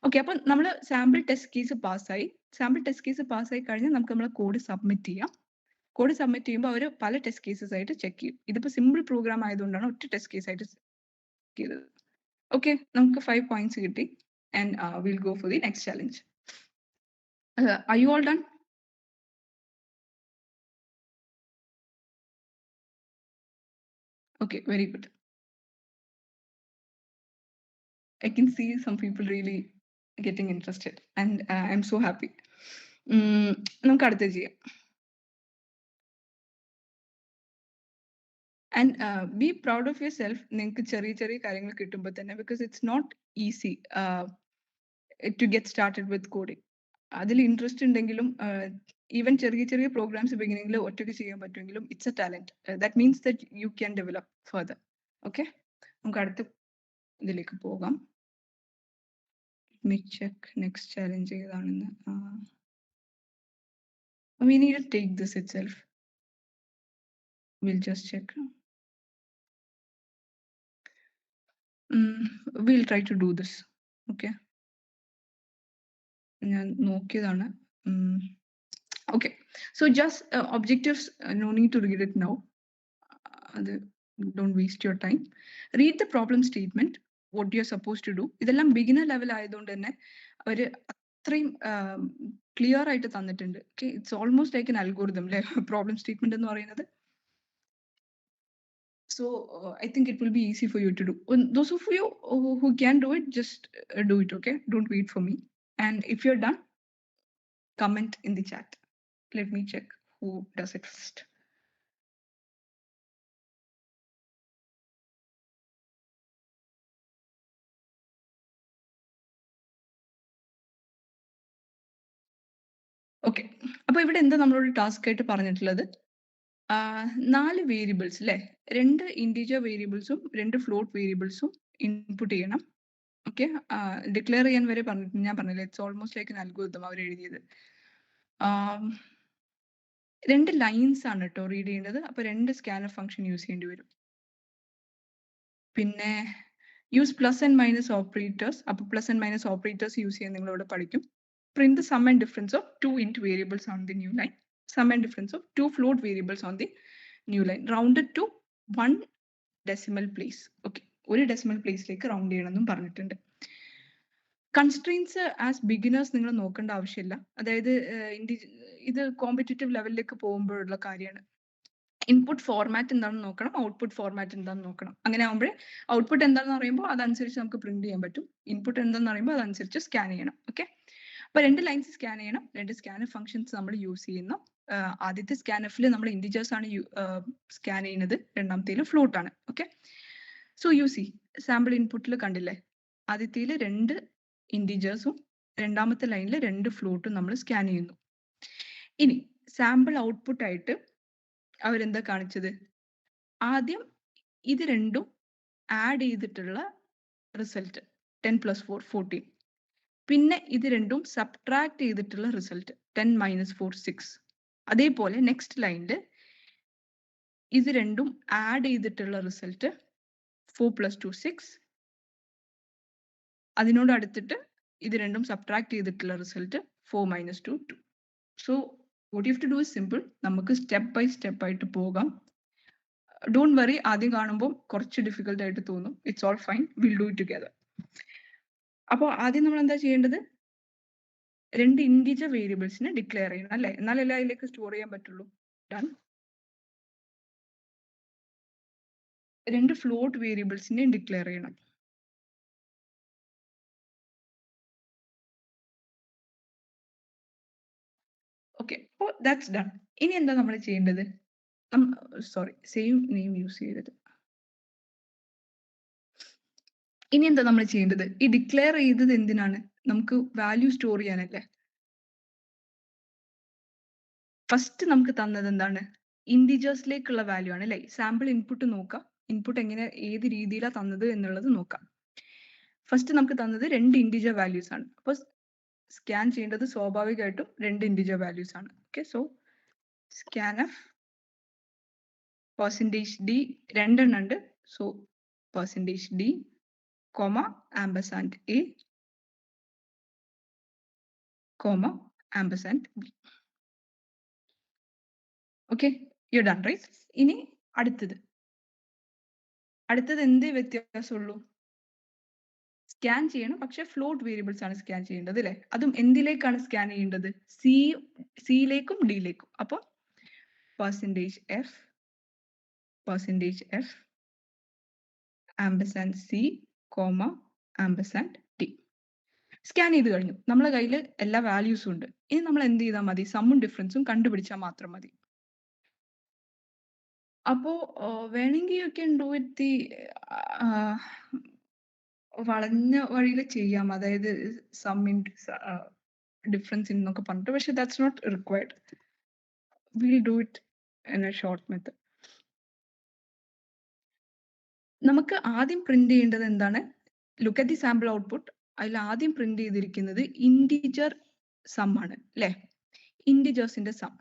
ഓക്കെ, അപ്പൊ നമ്മൾ സാമ്പിൾ ടെസ്റ്റ് കേസ് പാസ്സായി. സാമ്പിൾ ടെസ്റ്റ് കേസ് പാസ്സായി കഴിഞ്ഞാൽ നമുക്ക് നമ്മളെ കോഡ് സബ്മിറ്റ് ചെയ്യാം. കോഡ് സബ്മിറ്റ് ചെയ്യുമ്പോൾ അവർ പല ടെസ്റ്റ് കേസസ് ആയിട്ട് ചെക്ക് ചെയ്യും. ഇതിപ്പോ സിമ്പിൾ പ്രോഗ്രാം ആയതുകൊണ്ടാണ് ഒറ്റ ടെസ്റ്റ് കേസ് ആയിട്ട് ചെയ്തത്. ഓക്കെ, നമുക്ക് 5 points കിട്ടി. And will go for the next challenge. R you all done? Okay, very good. I can see some people really getting interested, and I'm so happy. നമുക്ക് അടുത്ത ചെയ്യാം. And be proud of yourself. നിങ്ങൾക്ക് ചെറിയ ചെറിയ കാര്യങ്ങൾ കിട്ടുമ്പോൾ തന്നെ, because it's not easy. to get started with coding. അതിൽ ഇൻട്രസ്റ്റ് ഉണ്ടെങ്കിലും ഈവൻ ചെറിയ ചെറിയ പ്രോഗ്രാംസ് ബിഗിനിങ്ങിൽ ഒറ്റയ്ക്ക് ചെയ്യാൻ പറ്റുമെങ്കിലും it's a talent. That means that you can develop further. Okay, നമുക്ക് അടുത്ത ഇതിലേക്ക് പോകാം. ചെക്ക് നെക്സ്റ്റ് ചാലഞ്ച് ഏതാണെന്ന്. We need to take this itself. We'll just check. We'll try to do this. Okay. ഞാൻ നോക്കിയതാണ്. Okay, so just objectives, no need to read it now. Don't waste your time. Read the problem statement, what you're supposed to do. ഇതെല്ലാം beginner level ആയതുകൊണ്ട് തന്നെ അവര് അത്രയും clear ആയിട്ട് തന്നിട്ടുണ്ട്. Okay, it's almost like an algorithm അല്ലെ problem statement എന്ന് പറയുന്നത്. So I think it will be easy for you to do. Those of you who can do it, just do it. Okay, don't wait for me. And if you're done, comment in the chat. Let me check who does it first. Okay, അപ്പൊ ഇവിടെ എന്താ നമ്മളോട് task ആയിട്ട് പറഞ്ഞിട്ടുള്ളത്? 4 variables അല്ലെ, 2 integer വേരിയബിൾസും 2 float വേരിയബിൾസും input ചെയ്യണം. ഓക്കെ, ഡിക്ലെയർ ചെയ്യാൻ വരെ പറഞ്ഞിട്ട് ഞാൻ പറഞ്ഞില്ല, it's almost like an algorithm അവർ എഴുതിയത്. 2 ലൈൻസ് ആണ് കേട്ടോ റീഡ് ചെയ്യേണ്ടത്. അപ്പൊ 2 സ്കാനർ ഫംഗ്ഷൻ യൂസ് ചെയ്യേണ്ടി വരും. പിന്നെ use plus and minus operators. അപ്പൊ plus and minus operators use ചെയ്യാൻ നിങ്ങൾ ഇവിടെ പഠിക്കും. Print the sum and difference of 2 int variables on the new line. Sum and difference of 2 float variables on the new line. Rounded to 1 decimal place. Okay, ഒരു decimal place ലേക്ക് round ചെയ്യണമെന്നും പറഞ്ഞിട്ടുണ്ട്. Constraints as beginners നിങ്ങൾ നോക്കേണ്ട ആവശ്യമില്ല. അതായത് ഇത് competitive ലെവലിലേക്ക് പോകുമ്പോഴുള്ള കാര്യമാണ്. ഇൻപുട്ട് ഫോർമാറ്റ് എന്താണെന്ന് നോക്കണം, ഔട്ട്പുട്ട് ഫോർമാറ്റ് എന്താണെന്ന് നോക്കണം. അങ്ങനെ ആകുമ്പോഴേ ഔട്ട്പുട്ട് എന്താണെന്ന് പറയുമ്പോൾ അതനുസരിച്ച് നമുക്ക് പ്രിന്റ് ചെയ്യാൻ പറ്റും. ഇൻപുട്ട് എന്താണെന്ന് പറയുമ്പോൾ അതനുസരിച്ച് സ്കാൻ ചെയ്യണം. ഓക്കെ, അപ്പൊ 2 ലൈൻസ് സ്കാൻ ചെയ്യണം. 2 സ്കാനർ ഫംഗ്ഷൻസ് നമ്മൾ യൂസ് ചെയ്യുന്നു. ആദ്യത്തെ സ്കാനഫിൽ നമ്മൾ ഇൻഡിജേഴ്സ് ആണ് സ്കാൻ ചെയ്യുന്നത്, രണ്ടാമത്തേല് ഫ്ലോട്ട് ആണ്. Okay, so you C sample ഇൻപുട്ടിൽ കണ്ടില്ലേ, ആദ്യത്തേല് 2 ഇൻഡിജേഴ്സും രണ്ടാമത്തെ ലൈനിൽ 2 ഫ്ലോട്ടും നമ്മൾ സ്കാൻ ചെയ്യുന്നു. ഇനി സാമ്പിൾ ഔട്ട്പുട്ട് ആയിട്ട് അവരെന്താ കാണിച്ചത്? ആദ്യം ഇത് രണ്ടും ആഡ് ചെയ്തിട്ടുള്ള റിസൾട്ട് 10 + 4 14. പിന്നെ ഇത് രണ്ടും സബ്ട്രാക്ട് ചെയ്തിട്ടുള്ള റിസൾട്ട് 10 - 4 6. അതേപോലെ നെക്സ്റ്റ് ലൈനിൽ ഇത് രണ്ടും ആഡ് ചെയ്തിട്ടുള്ള റിസൾട്ട് 4 + 2 6. അതിനോട് അടുത്തിട്ട് ഇത് രണ്ടും സബ്ട്രാക്ട് ചെയ്തിട്ടുള്ള result 4 - 2 2. So what you have to do is simple. നമുക്ക് സ്റ്റെപ്പ് ബൈ സ്റ്റെപ്പ് ആയിട്ട് പോകാം. ഡോണ്ട് വറി, ആദ്യം കാണുമ്പോൾ കുറച്ച് ഡിഫിക്കൽട്ട് ആയിട്ട് തോന്നും. It's all fine, will do it together. അപ്പോൾ ആദ്യം നമ്മൾ എന്താ ചെയ്യേണ്ടത്? 2 ഇൻഡിജർ വേരിയബിൾസിനെ ഡിക്ലെയർ ചെയ്യണം അല്ലെ, എന്നാലല്ലേ അതിലേക്ക് സ്റ്റോർ ചെയ്യാൻ പറ്റുള്ളൂ. ഡൺ. 2 ഫ്ലോട്ട് വേരിയബിൾസിനെ ഡിക്ലെയർ ചെയ്യണം. ഓക്കെ, അപ്പോൾ ദാറ്റ്സ് ഡൺ. ഇനി എന്താ നമ്മൾ ചെയ്യേണ്ടത്? സോറി, സെയിം നെയിം യൂസ് ചെയ്തത്. ഇനി എന്താ നമ്മൾ ചെയ്യേണ്ടത്? ഈ ഡിക്ലെയർ ചെയ്തത് എന്തിനാണ്? നമുക്ക് വാല്യൂ സ്റ്റോർ ചെയ്യാനല്ലേ. ഫസ്റ്റ് നമുക്ക് തന്നത് എന്താണ്? ഇൻഡിജേഴ്സിലേക്കുള്ള വാല്യൂ ആണ് അല്ലേ. സാമ്പിൾ ഇൻപുട്ട് നോക്കാം, ഇൻപുട്ട് എങ്ങനെ ഏത് രീതിയിലാണ് തന്നത് എന്നുള്ളത് നോക്കാം. ഫസ്റ്റ് നമുക്ക് തന്നത് 2 ഇൻഡിജർ വാല്യൂസ് ആണ്. അപ്പോൾ സ്കാൻ ചെയ്യേണ്ടത് സ്വാഭാവികമായിട്ടും 2 ഇൻഡിജർ വാല്യൂസ് ആണ്. ഓക്കെ, സോ സ്കാൻഎഫ് %d 2 എണ്ണം ഉണ്ട്. So %d, ampersand a, ampersand b. Okay, you done right. ഇനി അടുത്തത് എന്ത് വ്യത്യാസമുള്ളൂ? സ്കാൻ ചെയ്യണം, പക്ഷെ ഫ്ലോട്ട് വേരിയബിൾസ് ആണ് സ്കാൻ ചെയ്യേണ്ടത് അല്ലെ. അതും എന്തിലേക്കാണ് സ്കാൻ ചെയ്യേണ്ടത്? സിയിലേക്കും ഡിയിലേക്കും. അപ്പോൾ %f ampersand c, ampersand d. Scan ചെയ്ത് കഴിഞ്ഞു. നമ്മളെ കയ്യിൽ എല്ലാ വാല്യൂസും ഉണ്ട്. ഇനി നമ്മൾ എന്ത് ചെയ്താൽ മതി? സമ്മും ഡിഫറൻസും കണ്ടുപിടിച്ചാൽ മാത്രം മതി. അപ്പോ വേണമെങ്കിൽ യു ക്യാൻ ഡു ഇറ്റ് വളഞ്ഞ വഴിയിൽ ചെയ്യാം, അതായത് സം ഇൻ ഡിഫറൻസ് എന്നൊക്കെ പറഞ്ഞിട്ട്. പക്ഷെ that's not required. Will do it in a short method. നമുക്ക് ആദ്യം പ്രിന്റ് ചെയ്യേണ്ടത് എന്താണ്? Look at the sample output. അതിൽ ആദ്യം പ്രിന്റ് ചെയ്തിരിക്കുന്നത് ഇൻഡിജർ സം ആണ് അല്ലെ? ഇൻഡിജേഴ്സിന്റെ സം.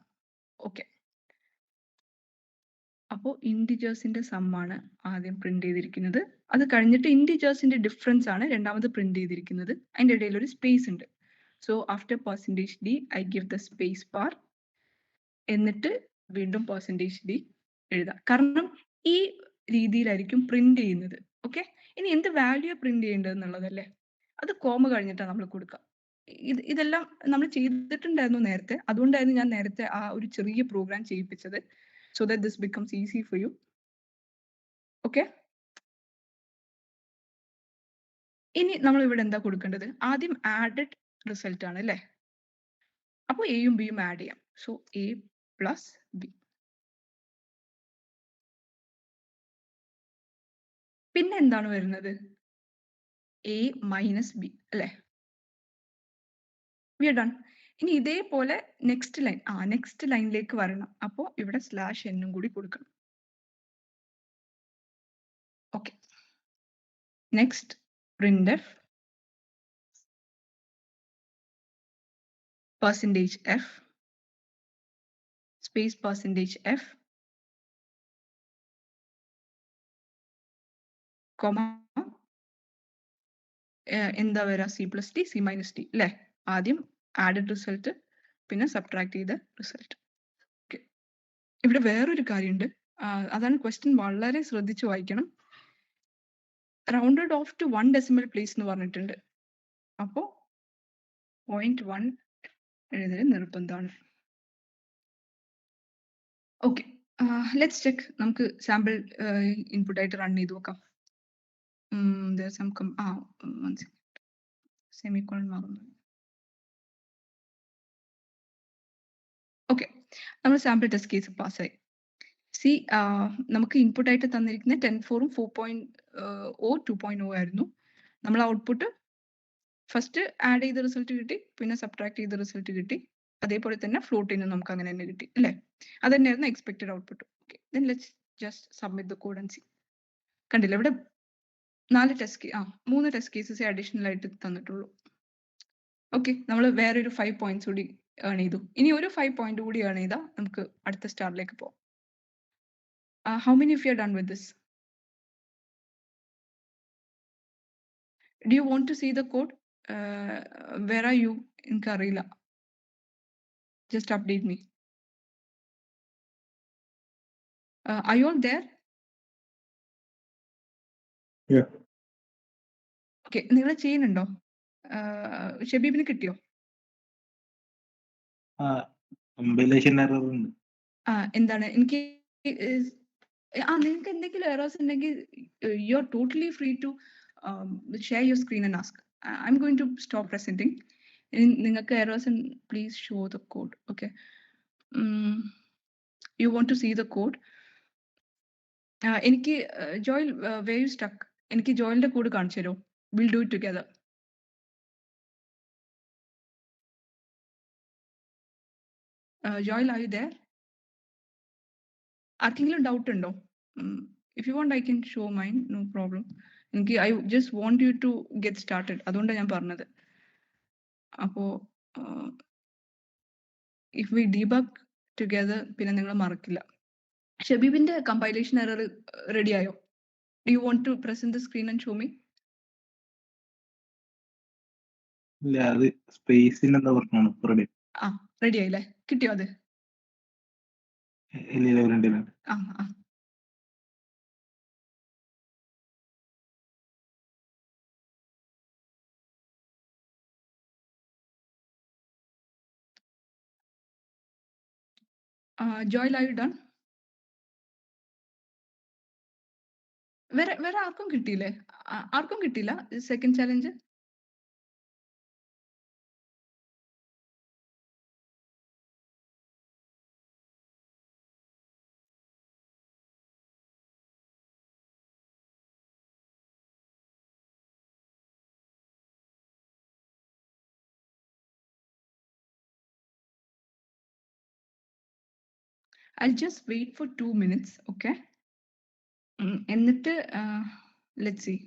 ഓക്കെ, അപ്പോൾ ഇൻഡിജേഴ്സിന്റെ സം ആണ് ആദ്യം പ്രിന്റ് ചെയ്തിരിക്കുന്നത്. അത് കഴിഞ്ഞിട്ട് ഇൻഡിജേഴ്സിന്റെ ഡിഫറൻസ് ആണ് രണ്ടാമത് പ്രിന്റ് ചെയ്തിരിക്കുന്നത്. അതിന്റെ ഇടയിൽ ഒരു സ്പേസ് ഉണ്ട്. So after %d I give the space bar, എന്നിട്ട് വീണ്ടും %d എഴുതാം. കാരണം ഈ രീതിയിലായിരിക്കും പ്രിന്റ് ചെയ്യുന്നത്. ഓക്കെ, ഇനി എന്ത് വാല്യൂ പ്രിന്റ് ചെയ്യേണ്ടത് എന്നുള്ളതല്ലേ, അത് കോമ കഴിഞ്ഞിട്ടാണ് നമ്മൾ കൊടുക്കുക. ഇതെല്ലാം നമ്മൾ ചെയ്തിട്ടുണ്ടായിരുന്നു നേരത്തെ. അതുകൊണ്ടായിരുന്നു ഞാൻ നേരത്തെ ആ ഒരു ചെറിയ പ്രോഗ്രാം ചെയ്യിപ്പിച്ചത്. So that this becomes easy for you. Okay, ഇനി നമ്മൾ ഇവിടെ എന്താ കൊടുക്കേണ്ടത്? ആദ്യം ആഡഡ് റിസൾട്ട് ആണ് അല്ലേ? അപ്പോൾ എയും ബിയും ആഡ് ചെയ്യാം. So A plus B. പിന്നെ എന്താണ് വരുന്നത്? എ മൈനസ് ബി അല്ലേ? We are done. ഇനി ഇതേപോലെ നെക്സ്റ്റ് ലൈൻ, നെക്സ്റ്റ് ലൈനിലേക്ക് വരണം. അപ്പോൾ ഇവിടെ സ്ലാഷ് എന്നും കൂടി കൊടുക്കണം. Okay, next printf %f space %f comma എന്താ വരാ? C+d C-d അല്ലേ? ആദ്യം ആഡഡ് റിസൾട്ട്, പിന്നെ സബ്ട്രാക്ട് ചെയ്ത റിസൾട്ട്. ഓക്കെ, ഇവിടെ വേറൊരു കാര്യമുണ്ട്. അതാണ് ക്വസ്റ്റ്യൻ, വളരെ ശ്രദ്ധിച്ചു വായിക്കണം. Rounded of two 1 decimal place എന്ന് പറഞ്ഞിട്ടുണ്ട്. അപ്പോൾ 0.1 എഴുതൽ നിർബന്ധമാണ്. Okay, let's check. നമുക്ക് സാമ്പിൾ ഇൻപുട്ട് ആയിട്ട് റൺ ചെയ്ത് നോക്കാം. സെമിക്കോളൻ മാറുന്നു. ഓക്കെ, നമ്മൾ സാമ്പിൾ ടെസ്റ്റ് കേസ് പാസ്സായി. സി, നമുക്ക് ഇൻപുട്ട് ആയിട്ട് തന്നിരിക്കുന്ന 10.4 4.0 2.0 ആയിരുന്നു. നമ്മൾ ഔട്ട്പുട്ട് ഫസ്റ്റ് ആഡ് ചെയ്ത റിസൾട്ട് കിട്ടി, പിന്നെ സബ്ട്രാക്ട് ചെയ്ത റിസൾട്ട് കിട്ടി. അതേപോലെ തന്നെ ഫ്ലോട്ടിന് നമുക്ക് അങ്ങനെ തന്നെ കിട്ടി അല്ലേ? അത് തന്നെയായിരുന്നു expected output. Okay, then let's just submit the code and C. കണ്ടില്ല, ഇവിടെ 3 ടെസ്റ്റ് കേസസ് അഡീഷണൽ ആയിട്ട് തന്നിട്ടുള്ളൂ. ഓക്കെ, നമ്മൾ വേറൊരു 5 points കൂടി ഏൺ ചെയ്തു. ഇനി ഒരു 5 point കൂടി ഏൺ ചെയ്താൽ നമുക്ക് അടുത്ത സ്റ്റാറിലേക്ക് പോകാം. How many of you are done with this? Do you want to see the code? Where are you? എനിക്കറിയില്ല. Just update me. Are you all there? Yeah. Okay, നിങ്ങൾ ചെയ്യുന്നുണ്ടോ? ഷബീബിന് കിട്ടിയോ? കമ്പൈലേഷൻ എറർ ഉണ്ട്. എന്താണ്? എനിക്ക് നിങ്ങൾക്ക് എന്തെങ്കിലും എറേഴ്സ് ഉണ്ടെങ്കിൽ you are totally free to share your screen and ask. I'm going to stop presenting. നിങ്ങൾക്ക് errors please show the code. Okay, you want to see the code? എനിക്ക് Joel, where you stuck? എനിക്ക് ജോയലിന്റെ code കാണിച്ചു തരുമോ? Will do it together. Joel, are you there? ആർക്കെങ്കിലും doubt ഉണ്ടോ? If you want I can show mine, no problem. എനിക്ക് I just want you to get started, അതുകൊണ്ടാണ് ഞാൻ പറഞ്ഞത്. അപ്പോൾ ഇഫ് വി ഡീബഗ് ടുഗദർ പിന്നെ നിങ്ങൾ മറക്കില്ല. ഷബീബിന്റെ കമ്പൈലേഷൻ എറർ റെഡി ആയോ? Do you want to present the screen and show me? ഇല്ല, അത് സ്പേസിന് എന്താ പറഞ്ഞാണ് റെഡി. റെഡി ആയില്ലേ? കിട്ടിയോ അത്? ഇല്ല, രണ്ടില്ല. Joy, are you done? വേറെ ആർക്കും കിട്ടിയില്ലേ? ആർക്കും കിട്ടിയില്ല second challenge? I'll just wait for 2 minutes, okay? എന്നിട്ട് let's see.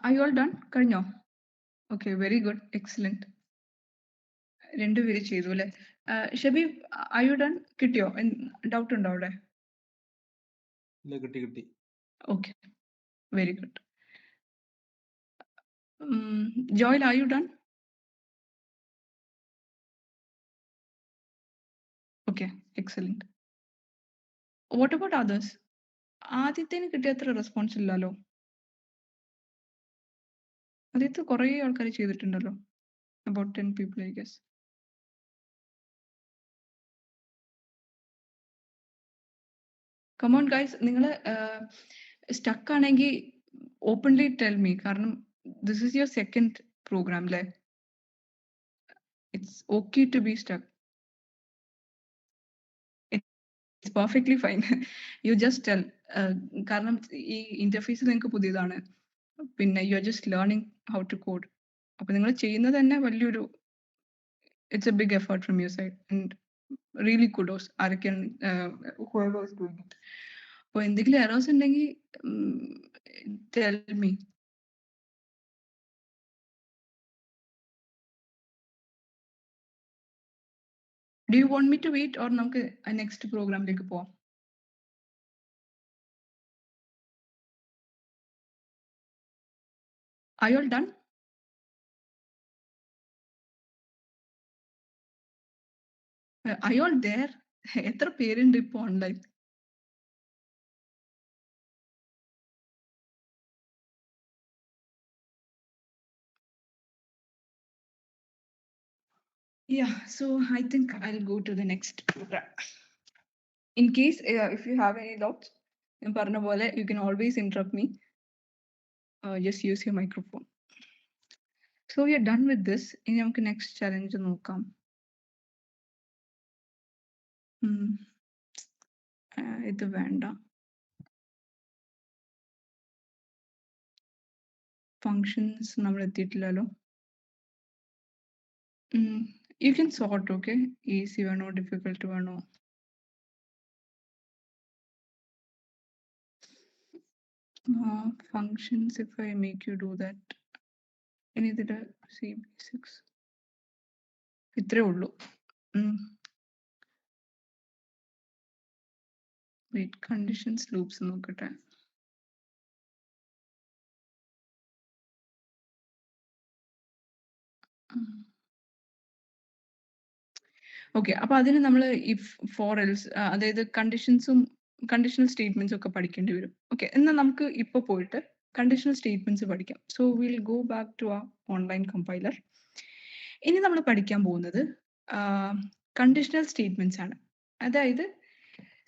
Are you all done? കഴിഞ്ഞോ? Okay, very good, excellent. രണ്ടുപേര് ചെയ്തു അല്ലേ? Shabeeb, are you done? കിട്ടിയോ? ഡൗട്ട് ഉണ്ടോ അവിടെ? ഇല്ല, കിട്ടി. Okay, very good. Joel, are you done? Okay, excellent. What about others? ആദ്യത്തേന് കിട്ടിയ അത്ര റെസ്പോൺസ് ഇല്ലല്ലോ. ആദ്യത്തെ കുറേ ആൾക്കാർ ചെയ്തിട്ടുണ്ടല്ലോ. About 10 people, I guess. Come on guys, നിങ്ങൾ സ്റ്റക്ക് ആണെങ്കിൽ ഓപ്പൺലി ടെൽ മീ. കാരണം this is your second program അല്ലേ? It's okay to be stuck. It's perfectly fine. You just tell. കാരണം ഈ ഇന്റർഫേസ് നിങ്ങൾക്ക് പുതിയതാണ്, പിന്നെ you are just learning how to code. അപ്പൊ നിങ്ങൾ ചെയ്യുന്നത് തന്നെ വലിയൊരു it's a big effort from your side and really kudos ആരൊക്കെയാണ് whoever is doing it. അപ്പോൾ എന്തെങ്കിലും എറേഴ്സ് ഉണ്ടെങ്കിൽ tell me. Do you want me to wait or നമുക്ക് നെക്സ്റ്റ് പ്രോഗ്രാമിലേക്ക് പോവാം? Are you all done? Are you all there? എത്ര പേരുണ്ട് ഇപ്പൊ online? Yeah, so I think I'll go to the next program. In case if you have any doubts, ഞാൻ പറഞ്ഞ പോലെ you can always interrupt me. Just use your microphone. So we are done with this. ഇനി നമുക്ക് next challenge നോക്കാം. ഇത് വേണ്ട. Functions നമ്മൾ എത്തിയിട്ടില്ലല്ലോ. You can sort, okay? Easy വേണോ ഡിഫിക്കൽട്ട് വേണോ? Functions, if I make you do that. Anything C basics. ഇത്രേ ഉള്ളൂ. Wait, conditions loops നോക്കട്ടെ. ഓക്കെ, അപ്പൊ അതിന് നമ്മൾ ഇഫ് ഫോർ എൽസ്, അതായത് കണ്ടീഷണൽ സ്റ്റേറ്റ്മെന്റ്സ് ഒക്കെ പഠിക്കേണ്ടി വരും. ഓക്കെ, എന്നാൽ നമുക്ക് ഇപ്പൊ പോയിട്ട് കണ്ടീഷണൽ സ്റ്റേറ്റ്മെന്റ്സ് പഠിക്കാം. So will go back to ആ ഓൺലൈൻ കമ്പൈലർ. ഇനി നമ്മൾ പഠിക്കാൻ പോകുന്നത് കണ്ടീഷണൽ സ്റ്റേറ്റ്മെന്റ്സ് ആണ്. അതായത്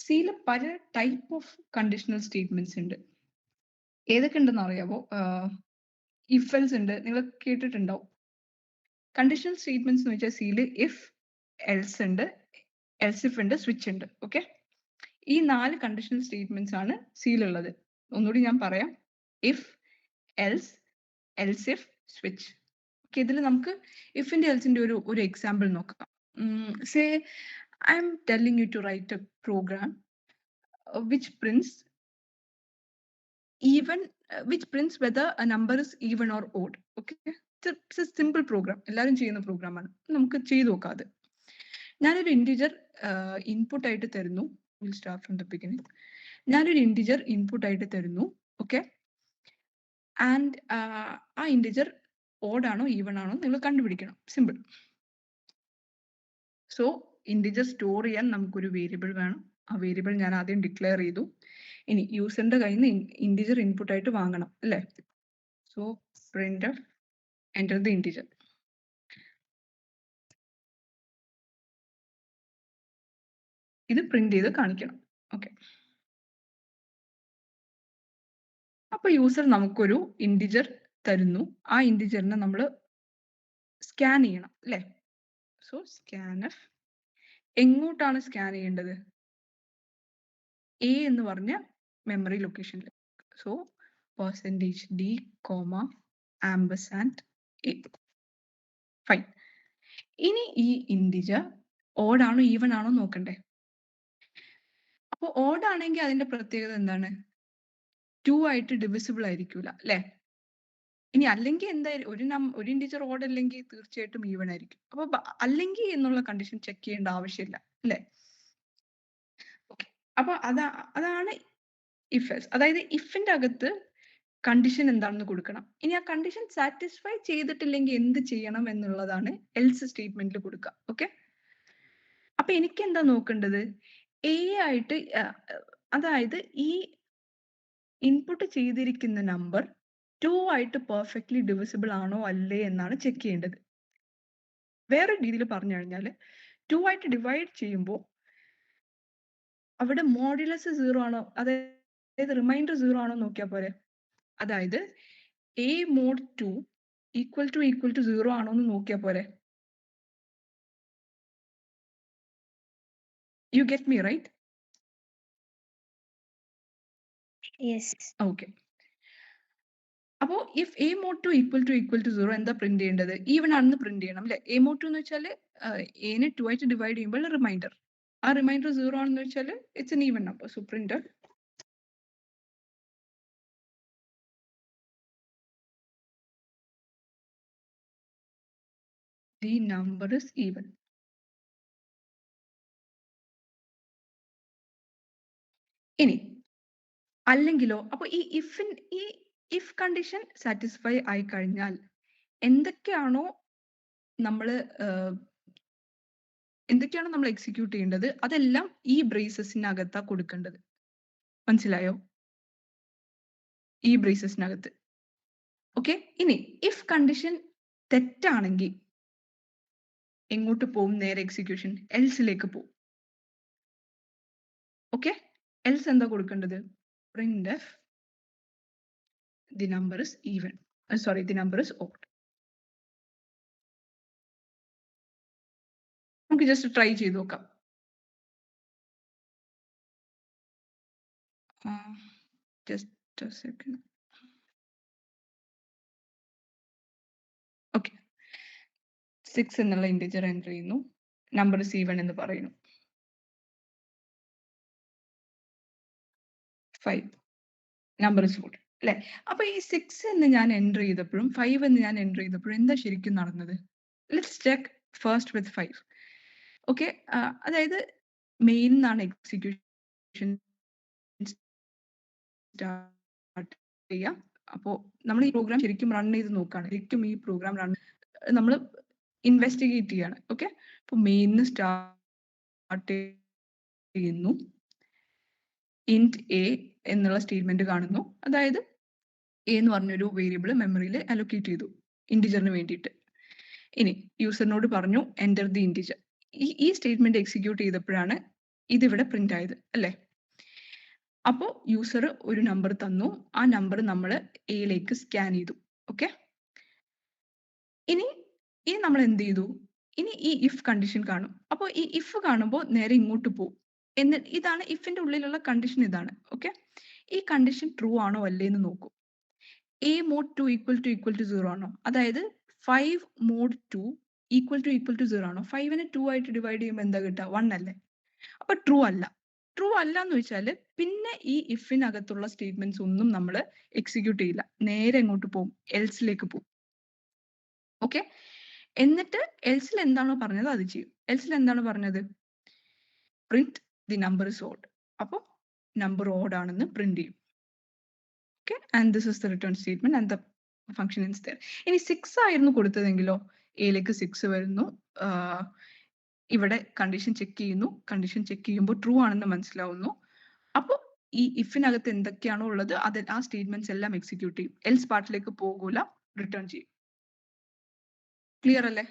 സിയിൽ പല ടൈപ്പ് ഓഫ് കണ്ടീഷണൽ സ്റ്റേറ്റ്മെന്റ്സ് ഉണ്ട്. ഏതൊക്കെ ഉണ്ടെന്ന് അറിയാമോ? ഇഫ് എൽസ് ഉണ്ട്, നിങ്ങൾ കേട്ടിട്ടുണ്ടാവും. കണ്ടീഷണൽ സ്റ്റേറ്റ്മെന്റ്സ് എന്ന് വെച്ചാൽ സിയിൽ ഇഫ്, എൽസ് ഉണ്ട്, എൽസ് ഇഫ് ഉണ്ട്, സ്വിച്ച് ഉണ്ട്. ഓക്കെ, ഈ 4 കണ്ടീഷണൽ സ്റ്റേറ്റ്മെന്റ്സ് ആണ് സിയിലുള്ളത്. ഒന്നുകൂടി ഞാൻ പറയാം. If, else, else if, switch. Okay, ഇതിൽ നമുക്ക് ഇഫിന്റെ എൽസിന്റെ ഒരു എക്സാമ്പിൾ നോക്കാം. Say I am telling you to write a program which prints whether a number is even or odd. Okay, it's a simple program. എല്ലാവരും ചെയ്യുന്ന പ്രോഗ്രാമാണ്. നമുക്ക് ചെയ്ത് നോക്കാം. അത് ഞാനൊരു ഇൻറ്റിജർ ഇൻപുട്ട് ആയിട്ട് തരുന്നു. Will start from the beginning. ഞാനൊരു ഇൻറ്റിജർ ഇൻപുട്ട് ആയിട്ട് തരുന്നു. ഓക്കെ, ആൻഡ് ആ ഇൻറ്റിജർ ഓഡ് ആണോ ഈവൺ ആണോ നിങ്ങൾ കണ്ടുപിടിക്കണം. സിമ്പിൾ. സോ ഇൻറ്റിജർ സ്റ്റോർ ചെയ്യാൻ നമുക്കൊരു വേരിയബിൾ വേണം. ആ വേരിയബിൾ ഞാൻ ആദ്യം ഡിക്ലെയർ ചെയ്തു. ഇനി യൂസറിന്റെ കയ്യിൽ നിന്ന് ഇൻറ്റിജർ ഇൻപുട്ട് ആയിട്ട് വാങ്ങണം അല്ലേ? So printf enter the integer. ഇത് പ്രിന്റ് ചെയ്ത് കാണിക്കണം. ഓക്കെ, അപ്പൊ യൂസർ നമുക്കൊരു ഇൻറ്റിജർ തരുന്നു. ആ ഇൻറ്റിജറിനെ നമ്മൾ സ്കാൻ ചെയ്യണം അല്ലേ? സോ scanf എങ്ങോട്ടാണ് സ്കാൻ ചെയ്യേണ്ടത്? എ എന്ന് പറഞ്ഞ മെമ്മറി ലൊക്കേഷനിൽ. So %d, ampersand A. Fine. ഇനി ഈ ഇൻറ്റിജർ ഓഡ് ആണോ ഈവൺ ആണോ നോക്കണ്ടേ? അപ്പൊ ഓഡ് ആണെങ്കിൽ അതിന്റെ പ്രത്യേകത എന്താണ്? 2 ആയിട്ട് ഡിവിസിബിൾ ആയിരിക്കൂല അല്ലെ? ഇനി അല്ലെങ്കിൽ എന്തായാലും ഒരു ഇൻറ്റിജർ ഓഡ് അല്ലെങ്കിൽ തീർച്ചയായിട്ടും ഈവൺ ആയിരിക്കും. അപ്പൊ അല്ലെങ്കിൽ എന്നുള്ള കണ്ടീഷൻ ചെക്ക് ചെയ്യേണ്ട ആവശ്യമില്ല അല്ലെ? ഓക്കെ, അപ്പൊ അതാണ് ഇഫ് എൽസ്. അതായത് ഇഫിന്റെ അകത്ത് കണ്ടീഷൻ എന്താണെന്ന് കൊടുക്കണം. ഇനി ആ കണ്ടീഷൻ സാറ്റിസ്ഫൈ ചെയ്തിട്ടില്ലെങ്കിൽ എന്ത് ചെയ്യണം എന്നുള്ളതാണ് എൽസ് സ്റ്റേറ്റ്മെന്റിൽ കൊടുക്കുക. ഓക്കെ, അപ്പൊ എനിക്ക് എന്താ നോക്കേണ്ടത്? എ ആയിട്ട് അതായത് ഈ ഇൻപുട്ട് ചെയ്തിരിക്കുന്ന നമ്പർ 2 ആയിട്ട് പെർഫെക്റ്റ്ലി ഡിവിസിബിൾ ആണോ അല്ലേ എന്നാണ് ചെക്ക് ചെയ്യേണ്ടത്. വേറെ രീതിയിൽ പറഞ്ഞു കഴിഞ്ഞാൽ 2 ആയിട്ട് ഡിവൈഡ് ചെയ്യുമ്പോൾ അവിടെ മോഡുലസ് 0 ആണോ, അതായത് റിമൈൻഡർ 0 ആണോ നോക്കിയാൽ പോരെ. അതായത് a mod 2 ഈക്വൽ ടു 0 ആണോ എന്ന് നോക്കിയാൽ പോരെ. You get me right? Yes. Okay, അപ്പോ if a mod 2 equal to 0 എന്താ പ്രിന്റ് ചെയ്യേണ്ടത്? ഈവൺ ആണെന്ന് പ്രിന്റ് ചെയ്യണം അല്ലെ? a mod 2 എന്ന് വെച്ചാൽ എനെ 2 ആയിട്ട് ഡിവൈഡ് ചെയ്യുമ്പോൾ റിമൈൻഡർ, ആ റിമൈൻഡർ 0 ആണെന്ന് വെച്ചാൽ it's an even number. So print the number is even. ഇനി അല്ലെങ്കിലോ? അപ്പൊ ഈ ഇഫ് കണ്ടീഷൻ സാറ്റിസ്ഫൈ ആയി കഴിഞ്ഞാൽ എന്തൊക്കെയാണോ നമ്മൾ എക്സിക്യൂട്ട് ചെയ്യേണ്ടത് അതെല്ലാം ഈ ബ്രേസസിനകത്താ കൊടുക്കേണ്ടത്. മനസ്സിലായോ? ഈ ബ്രേസസിനകത്ത്. ഓക്കെ, ഇനി ഇഫ് കണ്ടീഷൻ തെറ്റാണെങ്കിൽ എങ്ങോട്ട് പോകും? നേരെ എക്സിക്യൂഷൻ എൽസിലേക്ക് പോകും. ഓക്കെ, എൽസ് എന്താ കൊടുക്കേണ്ടത്? printf the number is even, the number is odd. നമുക്ക് ജസ്റ്റ് ട്രൈ ചെയ്ത് നോക്കാം. Just a second. ഓക്കെ, 6 എന്നുള്ള ഇൻറ്റിജർ എൻ്റർ ചെയ്യുന്നു. നമ്പർ is even എന്ന് പറയുന്നു. 5 നമ്പർ is odd അല്ലെ? അപ്പൊ ഈ 6 എന്ന് ഞാൻ എൻ്റർ ചെയ്തപ്പോഴും 5 എന്ന് ഞാൻ എൻ്റർ ചെയ്തപ്പോഴും എന്താ ശരിക്കും നടന്നത്? Let's check first with 5. Okay, അതായത് മെയിൻ എന്നാണ് എക്സിക്യൂഷൻ സ്റ്റാർട്ട് ചെയ്യുക. അപ്പോൾ നമ്മൾ ഈ പ്രോഗ്രാം ശരിക്കും റൺ ചെയ്ത് നോക്കുകയാണ്. ശരിക്കും ഈ പ്രോഗ്രാം നമ്മൾ ഇൻവെസ്റ്റിഗേറ്റ് ചെയ്യാണ്. ഓക്കെ, അപ്പൊ മെയിൻ സ്റ്റാർട്ട് ചെയ്യുന്നു. ഇന്റ് എ എന്നുള്ള സ്റ്റേറ്റ്മെന്റ് കാണുന്നു. അതായത് എ എന്ന് പറഞ്ഞൊരു വേരിയബിൾ മെമ്മറിയിൽ അലൊക്കേറ്റ് ചെയ്തു ഇൻറ്റിജറിന് വേണ്ടിയിട്ട്. ഇനി യൂസറിനോട് പറഞ്ഞു എൻ്റർ ദി ഇൻറ്റിജർ. ഈ സ്റ്റേറ്റ്മെന്റ് എക്സിക്യൂട്ട് ചെയ്തപ്പോഴാണ് ഇതിവിടെ പ്രിന്റ് ആയത് അല്ലേ? അപ്പോൾ യൂസർ ഒരു നമ്പർ തന്നു. ആ നമ്പർ നമ്മൾ എയിലേക്ക് സ്കാൻ ചെയ്തു. ഓക്കെ, ഇനി നമ്മൾ എന്ത് ചെയ്തു? ഇനി ഈ ഇഫ് കണ്ടീഷൻ കാണും. അപ്പോൾ ഈ ഇഫ് കാണുമ്പോൾ നേരെ ഇങ്ങോട്ട് പോകും. ഇതാണ് ഇഫിന്റെ ഉള്ളിലുള്ള കണ്ടീഷൻ. ഇതാണ്. ഓക്കെ, ഈ കണ്ടീഷൻ ട്രൂ ആണോ അല്ലേ എന്ന് നോക്കൂ. a mod 2 ഈക്വൽ ടു 0 ആണോ? അതായത് 5 mod 2 ഈക്വൽ ടു 0 ആണോ? 5നെ 2 ആയിട്ട് ഡിവൈഡ് ചെയ്യുമ്പോൾ എന്താ കിട്ടുക? 1 അല്ലേ? അപ്പൊ ട്രൂ അല്ല. ട്രൂ അല്ല എന്ന് വെച്ചാൽ പിന്നെ ഈ ഇഫിനകത്തുള്ള സ്റ്റേറ്റ്മെന്റ്സ് ഒന്നും നമ്മൾ എക്സിക്യൂട്ട് ചെയ്യില്ല. നേരെ എങ്ങോട്ട് പോകും? എൽസിലേക്ക് പോകും. ഓക്കെ, എന്നിട്ട് എൽസിൽ എന്താണോ പറഞ്ഞത് അത് ചെയ്യും. എൽസിൽ എന്താണ് പറഞ്ഞത്? Print the number is odd. അപ്പോൾ നമ്പർ ഓഡ് ആണെന്ന് പ്രിന്റ് ചെയ്യും. Okay, and this is the return statement and the function ins there. ഇനി 6 ആയിരുന്നു കൊടുത്തതെങ്കിലോ എയിലേക്ക് 6 വരുന്നു, ഇവിടെ കണ്ടീഷൻ ചെക്ക് ചെയ്യുന്നു, കണ്ടീഷൻ ചെക്ക് ചെയ്യുമ്പോൾ ട്രൂ ആണെന്ന് മനസ്സിലാവുന്നു. അപ്പോൾ ഈ ഇഫിനകത്ത് എന്തൊക്കെയാണോ ഉള്ളത് അത് ആ സ്റ്റേറ്റ്മെന്റ്സ് എല്ലാം എക്സിക്യൂട്ട് ചെയ്യും. എൽസ് പാർട്ടിലേക്ക് പോകൂല, റിട്ടേൺ ചെയ്യും. ക്ലിയർ അല്ലേ?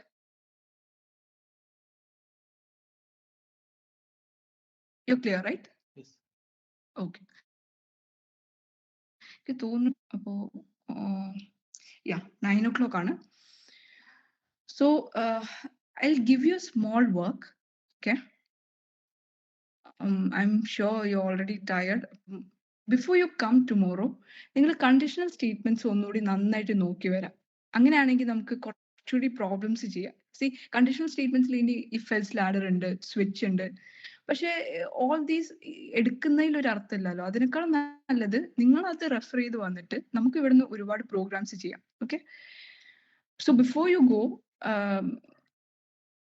You clear right? ഓക്കെ, എനിക്ക് തോന്നുന്നു അപ്പോ യാ 9 o'clock ആണ്. So I'll give you a small work. Okay, I'm sure you're already tired. Before you come tomorrow, നിങ്ങൾ കണ്ടീഷണൽ സ്റ്റേറ്റ്മെന്റ്സ് ഒന്നുകൂടി നന്നായിട്ട് നോക്കി വരാം. അങ്ങനെയാണെങ്കിൽ നമുക്ക് കുറച്ചുകൂടി പ്രോബ്ലംസ് ചെയ്യാം. സി, കണ്ടീഷണൽ സ്റ്റേറ്റ്മെന്റ്സിൽ ഇനി ഇഫ് എൽസ് ലാഡർ ഉണ്ട്, സ്വിച്ച് ഉണ്ട്. പക്ഷേ ഓൾ ദീസ് എടുക്കുന്നതിൽ ഒരു അർത്ഥമില്ലല്ലോ. അതിനേക്കാൾ നല്ലത് നിങ്ങൾ അത് റെഫർ ചെയ്ത് വന്നിട്ട് നമുക്ക് ഇവിടുന്ന് ഒരുപാട് പ്രോഗ്രാംസ് ചെയ്യാം. Okay, so before you go,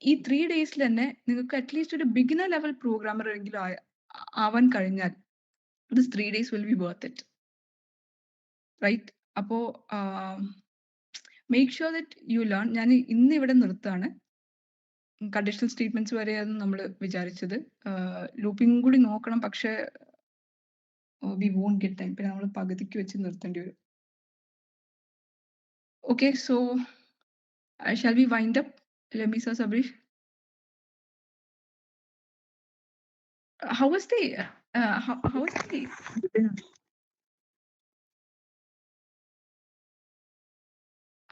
ഈ 3 days തന്നെ നിങ്ങൾക്ക് അറ്റ്ലീസ്റ്റ് ഒരു ബിഗിനർ ലെവൽ പ്രോഗ്രാമർ എങ്കിലും ആവാൻ കഴിഞ്ഞാൽ this 3 days will be worth it, right? അപ്പോ make sure that you learn. ഞാൻ ഇന്ന് ഇവിടെ നിർത്താണ്. കണ്ടീഷണൽ സ്റ്റേറ്റ്മെന്റ്സ് വരെയാണ് നമ്മൾ വിചാരിച്ചത്. ലൂപ്പിംഗ് കൂടി നോക്കണം, പക്ഷേ we won't get time. പിന്നെ നമ്മൾ പകുതിക്ക് വെച്ച് നിർത്തേണ്ടി വരും. Okay, so shall we wind up? Lemisa, Sabrish, how was the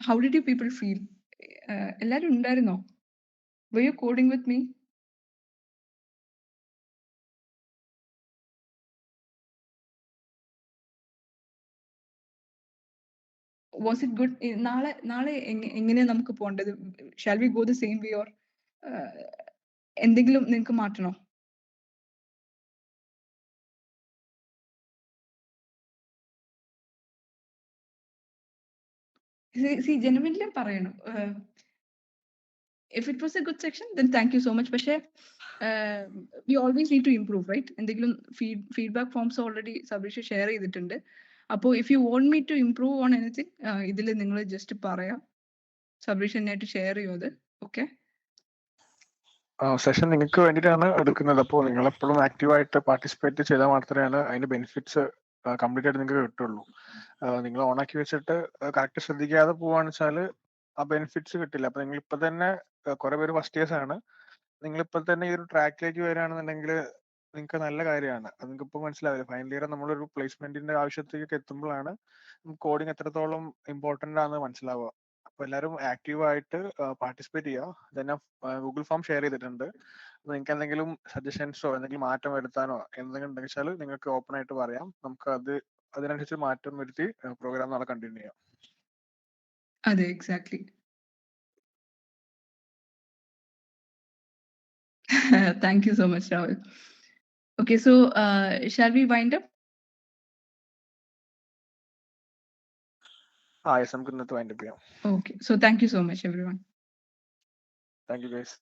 how did you people feel? എല്ലാരും ഉണ്ടായിരുന്നോ? Were you coding with me? Was it good? നാളെ എങ്ങനെയാ നമുക്ക് പോണ്ടത്? Shall we go the same way or എന്തെങ്കിലും നിങ്ങൾക്ക് മാറ്റണോ? See, genuinely പറയണം. If it was a good section, then thank you so much. പക്ഷേ we always need to improve, right? എന്തെങ്കിലും feedback forms already Sabrish share ചെയ്തിട്ടുണ്ട്. അപ്പോൾ if you want me to improve on anything, ഇതിൽ നിങ്ങൾ just പറയാം. Sabrish എന്നായിട്ട് share ചെയ്യും അത്. Okay, session നിങ്ങൾക്ക് വേണ്ടിയിട്ടാണ് എടുക്കുന്നത്. അപ്പോൾ നിങ്ങൾ എപ്പോഴും ആക്റ്റീവായിട്ട് പാർട്ടിസിപ്പേറ്റ് ചെയ്താൽ മാത്രമേ അതിന്റെ ബെനിഫിറ്റ്സ് കംപ്ലീറ്റ് ആയിട്ട് നിങ്ങൾക്ക് കിട്ടുള്ളൂ. നിങ്ങൾ ഓണാക്കി വെച്ചിട്ട് കറക്റ്റ് ശ്രദ്ധിക്കാതെ പോവാന്ന് വെച്ചാൽ ആ ബെനിഫിറ്റ്സ് കിട്ടില്ല. അപ്പൊ നിങ്ങൾ ഇപ്പൊ തന്നെ കുറെ പേര് ഫസ്റ്റ് ഇയേഴ്സ് ആണ്, നിങ്ങൾ ഇപ്പൊ തന്നെ ഈ ഒരു ട്രാക്കിലേക്ക് വരികയാണെന്നുണ്ടെങ്കിൽ നിങ്ങൾക്ക് നല്ല കാര്യമാണ്. അത് നിങ്ങൾക്ക് ഇപ്പൊ മനസ്സിലാവില്ല. ഫൈനൽ ഇയർ നമ്മളൊരു പ്ലേസ്മെന്റിന്റെ ആവശ്യത്തേക്ക് എത്തുമ്പോഴാണ് കോഡിങ് എത്രത്തോളം ഇമ്പോർട്ടന്റ് ആണെന്ന് മനസ്സിലാവുക. അപ്പൊ എല്ലാവരും ആക്റ്റീവായിട്ട് പാർട്ടിസിപ്പേറ്റ് ചെയ്യുക. തന്നെ ഗൂഗിൾ ഫോം ഷെയർ ചെയ്തിട്ടുണ്ട്. നിങ്ങൾക്ക് എന്തെങ്കിലും സജഷൻസോ എന്തെങ്കിലും മാറ്റം വരുത്താനോ എന്തെങ്കിലും ഉണ്ടെങ്കിൽ നിങ്ങൾക്ക് ഓപ്പൺ ആയിട്ട് പറയാം. നമുക്ക് അതിനനുസരിച്ച് മാറ്റം വരുത്തി പ്രോഗ്രാം നാളെ കണ്ടിന്യൂ ചെയ്യാം. അതെ, exactly. Thank you so much, Rahul. Okay, so shall we wind up? Yes, നമുക്ക് ഇന്നത്തെ വൈൻഡപ്പ് ചെയ്യാം. Okay, so thank you so much, everyone. Thank you guys.